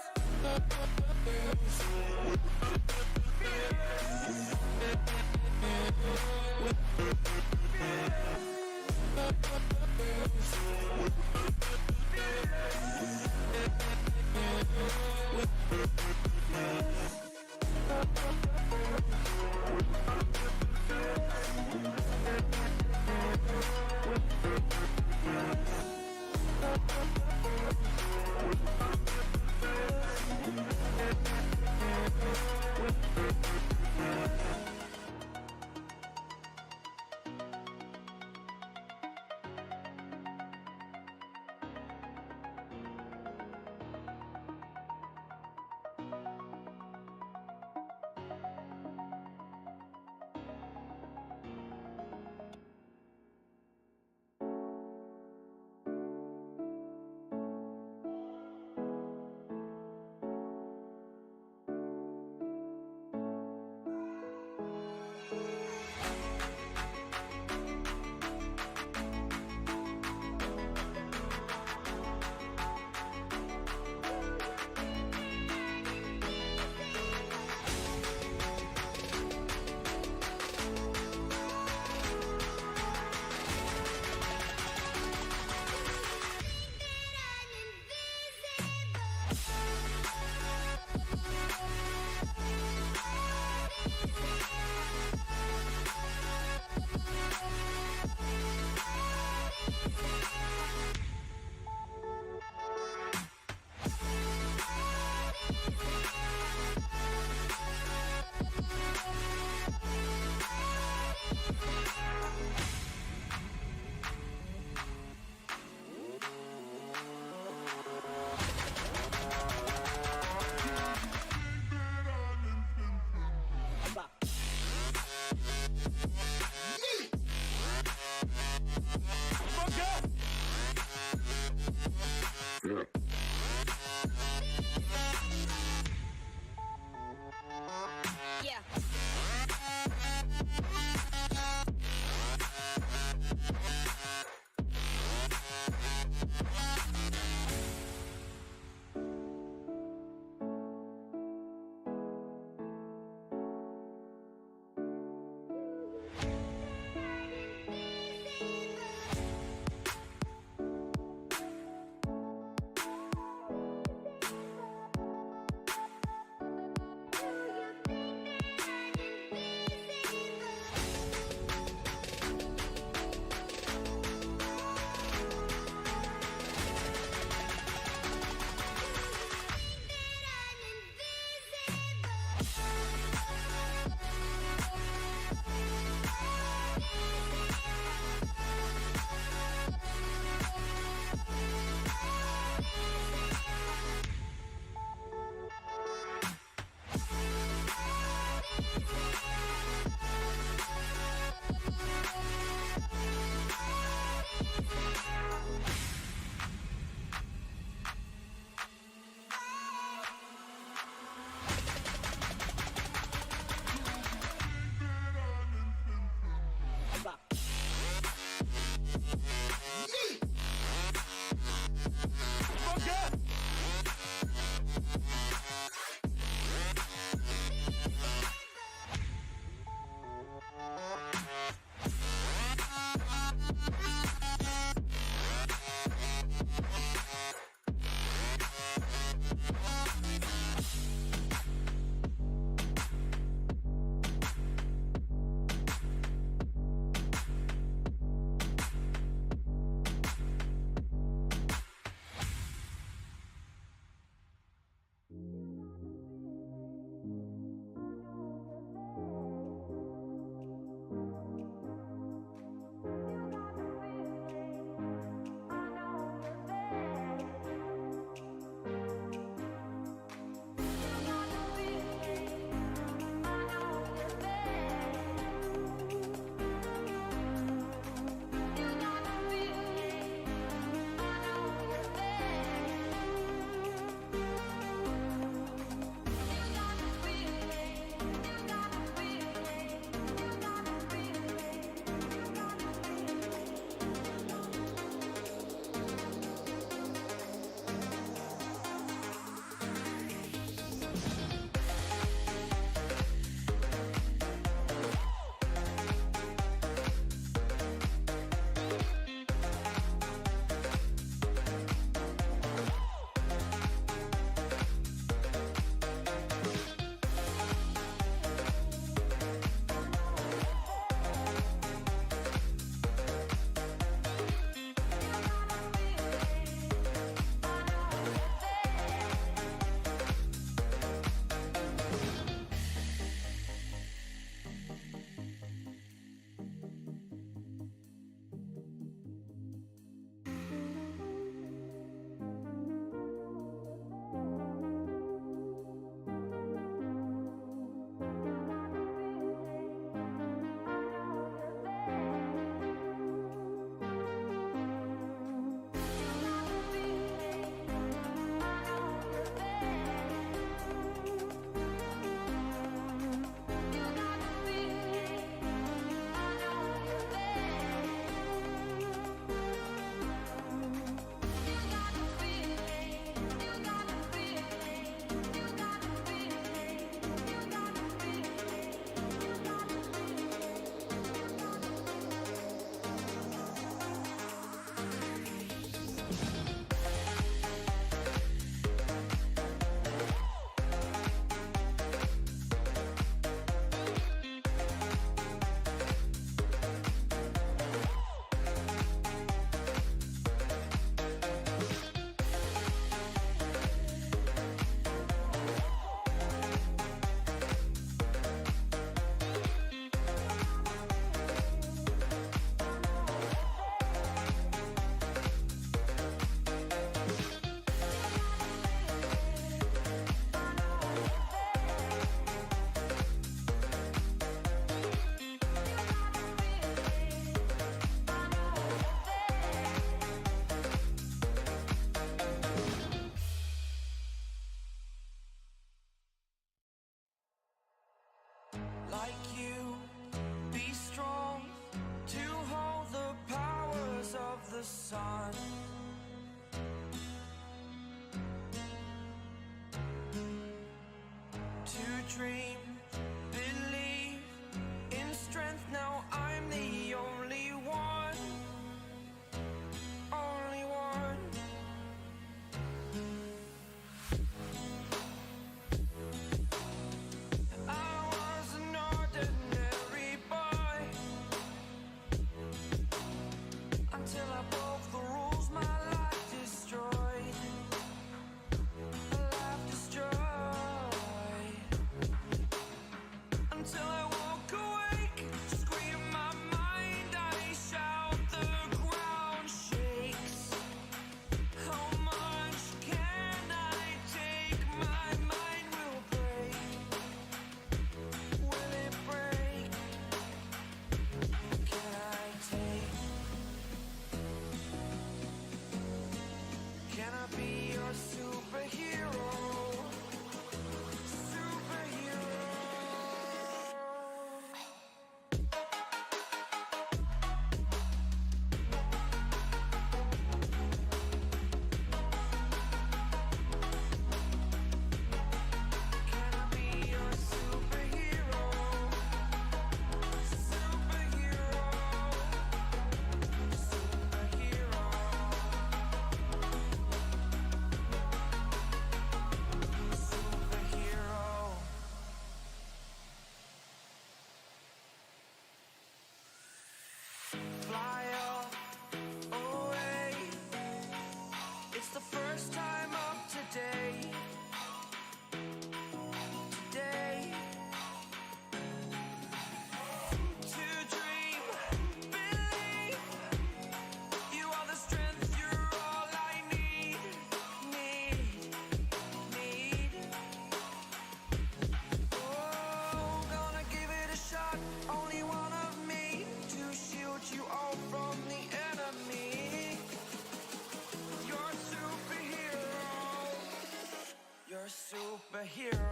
sun. To dream, believe in strength. Now I'm the only one, only one. I was an ordinary boy until I broke the rules. My life destroyed, life destroyed. Until I walk awake, scream my mind, I shout, the ground shakes. How much can I take? My mind will break. Will it break? Can I take? Can I be your superhero? Superhero. Can I be your superhero? Superhero. Superhero. Superhero. Fly away. It's the first time of today. Today. To dream, believe. You are the strength, you're all I need. Need. Oh, gonna give it a shot. Only one of me to shield you all from the enemy. You're a superhero. You're a superhero.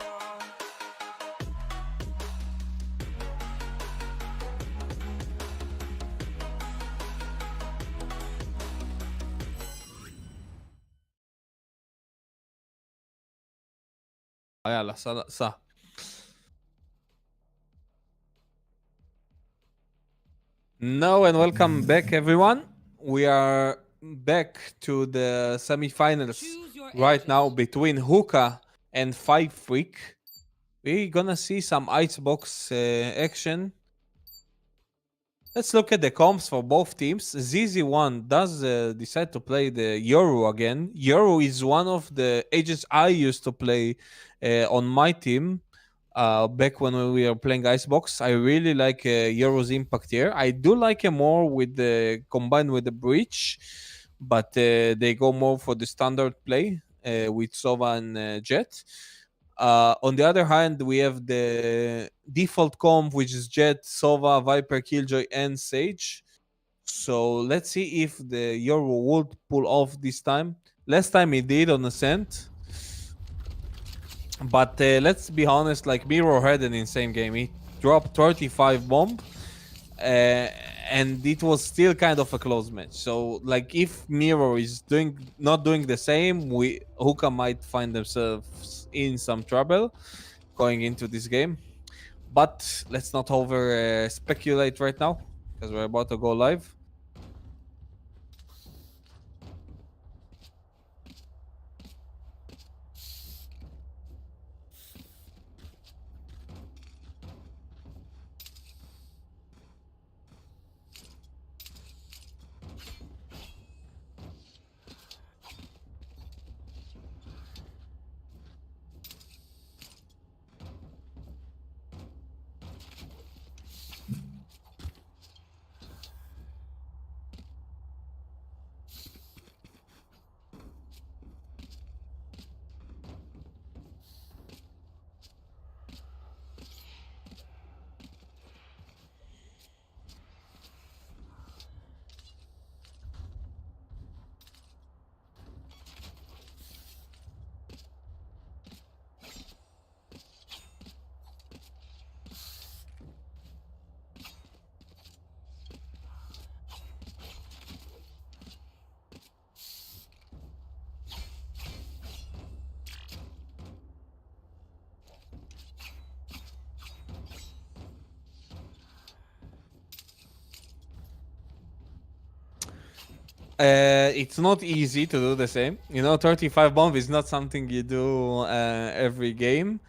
يلا صح. No, and welcome back, everyone. We are back to the semifinals Choose your right now engine. between Hookah and Five Freak. We're gonna see some icebox action. Let's look at the comps for both teams. ZZ1 does decide to play the Yoru again. Yoru is one of the agents I used to play on my team back when we were playing Icebox. I really like Yoru's impact here. I do like him more with the combined with the Breach, but they go more for the standard play with Sova and Jet. On the other hand, we have the default comp, which is Jet, Sova, Viper, Killjoy, and Sage. So let's see if the Yoru would pull off this time. Last time he did on Ascent. But let's be honest, like Miro had an insane game. He dropped 35 bomb. And it was still kind of a close match. So, like, if Miro is not doing the same, Hookah might find themselves in some trouble going into this game. But let's not over speculate right now because we're about to go live. It's not easy to do the same. You know, 35 bomb is not something you do every game.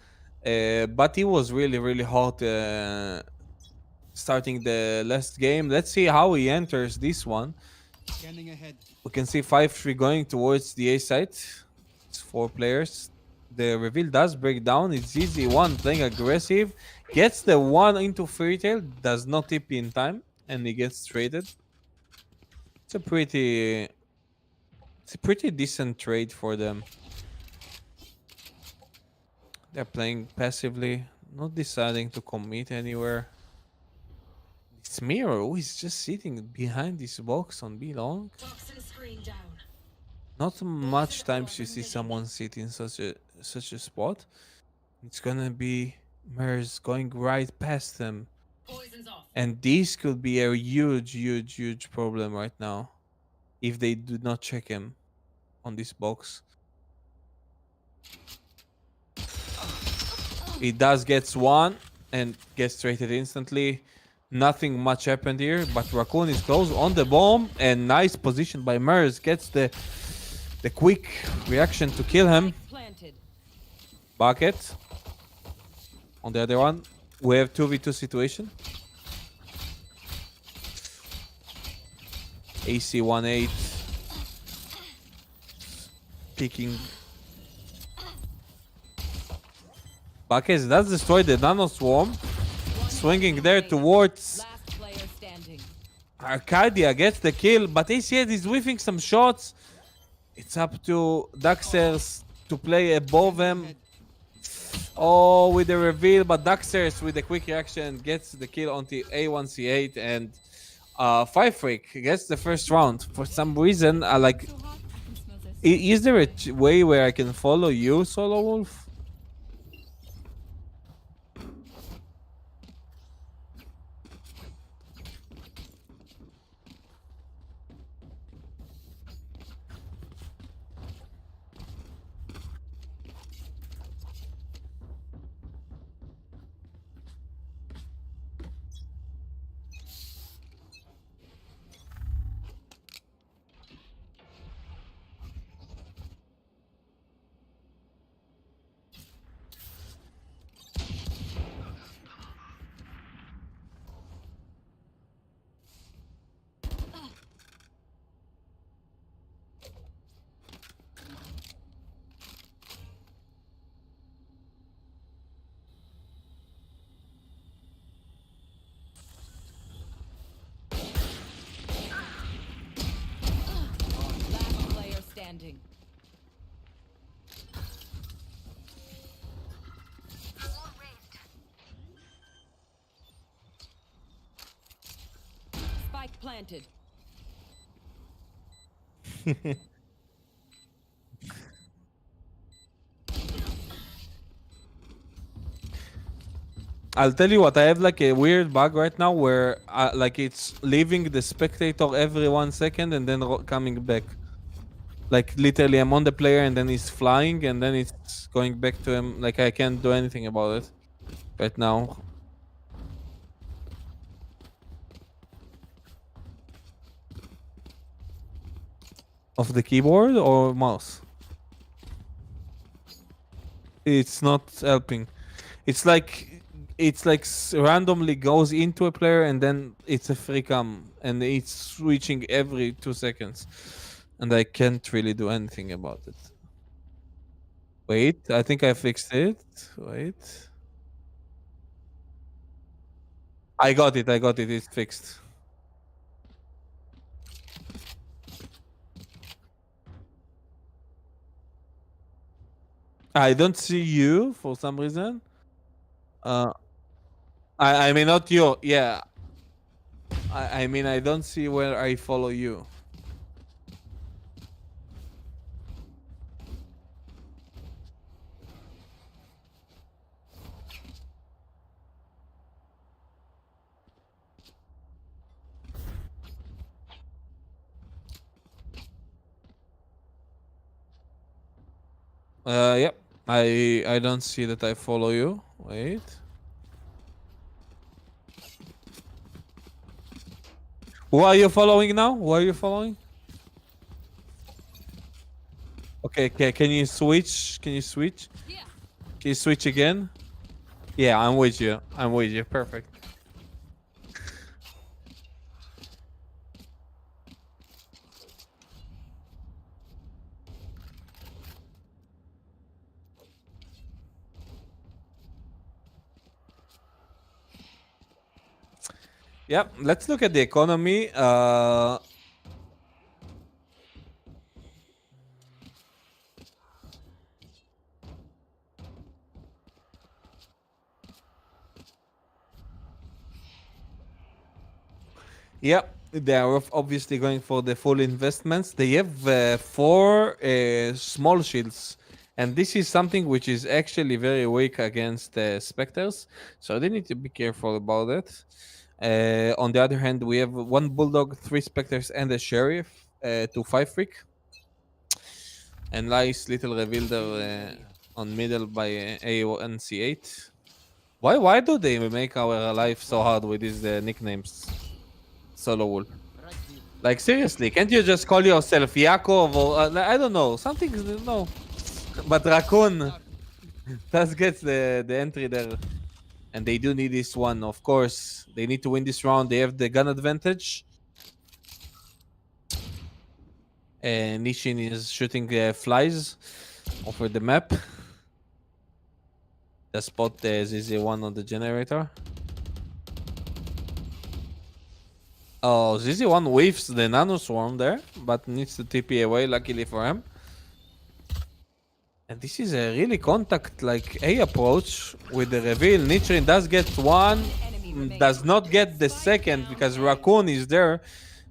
But it was really, really hot starting the last game. Let's see how he enters this one. We can see 5-3 going towards the A site. It's 4 players. The reveal does break down. It's easy one playing aggressive. Gets the one into fairy tail. Does not tip in time. And he gets traded. It's a pretty decent trade for them. They're playing passively, not deciding to commit anywhere. It's Mirror who is just sitting behind this box on B long. Not much times you see someone sit in such a spot. It's gonna be Mirrors going right past them. And this could be a huge problem right now if they do not check him on this box. He does gets one and gets traded instantly. Nothing much happened here, but Raccoon is close on the bomb and nice position by Mers. Gets the quick reaction to kill him. Bucket. On the other one, we have 2v2 situation. AC-18 picking. Bucket does destroy the Nano Swarm. Swinging there towards Arcadia, gets the kill, but ACS is whiffing some shots. It's up to Daxers to play above him. Oh, with the reveal, but Daxers with the quick reaction gets the kill on the A1C8 and 5-Freak gets the first round. For some reason, I like. Is there a way where I can follow you, Solo Wolf? Spike planted. I'll tell you what, I have like a weird bug right now where like it's leaving the spectator every 1 second and then coming back. Like literally I'm on the player and then he's flying and then it's going back to him. Like I can't do anything about it right now. Of the keyboard or mouse? It's not helping. It's like randomly goes into a player and then it's a free cam and it's switching every 2 seconds and I can't really do anything about it. Wait, I think I fixed it. Wait. I got it, it's fixed. I don't see you for some reason. I mean not you, yeah. I mean I don't see where I follow you. Yep. I don't see that I follow you. Wait. Who are you following now? Who are you following? Okay, can you switch? Can you switch? Can you switch again? Yeah, I'm with you. I'm with you. Perfect. Yep, let's look at the economy. Yep, they are obviously going for the full investments. They have four small shields, and this is something which is actually very weak against specters, so they need to be careful about it. On the other hand, we have one bulldog, three specters, and a sheriff to five freak. And nice little reveal there on middle by AO and C8. Why do they make our life so hard with these nicknames? Solo Wolf. Like seriously, can't you just call yourself Yakov or I don't know, something no. But Raccoon does get the entry there. And they do need this one, of course. They need to win this round. They have the gun advantage. Nishin is shooting flies over the map. The spot the ZZ1 on the generator. Oh, ZZ1 weaves the nano swarm there, but needs to TP away, luckily for him. And this is a really contact like A approach with the reveal. Nichirin does get one, does not get the second because Raccoon is there.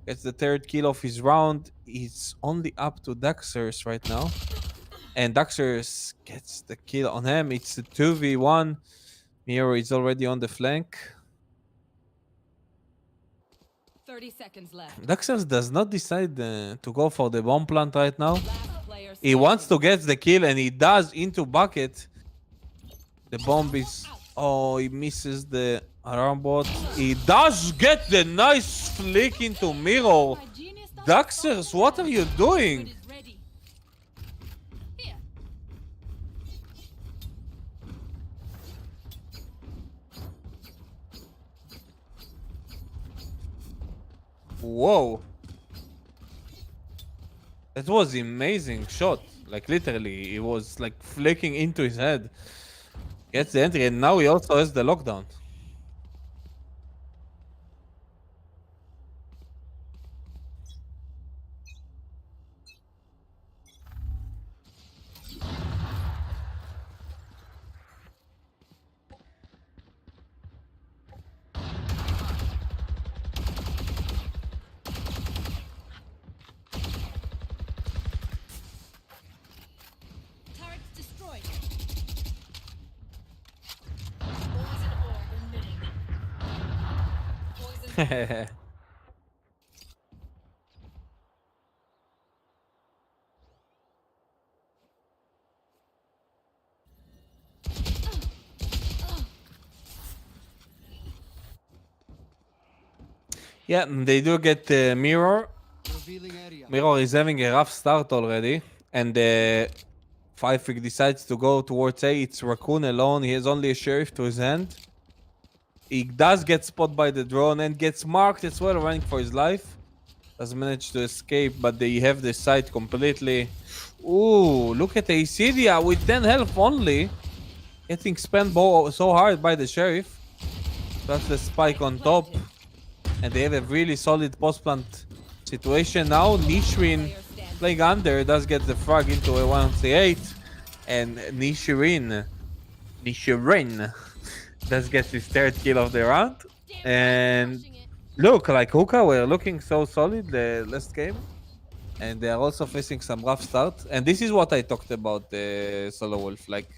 Gets the third kill of his round. It's only up to Daxers right now. And Daxers gets the kill on him. It's a 2v1. Miro is already on the flank. 30 seconds left. Daxers does not decide to go for the bomb plant right now. Last player He wants to get the kill and he does into bucket. The bomb is... Oh, he misses the alarm bot. He does get the nice flick into Miro. Daxers, what are you doing? Whoa. That was amazing shot. Like literally, it was like flicking into his head. Gets the entry and now he also has the lockdown. Turrets destroyed. Yeah, they do get the mirror. Mirror is having a rough start already. And the 5-Freak decides to go towards A. It's Raccoon alone. He has only a sheriff to his hand. He does get spotted by the drone and gets marked as well, running for his life. Does manage to escape, but they have the site completely. Ooh, look at Acedia with 10 health only. Getting spent so hard by the sheriff. That's the spike on top. And they have a really solid post-plant situation now. Nishirin playing under does get the frag into a 1C8. And Nishirin does get his third kill of the round. And look, like Hookah were looking so solid the last game. And they are also facing some rough start. And this is what I talked about the Solo Wolf. Like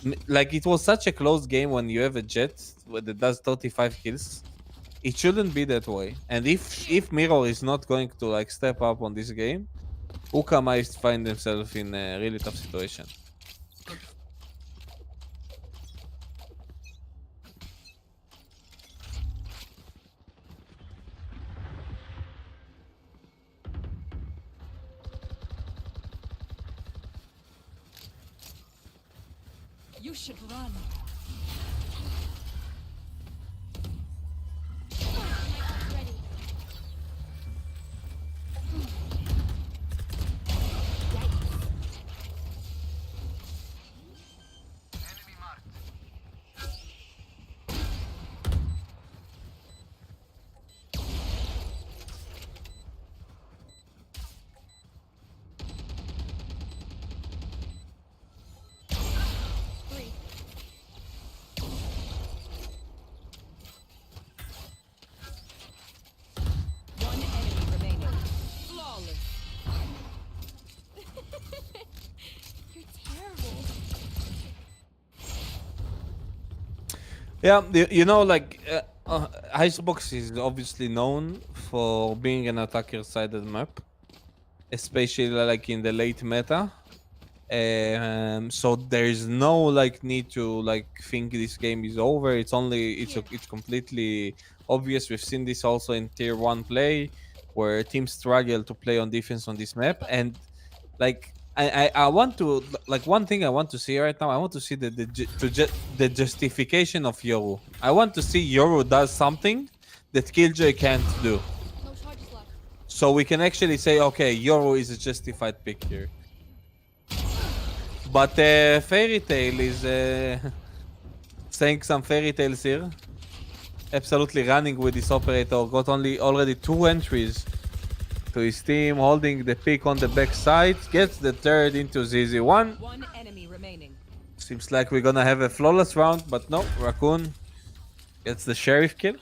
it was such a close game when you have a Jet that does 35 kills. It shouldn't be that way. And if Mirror is not going to like step up on this game, Hookah might find himself in a really tough situation. You should run. One enemy remaining. Flawless. You're terrible. Yeah, you know, like Icebox is obviously known for being an attacker-sided map, especially like in the late meta. So there's no like need to like think this game is over. It's only it's completely obvious. We've seen this also in tier 1 play, where teams struggle to play on defense on this map. And like I want to, like, one thing I want to see right now, I want to see the justification of Yoru. I want to see Yoru does something that Killjoy can't do, No charges left. so we can actually say, okay, Yoru is a justified pick here. But Fairy Tail is saying some fairy tales here. Absolutely running with this operator. Got already 2 entries to his team, holding the pick on the back side. Gets the third into ZZ1. One enemy remaining. Seems like we're gonna have a flawless round, but no, Raccoon gets the sheriff kill.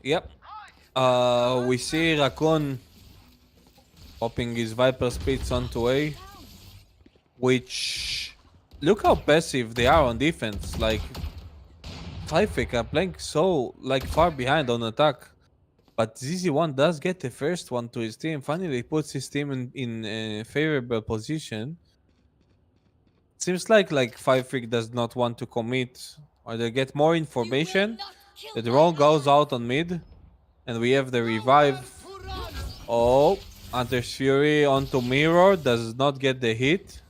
Yep. We see Raccoon popping his Viper Spits onto A, which, look how passive they are on defense. Like, Typhic are playing so like far behind on attack, but ZZ1 does get the first one to his team. Finally puts his team in a favorable position. Seems like Five Freak does not want to commit, or they get more information. The drone goes out on mid, and we have the revive. Oh, Hunter's Fury onto Mirror, does not get the hit.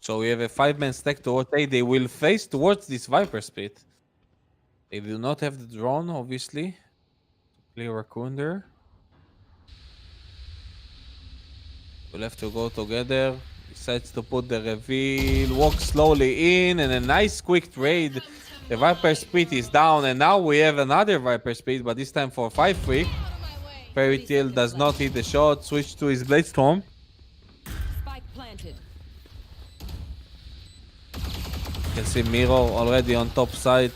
So we have a 5-man stack to rotate. They will face towards this Viper Spit. They do not have the drone, obviously. Clear Raccoon there. We'll have to go together. Decides to put the reveal, walk slowly in, and a nice quick trade. The Viper Spit is down, and now we have another Viper Spit, but this time for 5 Freak. Fairy Tail does not hit the shot. Switch to his Blade Storm. Spike planted. You can see Miro already on top side.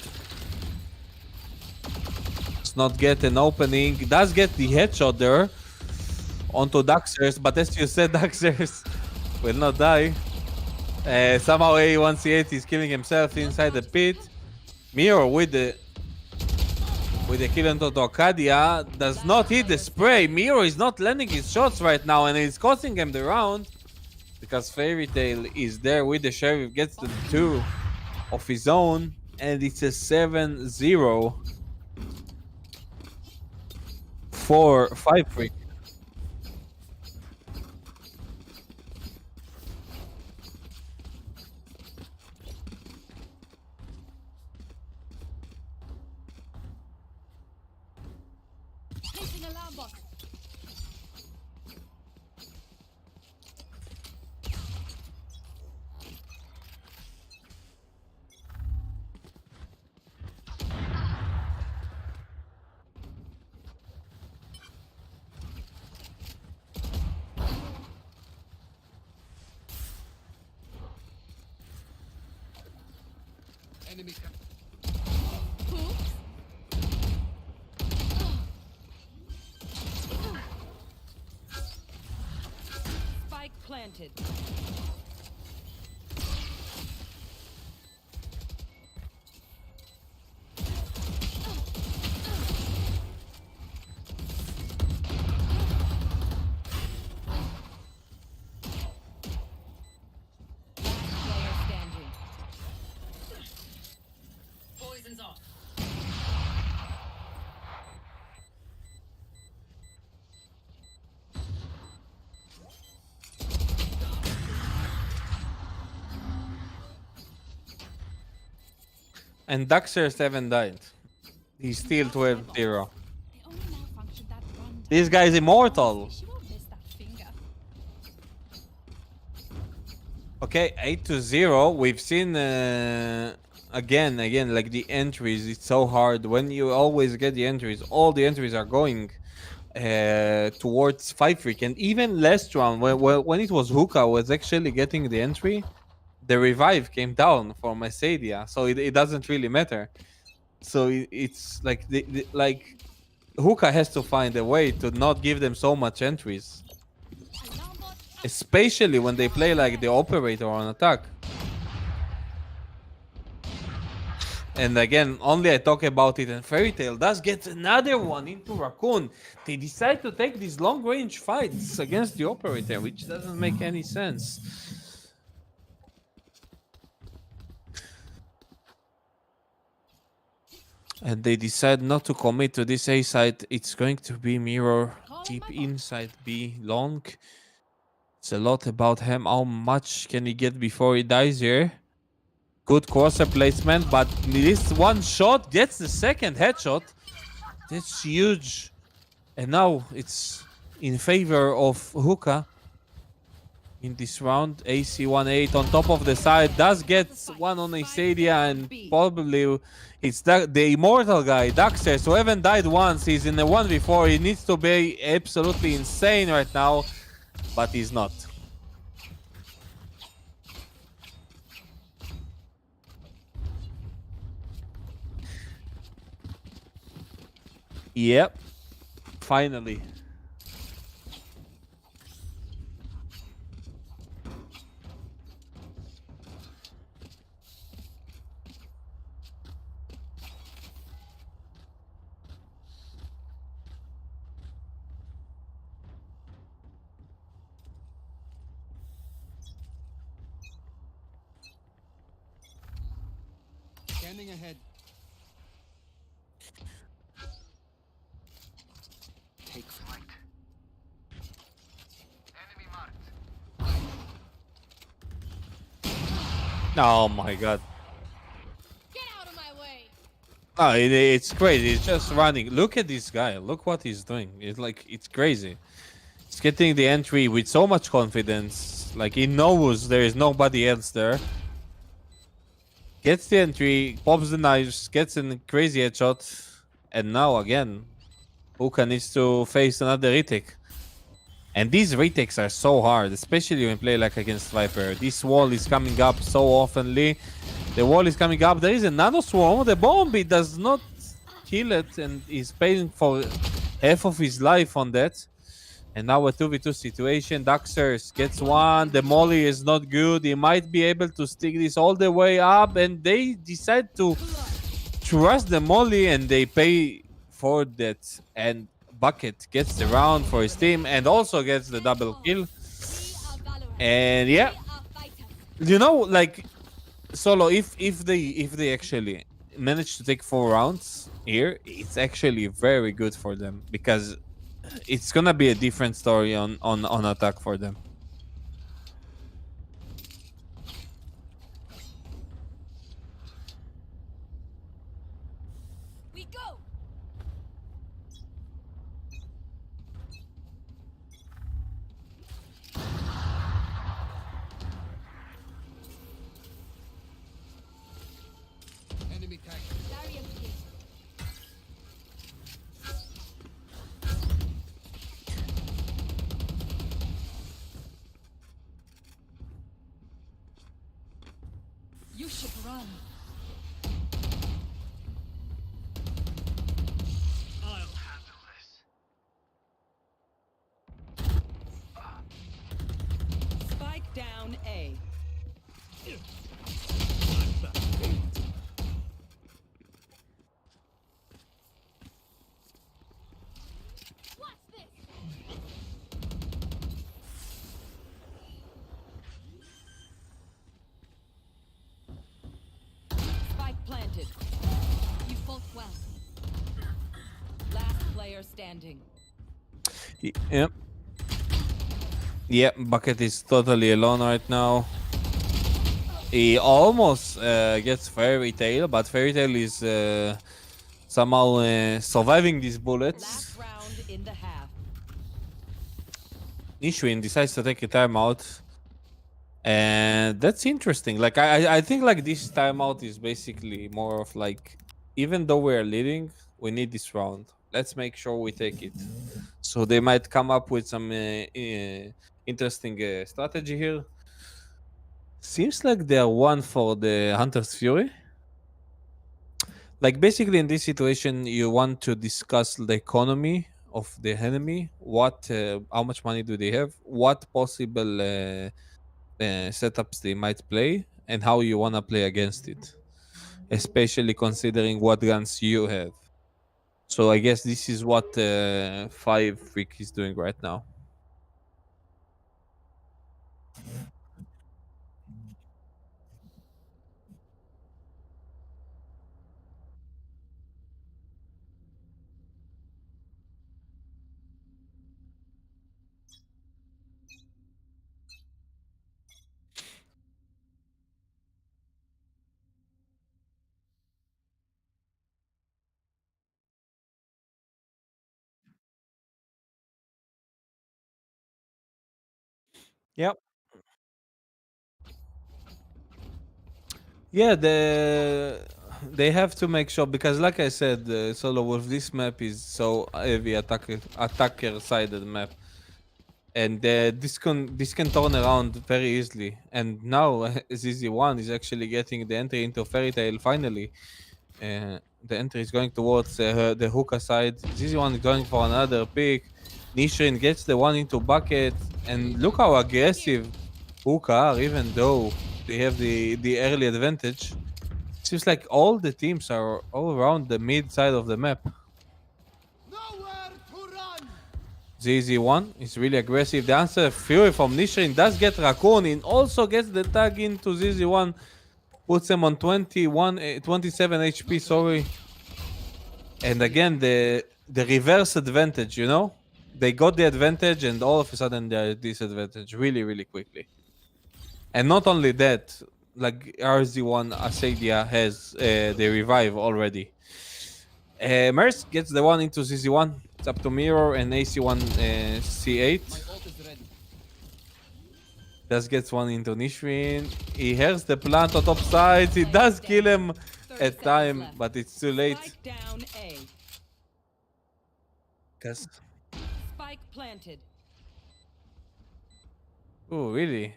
Does not get an opening. Does get the headshot there onto Daxers, but as you said, Daxers will not die. Somehow A1C8 is killing himself inside the pit. Miro with the kill onto Arcadia does not hit the spray. Miro is not landing his shots right now, and it's costing him the round because Fairy Tail is there with the sheriff, gets the 2 of his own, and it's a 7-0 for 5 Freak. Placing alarm bot. Spike planted. Player standing. Poison's off. And Daxers haven't died. He's still 12-0. The only malfunction that run. This guy is immortal. She won't miss that finger. Okay, 8-0. We've seen again, like the entries. It's so hard when you always get the entries. All the entries are going towards 5-freak, and even last round when it was Hookah was actually getting the entry, the revive came down for Mysadia, so it doesn't really matter. So it's like like Hookah has to find a way to not give them so much entries, especially when they play like the operator on attack. And again, only I talk about it, and Fairy Tail does get another one into Raccoon. They decide to take these long range fights against the operator, which doesn't make any sense. And they decide not to commit to this A side. It's going to be mirror deep inside B long. It's a lot about him. How much can he get before he dies here? Good crosser placement, but this one shot gets the second headshot. That's huge. And now it's in favor of Hookah in this round. AC-18 on top of the side does get one on Mysadia, and probably it's the immortal guy, Daxers, who haven't died once. He's in the 1v4. He needs to be absolutely insane right now, but he's not. Yep, finally. Scanning ahead. Take flight. Enemy marked. Oh my god. Get out of my way. Oh, it's crazy. It's just running. Look at this guy. Look what he's doing. It's crazy. He's getting the entry with so much confidence. Like he knows there is nobody else there. Gets the entry, pops the knives, gets a crazy headshot, and now again, Hookah needs to face another retake. And these retakes are so hard, especially when you play like against Viper. This wall is coming up so oftenly. The wall is coming up. There is a nano swarm. The bomb, it does not kill it, and he's paying for half of his life on that. And now a 2v2 situation. Daxers gets one. The molly is not good. He might be able to stick this all the way up. And they decide to trust the molly, and they pay for that. And Bucket gets the round for his team and also gets the double kill. And yeah, you know, like Solo, if they actually manage to take 4 rounds here, it's actually very good for them, because it's gonna be a different story on attack for them. We go. Enemy tag. Barrier here. You should run. well. Last player standing. Yep. Yeah, Bucket is totally alone right now. He almost gets Fairy Tail, but Fairy Tail is somehow surviving these bullets. Last round in the half. Nishwin decides to take a timeout. And that's interesting. Like I think like this timeout is basically more of like, even though we're leading, we need this round. Let's make sure we take it. So they might come up with some interesting strategy here. Seems like they are one for the Hunter's Fury. Like basically in this situation, you want to discuss the economy of the enemy. What, how much money do they have? What possible setups they might play, and how you want to play against it, especially considering what guns you have. So I guess this is what 5 Freak is doing right now. Yep. Yeah, they have to make sure, because like I said, Solo Wolf, this map is so heavy attacker sided map, and this can turn around very easily. And now ZZ1 is actually getting the entry into Fairy Tail finally. The entry is going towards the hookah side. ZZ1 is going for another pick. Nishrin gets the one into bucket, and look how aggressive hookah are, even though they have the early advantage. Seems like all the teams are all around the mid side of the map. ZZ1 is really aggressive. The answer Fury from Nishrin does get Raccoon, and also gets the tag into ZZ1. Puts him on 27 HP, sorry. And again, the reverse advantage, you know? They got the advantage, and all of a sudden they're at disadvantage really, really quickly. And not only that, like RZ1 Asadia has the revive already. Merce gets the one into CC1. It's up to Mirror and AC1 C8. Does gets one into Nishrin. He hears the plant on top side. He does kill him at time, but it's too late. Spike down A. Cause Spike planted. oh really?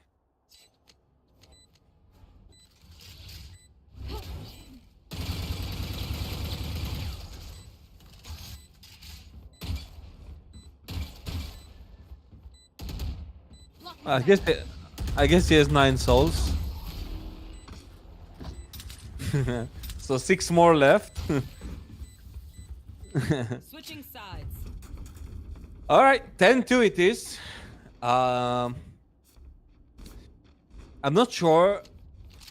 I guess he has 9 souls. So 6 more left. Switching sides. All right, 10-2 it is. I'm not sure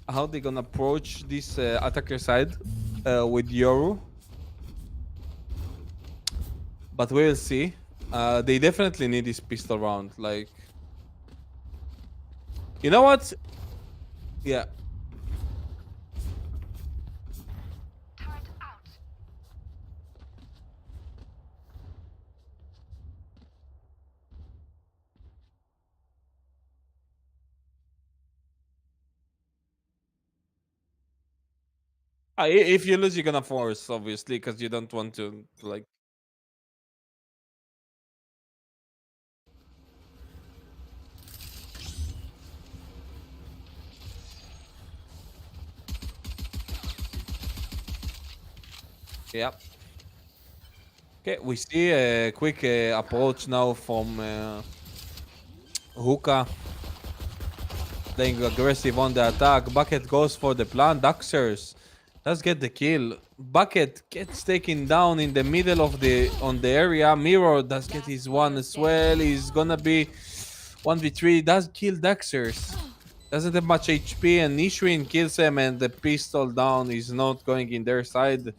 how they're gonna approach this attacker side with Yoru, but we'll see. They definitely need this pistol round. Like, you know what? Yeah. If you lose, you're gonna force, obviously, because you don't want to like. Yep. Okay, we see a quick approach now from Hookah. Playing aggressive on the attack. Bucket goes for the plant. Duxers does get the kill. Bucket gets taken down in the middle of the area. Mirror does get his one as well. He's gonna be 1v3. Does kill Duxers. Doesn't have much HP, and Nishrin kills him, and the pistol down is not going in their side.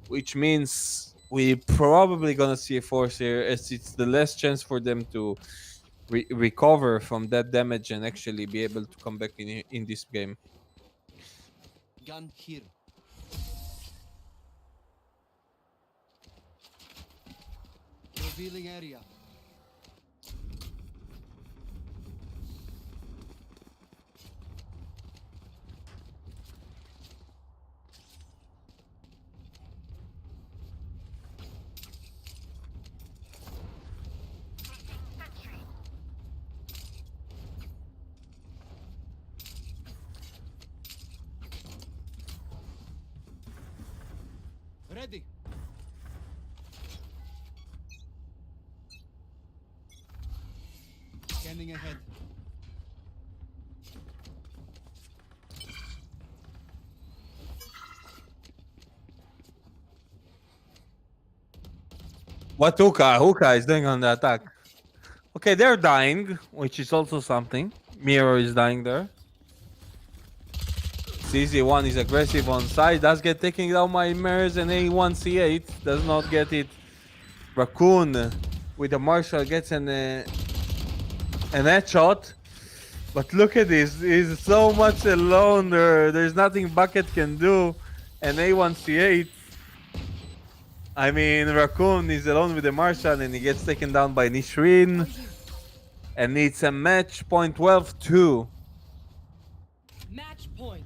which means we're probably gonna see a force here, as it's the last chance for them to recover from that damage and actually be able to come back in this game. Gun here. Revealing area. Ready. Scanning ahead. What Hookah is doing on the attack? Okay, they're dying, which is also something. Mirror is dying there. CZ1 is aggressive on side, does get taken down by Mers, and A1C8 does not get it. Raccoon with the Marshall gets an headshot. But look at this, he's so much alone there. There's nothing Bucket can do. And A1C8, I mean, Raccoon is alone with the Marshall and he gets taken down by Nishrin. And it's a match point 12-2. Match point.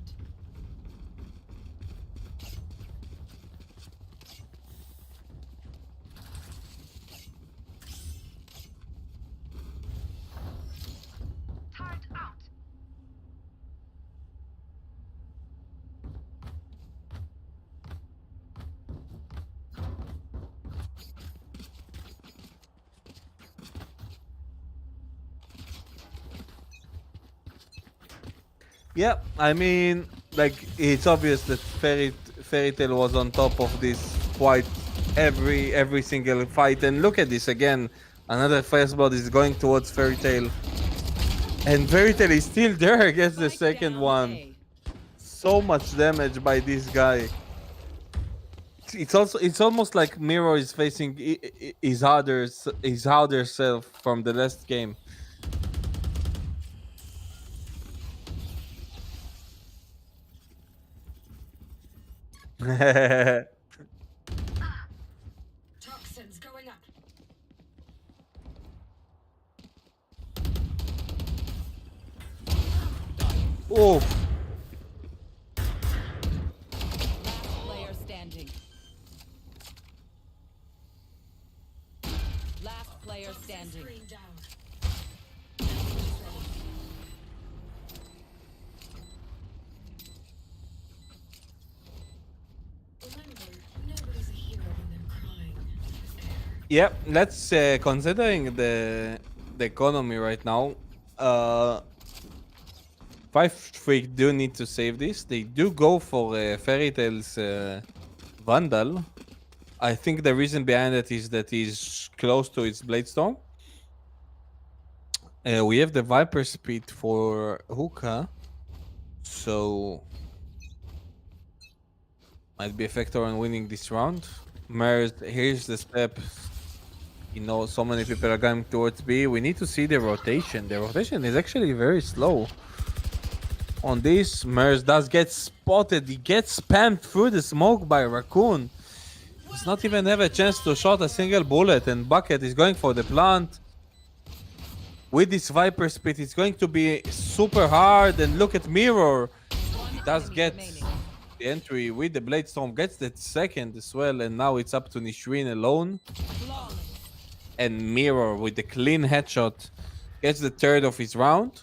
Yeah, I mean, like, it's obvious that Fairy Tail was on top of this quite every single fight. And look at this again. Another fastball is going towards Fairy Tail. And Fairy Tail is still there against the Spike second down one. A. So much damage by this guy. It's almost like Miro is facing his harder self from the last game. Toxins going up. Oh, Last player standing. Last player standing. yeah. Let's considering the economy right now. 5-3 do need to save this. They do go for Fairy Tail's Vandal. I think the reason behind it is that he's close to its Bladestorm. We have the Viper speed for Hookah, so might be a factor on winning this round. Mers, here's the step. You know, so many people are going towards B. We need to see the rotation. The rotation is actually very slow. On this, Mers does get spotted. He gets spammed through the smoke by Raccoon. Does not even have a chance to shot a single bullet, and Bucket is going for the plant. With this Viper speed, it's going to be super hard. And look at Mirror. He does get the entry with the Bladestorm, gets that second as well, and now it's up to Nishrin alone. And Mirror with the clean headshot gets the third of his round.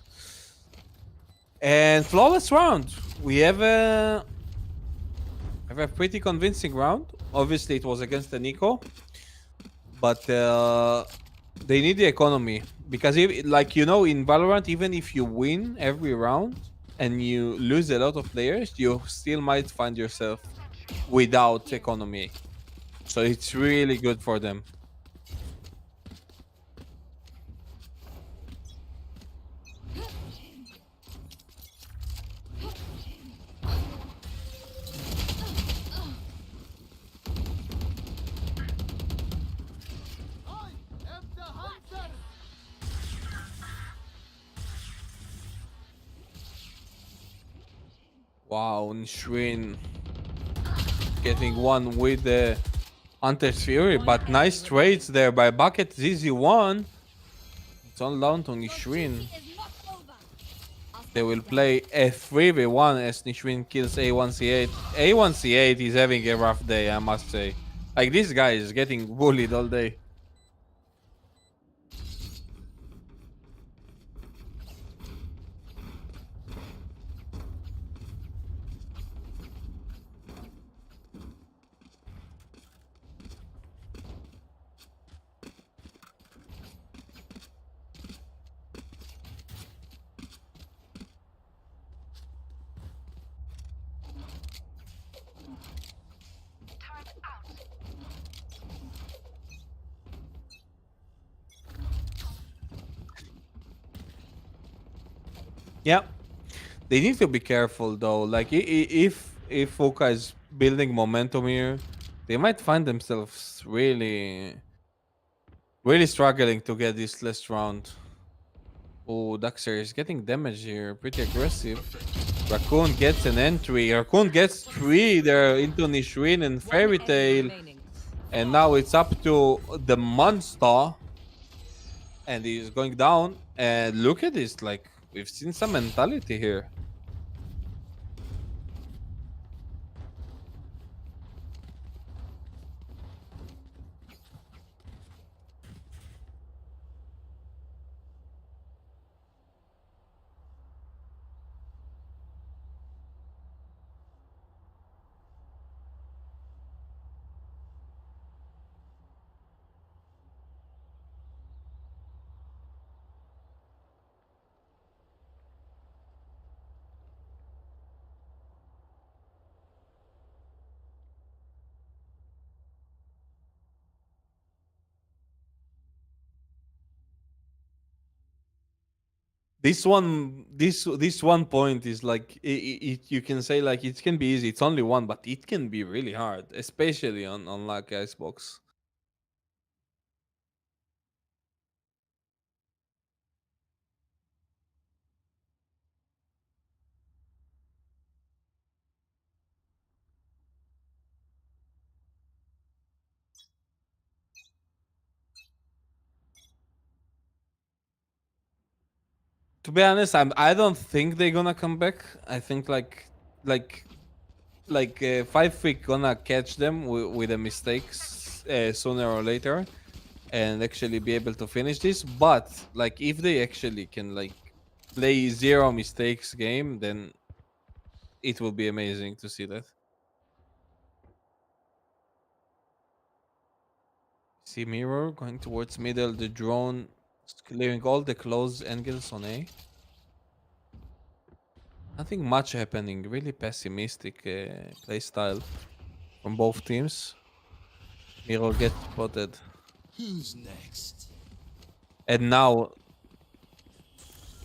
And flawless round. We have a pretty convincing round. Obviously, it was against the Nico, but they need the economy because, like you know, in Valorant, even if you win every round and you lose a lot of players, you still might find yourself without economy. So it's really good for them. Wow, Nishrin getting one with the Hunter's Fury, but nice trades there by Bucket. ZZ1. It's all down to Nishrin. They will play a 3v1 as Nishrin kills A1C8. A1C8 is having a rough day, I must say. Like, this guy is getting bullied all day. Yeah. They need to be careful though. Like if Fuka is building momentum here, they might find themselves really struggling to get this last round. Oh, Daxer is getting damage here. Pretty aggressive. Raccoon gets an entry. Raccoon gets 3 there into Nishrin and Fairy Tail. And now it's up to the monster. And he's going down. And look at this. Like, we've seen some mentality here. This one point is like you can say like it can be easy. It's only one, but it can be really hard, especially on like Icebox. To be honest, I don't think they're gonna come back. I think like 5 Freak gonna catch them with the mistakes sooner or later, and actually be able to finish this. But like if they actually can like play zero mistakes game, then it will be amazing to see that. See mirror going towards middle. The drone is clearing all the close angles on A. Nothing much happening. Really pessimistic play style from both teams. Mirror gets spotted. Who's next? And now...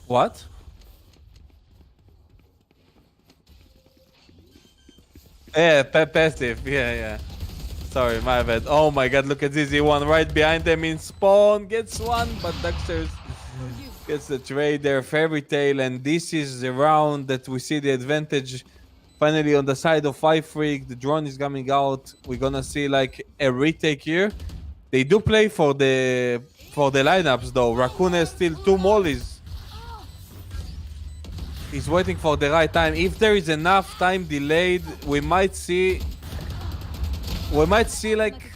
What? Yeah, passive. Yeah. Sorry, my bad. Oh my god, look at ZZ1 right behind them in spawn. Gets one, but Daxter gets the trade there. Fairy Tail, and this is the round that we see the advantage finally on the side of 5 Freak. The drone is coming out. We're gonna see like a retake here. They do play for the lineups though. Raccoon has still 2 mollies. He's waiting for the right time. If there is enough time delayed, we might see like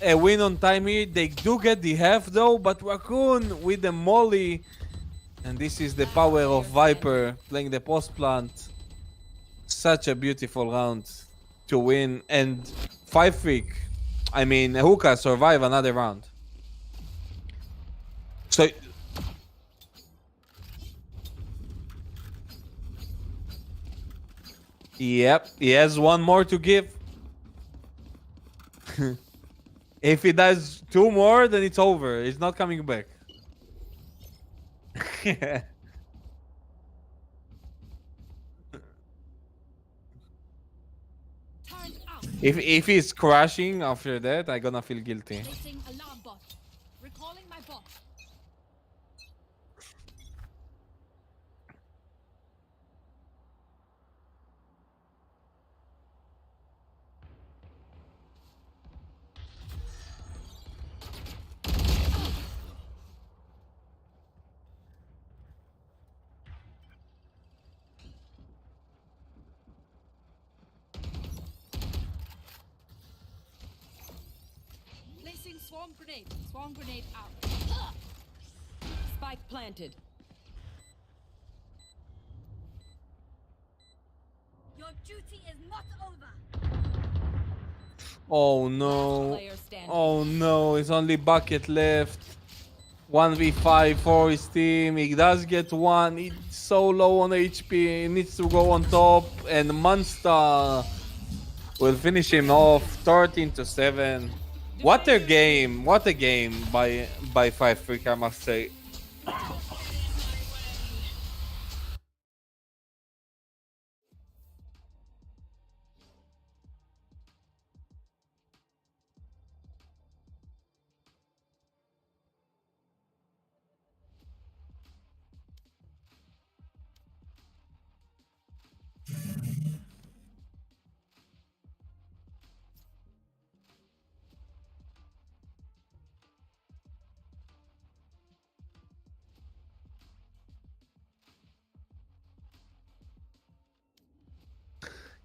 a win on time here. They do get the half though, but Raccoon with the molly. And this is the power of Viper playing the post plant. Such a beautiful round to win. And 5 Freak, I mean Hookah survive another round. So yep, he has one more to give. If he does 2 more, then it's over. He's not coming back. If he's crashing after that, I'm gonna feel guilty. Alarm bot. Recalling my bot. Swarm grenade. Swarm grenade out. Spike planted. Your duty is not over. Oh no. Player standing. Oh no, it's only bucket left. 1v5 for his team. He does get one. He's so low on HP. He needs to go on top. And Monster will finish him off 13-7. What a game. What a game by 5 Freak, I must say.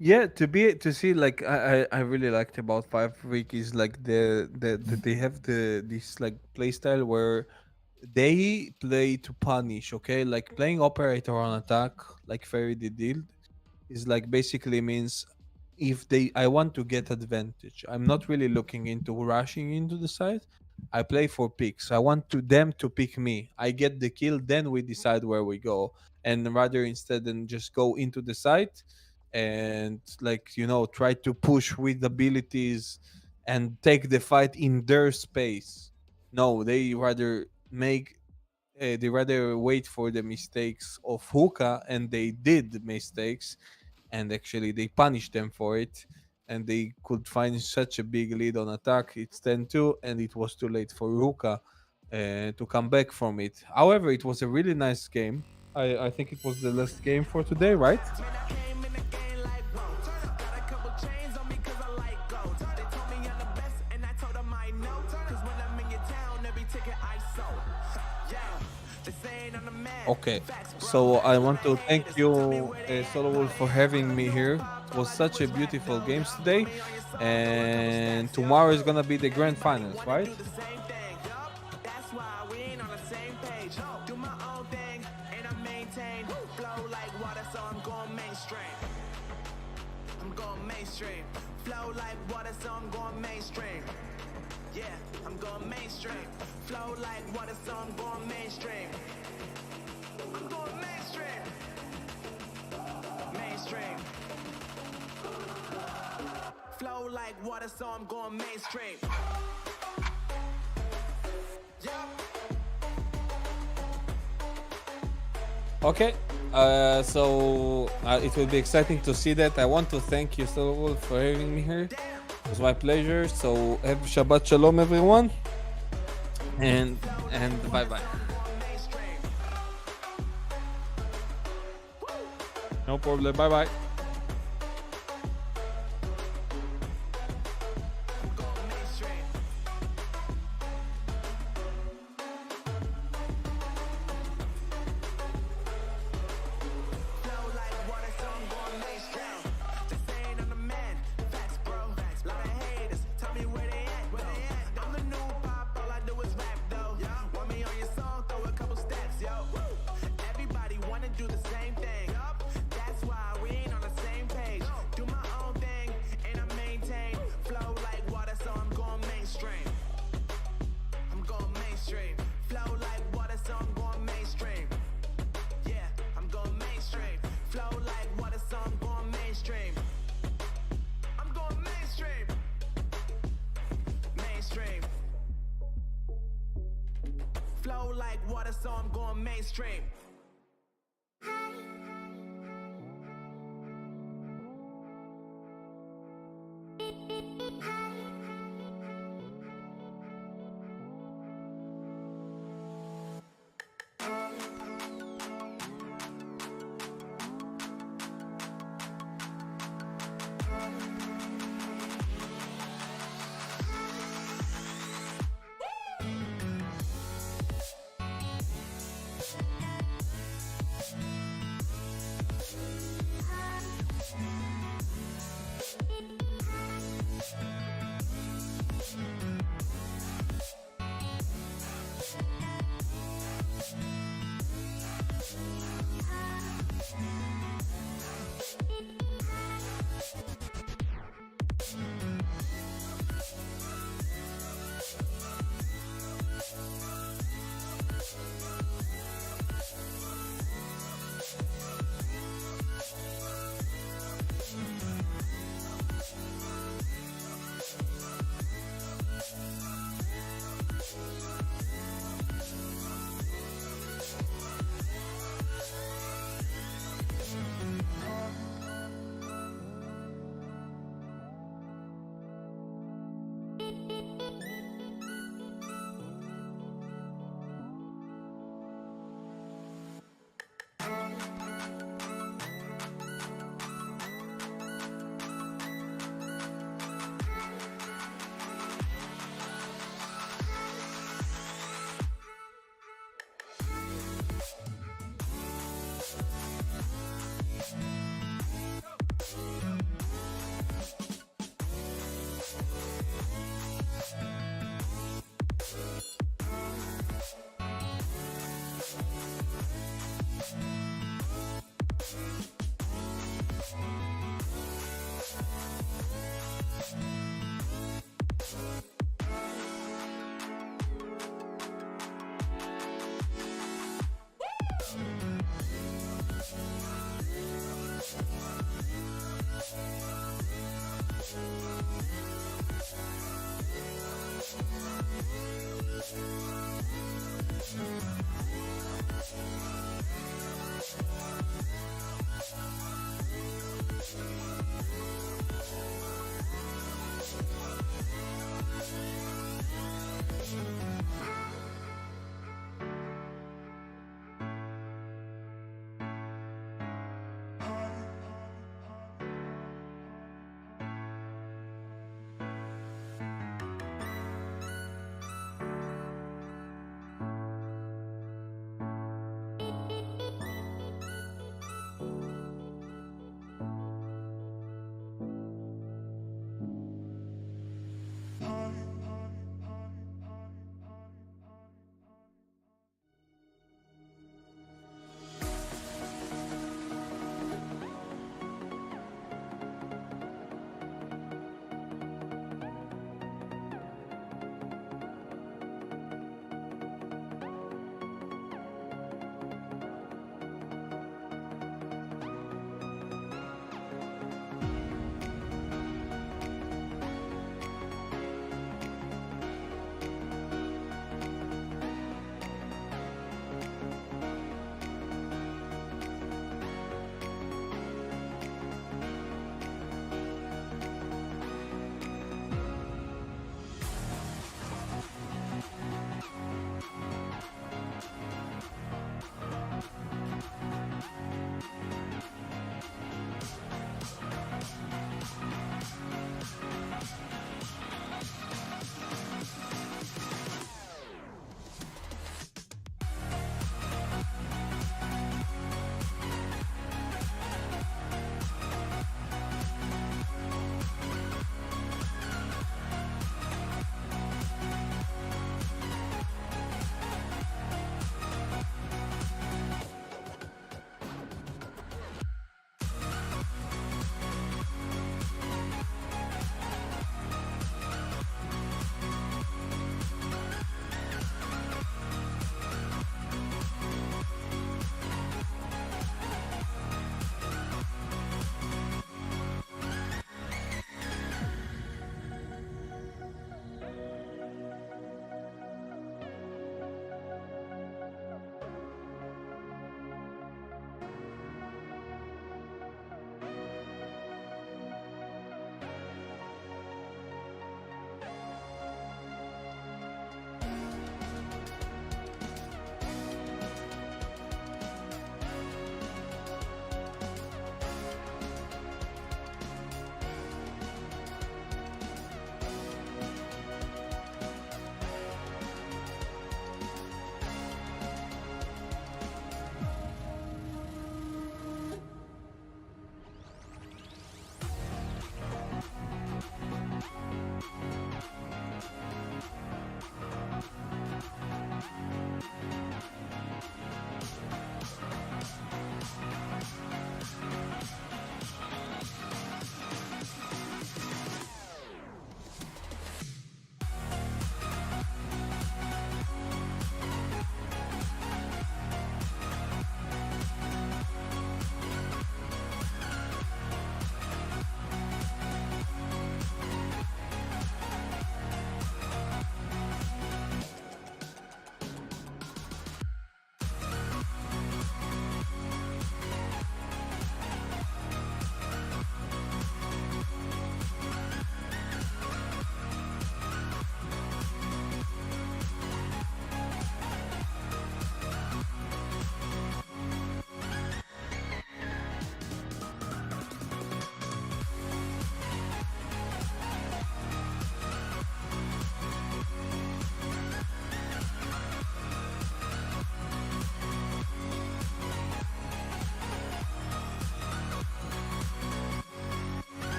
Yeah, to see like I really liked about 5 Freak is like they have this like play style where they play to punish, okay? Like playing operator on attack, like Fairy did, is like basically means if I want to get advantage. I'm not really looking into rushing into the side. I play for picks. I want them to pick me. I get the kill, then we decide where we go. And rather instead than just go into the site and like try to push with abilities and take the fight in their space. No, they rather wait for the mistakes of Hookah, and they did mistakes, and actually they punished them for it, and they could find such a big lead on attack. It's 10-2, and it was too late for Hookah to come back from it. However, it was a really nice game. I think it was the last game for today, right? Okay, so I want to thank you, Solo Wolf, for having me here. It was such a beautiful game today, and tomorrow is gonna be the grand finals, right? Flow like water, so I'm going mainstream. Yeah, I'm going mainstream. Flow like water, so I'm going mainstream. I'm going mainstream. Mainstream. Flow like water, so I'm going mainstream. Okay, so it will be exciting to see that. I want to thank you, Solo Wolf, for having me here. It was my pleasure. So have Shabbat Shalom, everyone, and bye bye. No problem. Bye bye. Flow like water, so I'm going mainstream.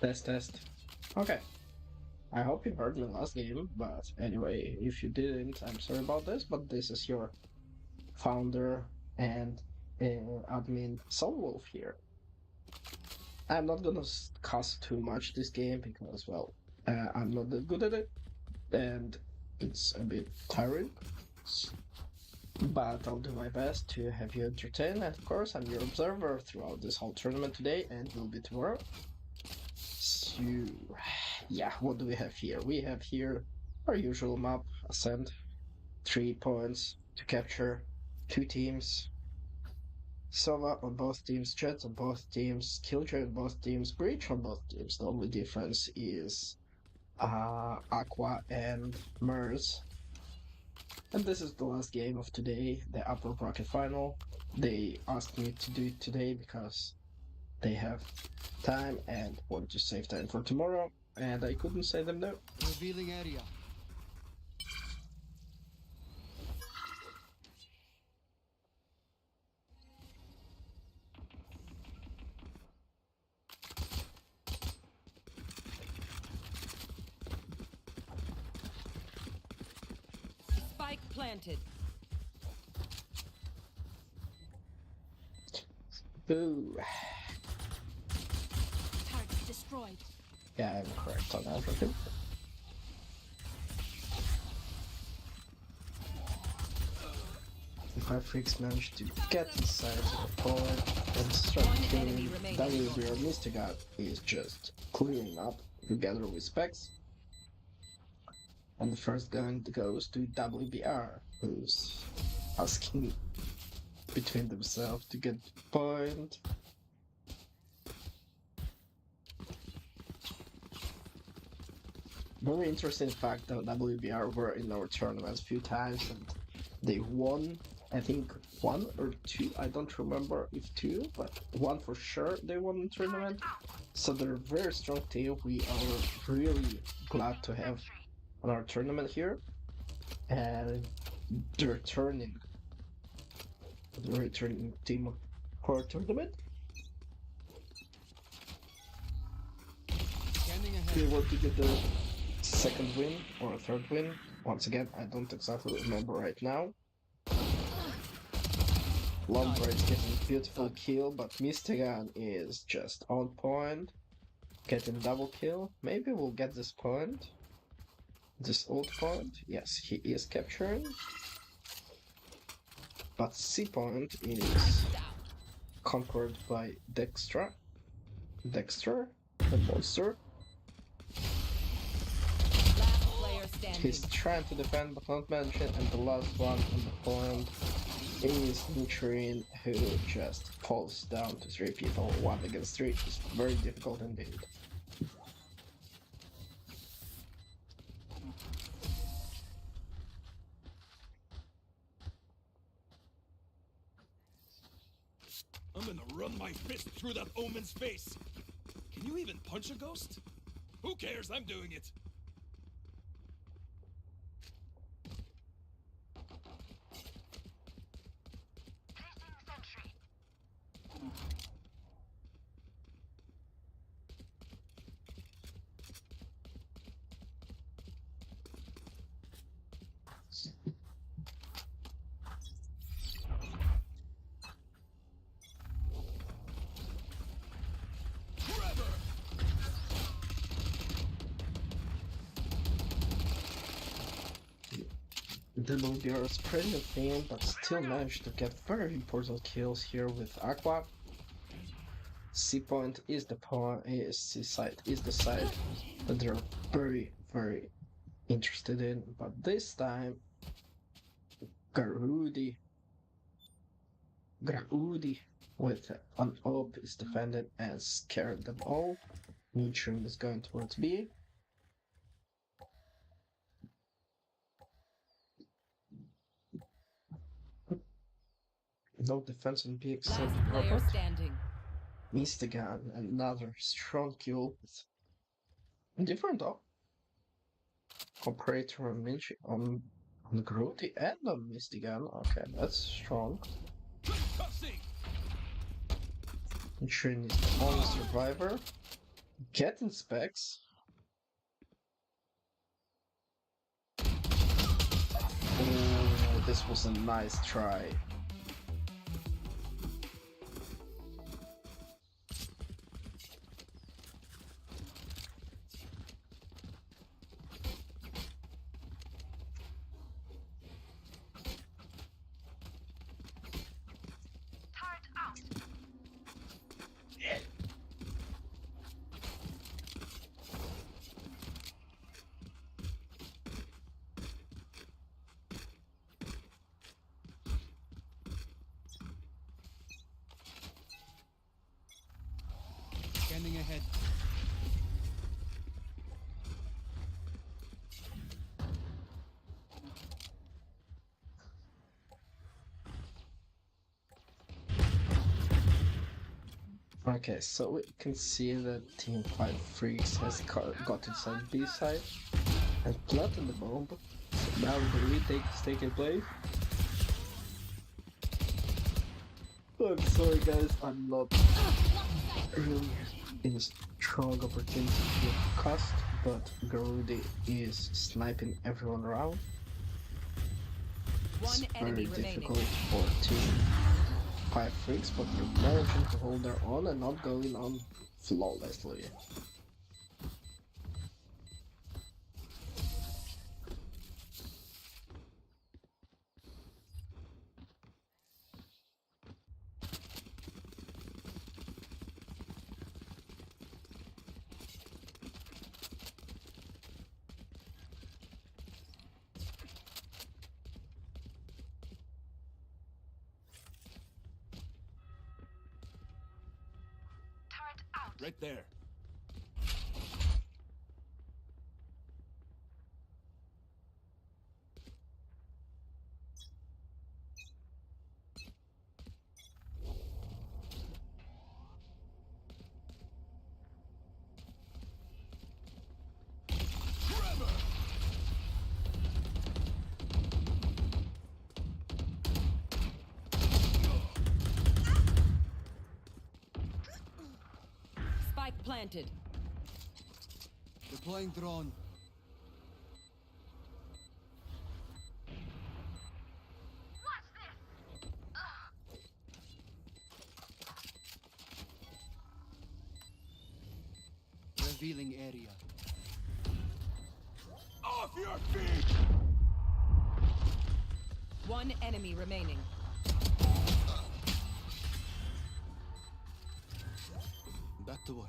Test. Okay. I hope you heard me last game, but anyway, if you didn't, I'm sorry about this, but this is your founder and admin Soulwolf here. I'm not gonna cuss too much this game because, well, I'm not that good at it, and it's a bit tiring. But I'll do my best to have you entertained, and of course, I'm your observer throughout this whole tournament today, and will be tomorrow. So, yeah, what do we have here? We have here our usual map, Ascent, 3 points to capture, 2 teams, Sova on both teams, Jets on both teams, Killjoy on both teams, Breach on both teams. The only difference is Aqua and Mers. And this is the last game of today, the upper bracket final. They asked me to do it today because they have time and want to save time for tomorrow, and I couldn't say them no. Revealing area. Spike planted. Boo. Target destroyed. Yeah, I'm correct on everything. If our freaks manage to get inside the point and start killing WBR, Mr. God is just clearing up together with Specs. And the first gun goes to WBR, who's asking between themselves to get the point. Very interesting fact that WBR were in our tournaments a few times and they won, I think 1 or 2, I don't remember if 2, but 1 for sure they won the tournament. So they're a very strong team. We are really glad to have on our tournament here. And the returning team for our tournament. Scanning We ahead. were to get the second win or a third win. Once again, I don't exactly remember right now. Lombra is getting a beautiful kill, but Mistegan is just on point, getting double kill. Maybe we'll get this point. This old point. Yes, he is capturing. But C point is conquered by Dexter, the monster. Last player standing. He's trying to defend but not mention, and the last one on the point is Nutrien, who just falls down to 3 people. 1 against 3 is very difficult indeed. I'm gonna run my fist through that omen's face. Can you even punch a ghost? Who cares? I'm doing it. WBR is pretty thin, but still managed to get very important kills here with Aqua. C point is the point, C side is the side that they're very, very interested in, but this time Graudi with an op is defended and scared them all. Nutrien is going towards B. No defense in B except Last player Robert. standing. Mistegan, another strong kill with different op. Operator on Minchi on Grody and on Mistegan. Okay, that's strong. Nutrien is the only survivor. Getting specs. Oh, this was a nice try. Scanning ahead. Okay, so we can see that Team 5 Freaks has got inside B side and planted the bomb. So now the retake is taking place. I'm sorry guys, I'm not really in a strong opportunity to cast, but Garudi is sniping everyone around. It's One very enemy remaining. difficult for Team 5 Freaks, but they're managing to hold their own and not going on flawlessly. Right there. Spike planted. Deploying drone. Revealing area. Off your feet! One enemy remaining. Back to work.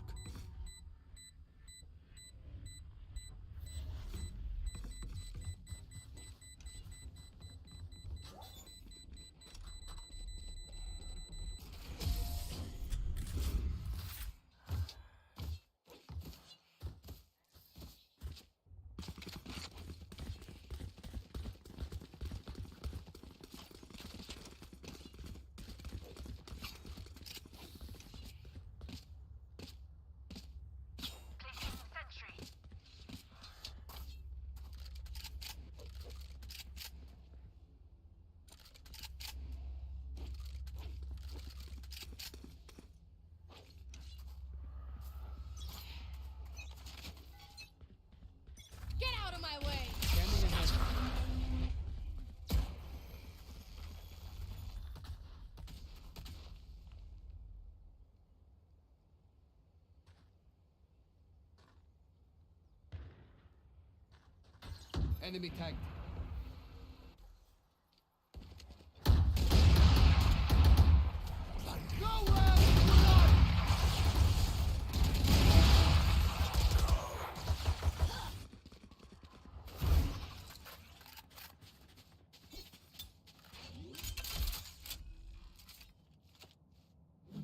Get out of my way! Scanning ahead. Enemy tagged.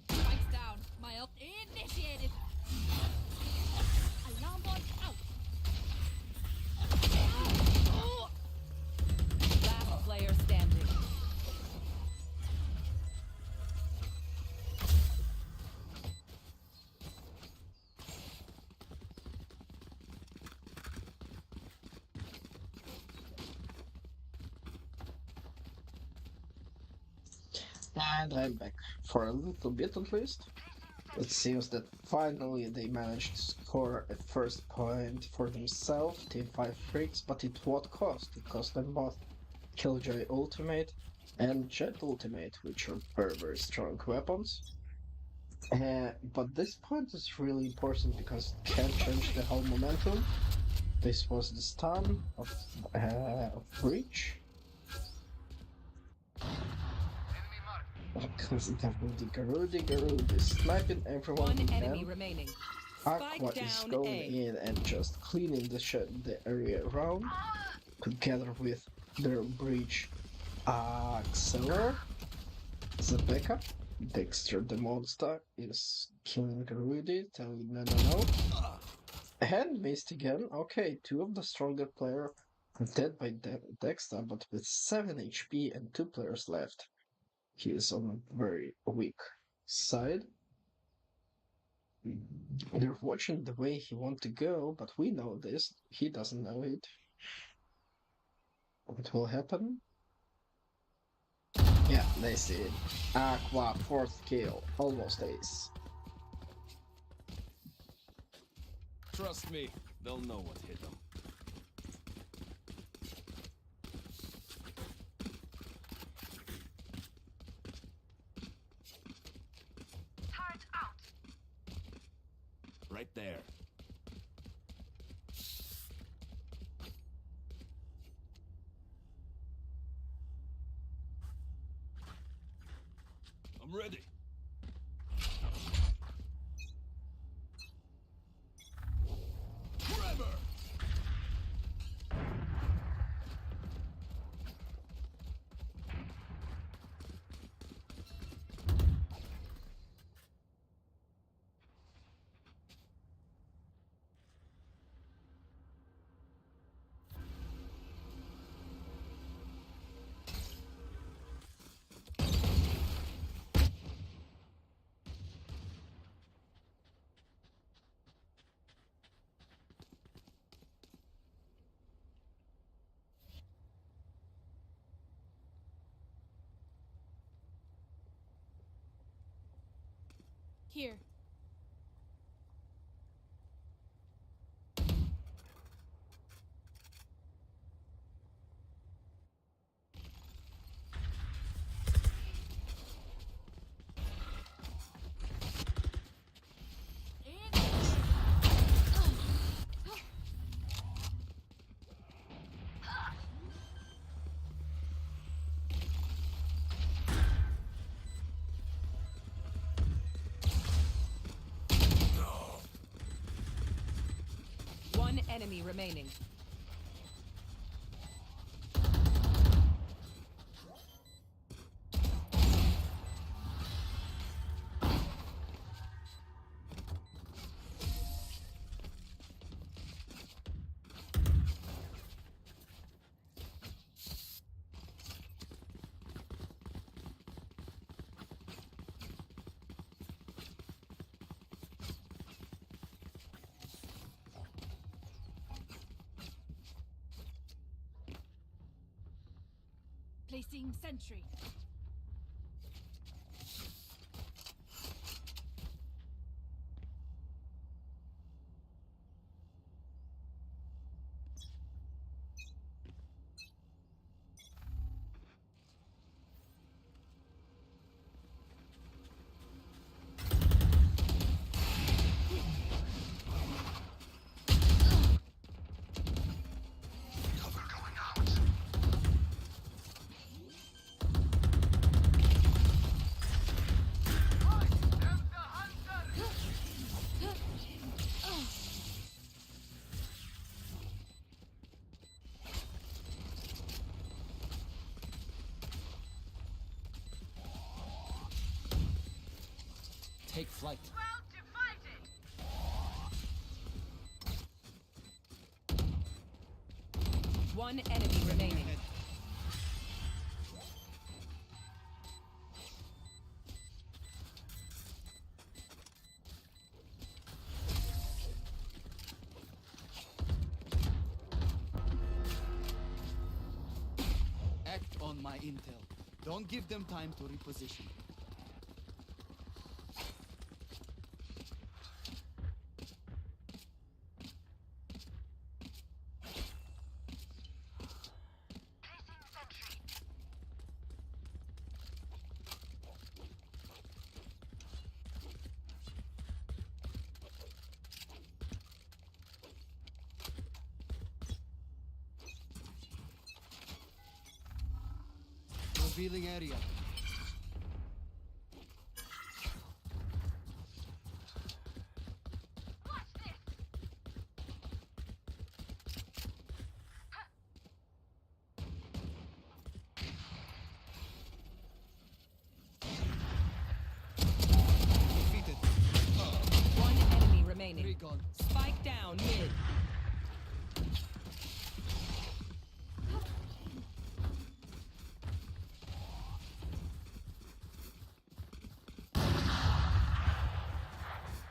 Spikes down. My ult initiated. Alarm bot out. Last player standing. And I'm back for a little bit at least. It seems that finally they managed to score a first point for themselves, Team 5 Freaks, but at what cost? It cost them both Killjoy Ultimate and Jet Ultimate, which are very, very strong weapons. But this point is really important because it can change the whole momentum. This was the stun of Breach. Diggeroo is sniping everyone One he enemy can. remaining. Aqua Spike is down going A. in and just cleaning the area around together with their Breach Acceler as a backup. Dexter the monster is killing Rudy, telling no no no. And missed again. Okay, two of the stronger players are dead by Dexter, but with 7 HP and 2 players left. He is on a very weak side. They're watching the way he wants to go, but we know this. He doesn't know it. What will happen? Yeah, they see it. Aqua, 4th kill. Almost ace. Trust me, they'll know what hit them. Right there. I'm ready. Forever! Here. One enemy remaining. Placing sentry. Take flight. One enemy remaining. Act on my intel. Don't give them time to reposition. Revealing area. Defeated. One enemy remaining. Recon. Spike down mid.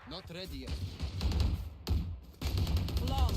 Not ready yet. Long.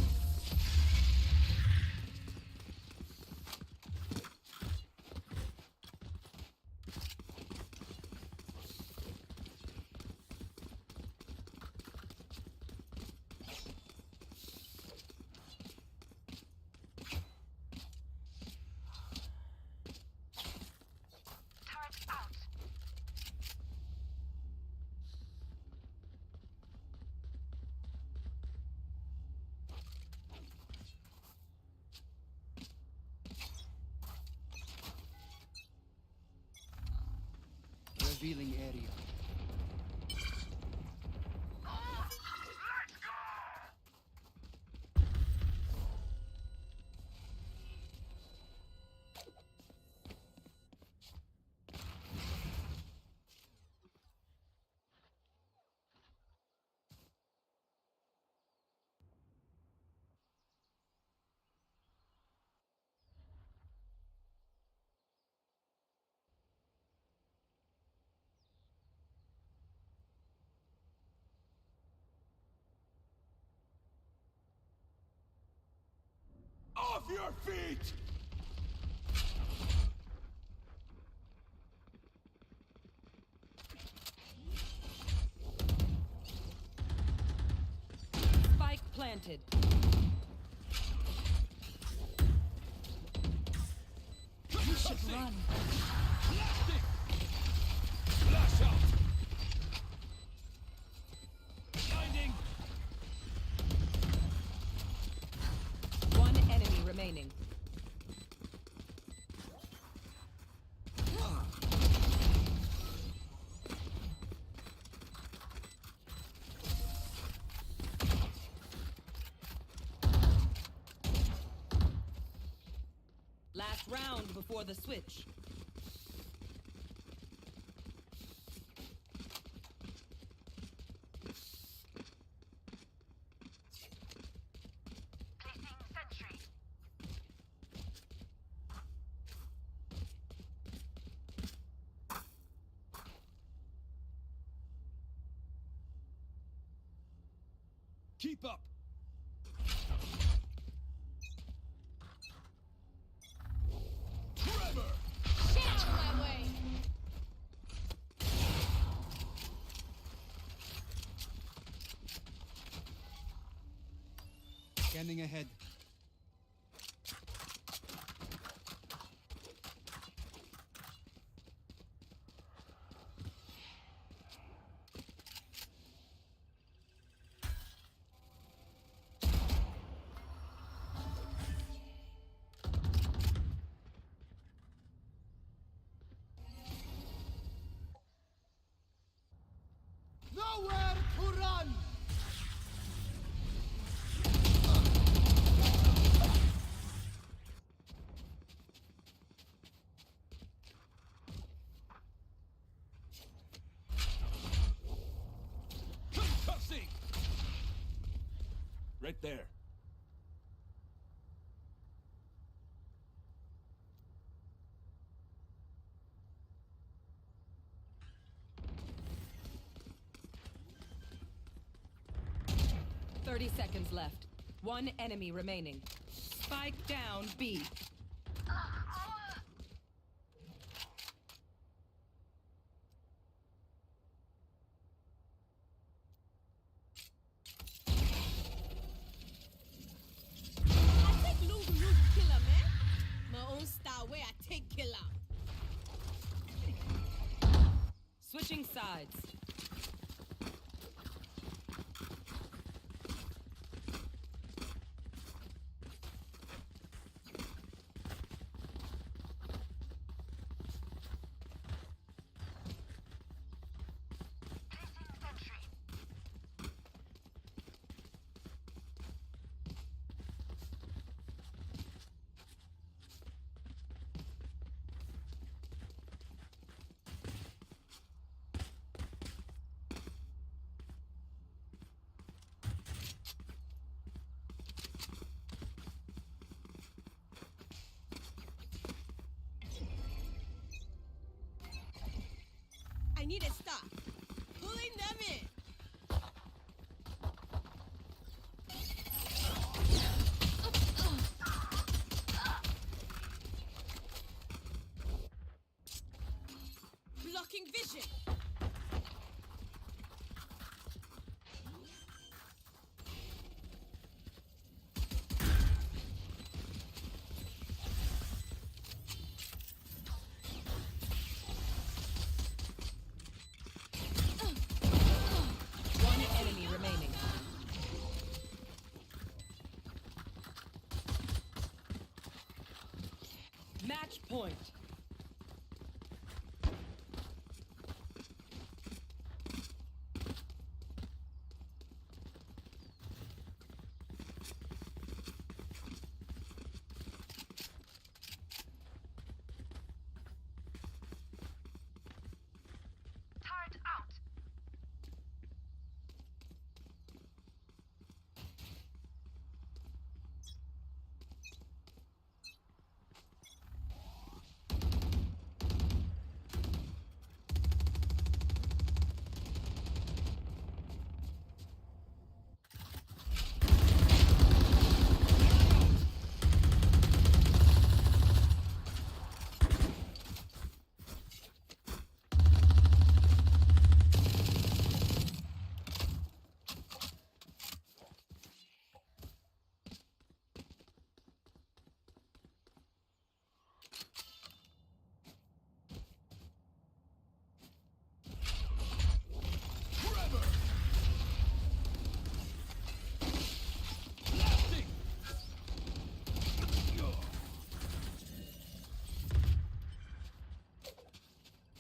Revealing area. Off your feet! Spike planted. You should run. Blasting! Flash out! Blinding! One enemy remaining. Last round before the switch. Keep up! Trevor! Scanning ahead. Nowhere to run! Concussing! Right there. Thirty seconds left. One enemy remaining. Spike down B. Switching sides. need a stop. Pulling them in. Blocking vision. One enemy remaining. Match point.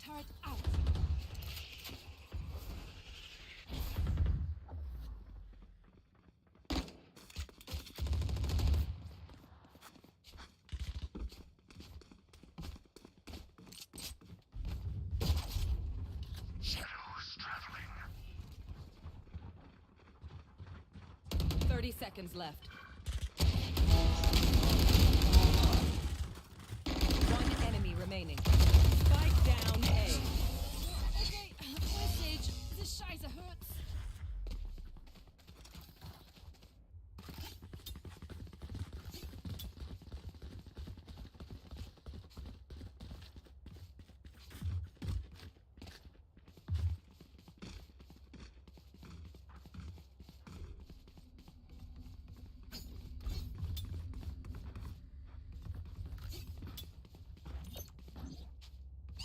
Turret out. 30 seconds left. One enemy remaining. Spike down A. Okay, message. This Scheiße hurts.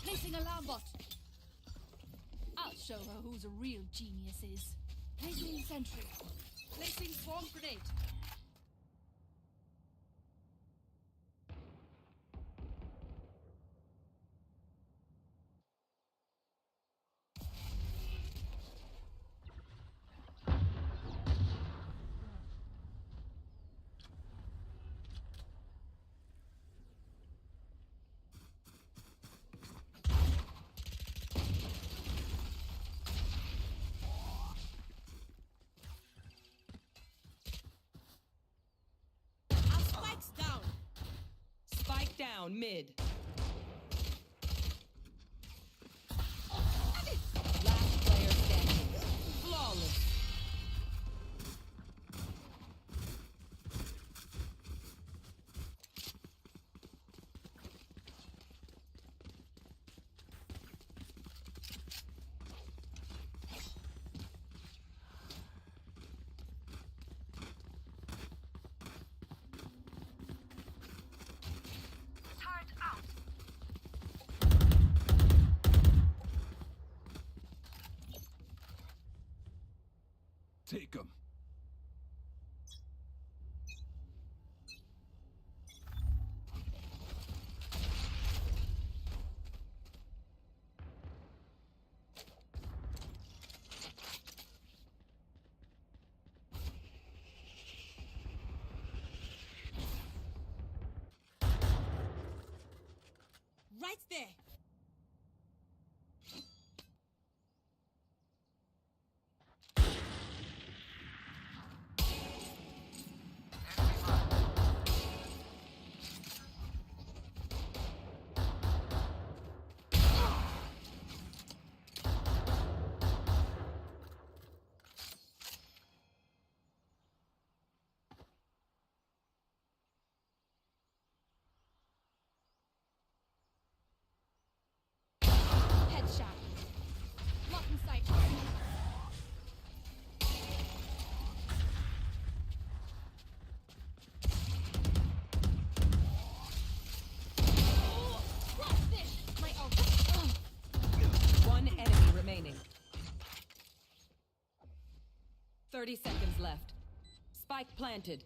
Placing alarm bot. I'll show her who's a real genius is. Placing sentry. Placing swarm grenade. Spike down mid. Last player standing. Flawless. Turret out. Take him. Right there. 30 seconds left. Spike planted.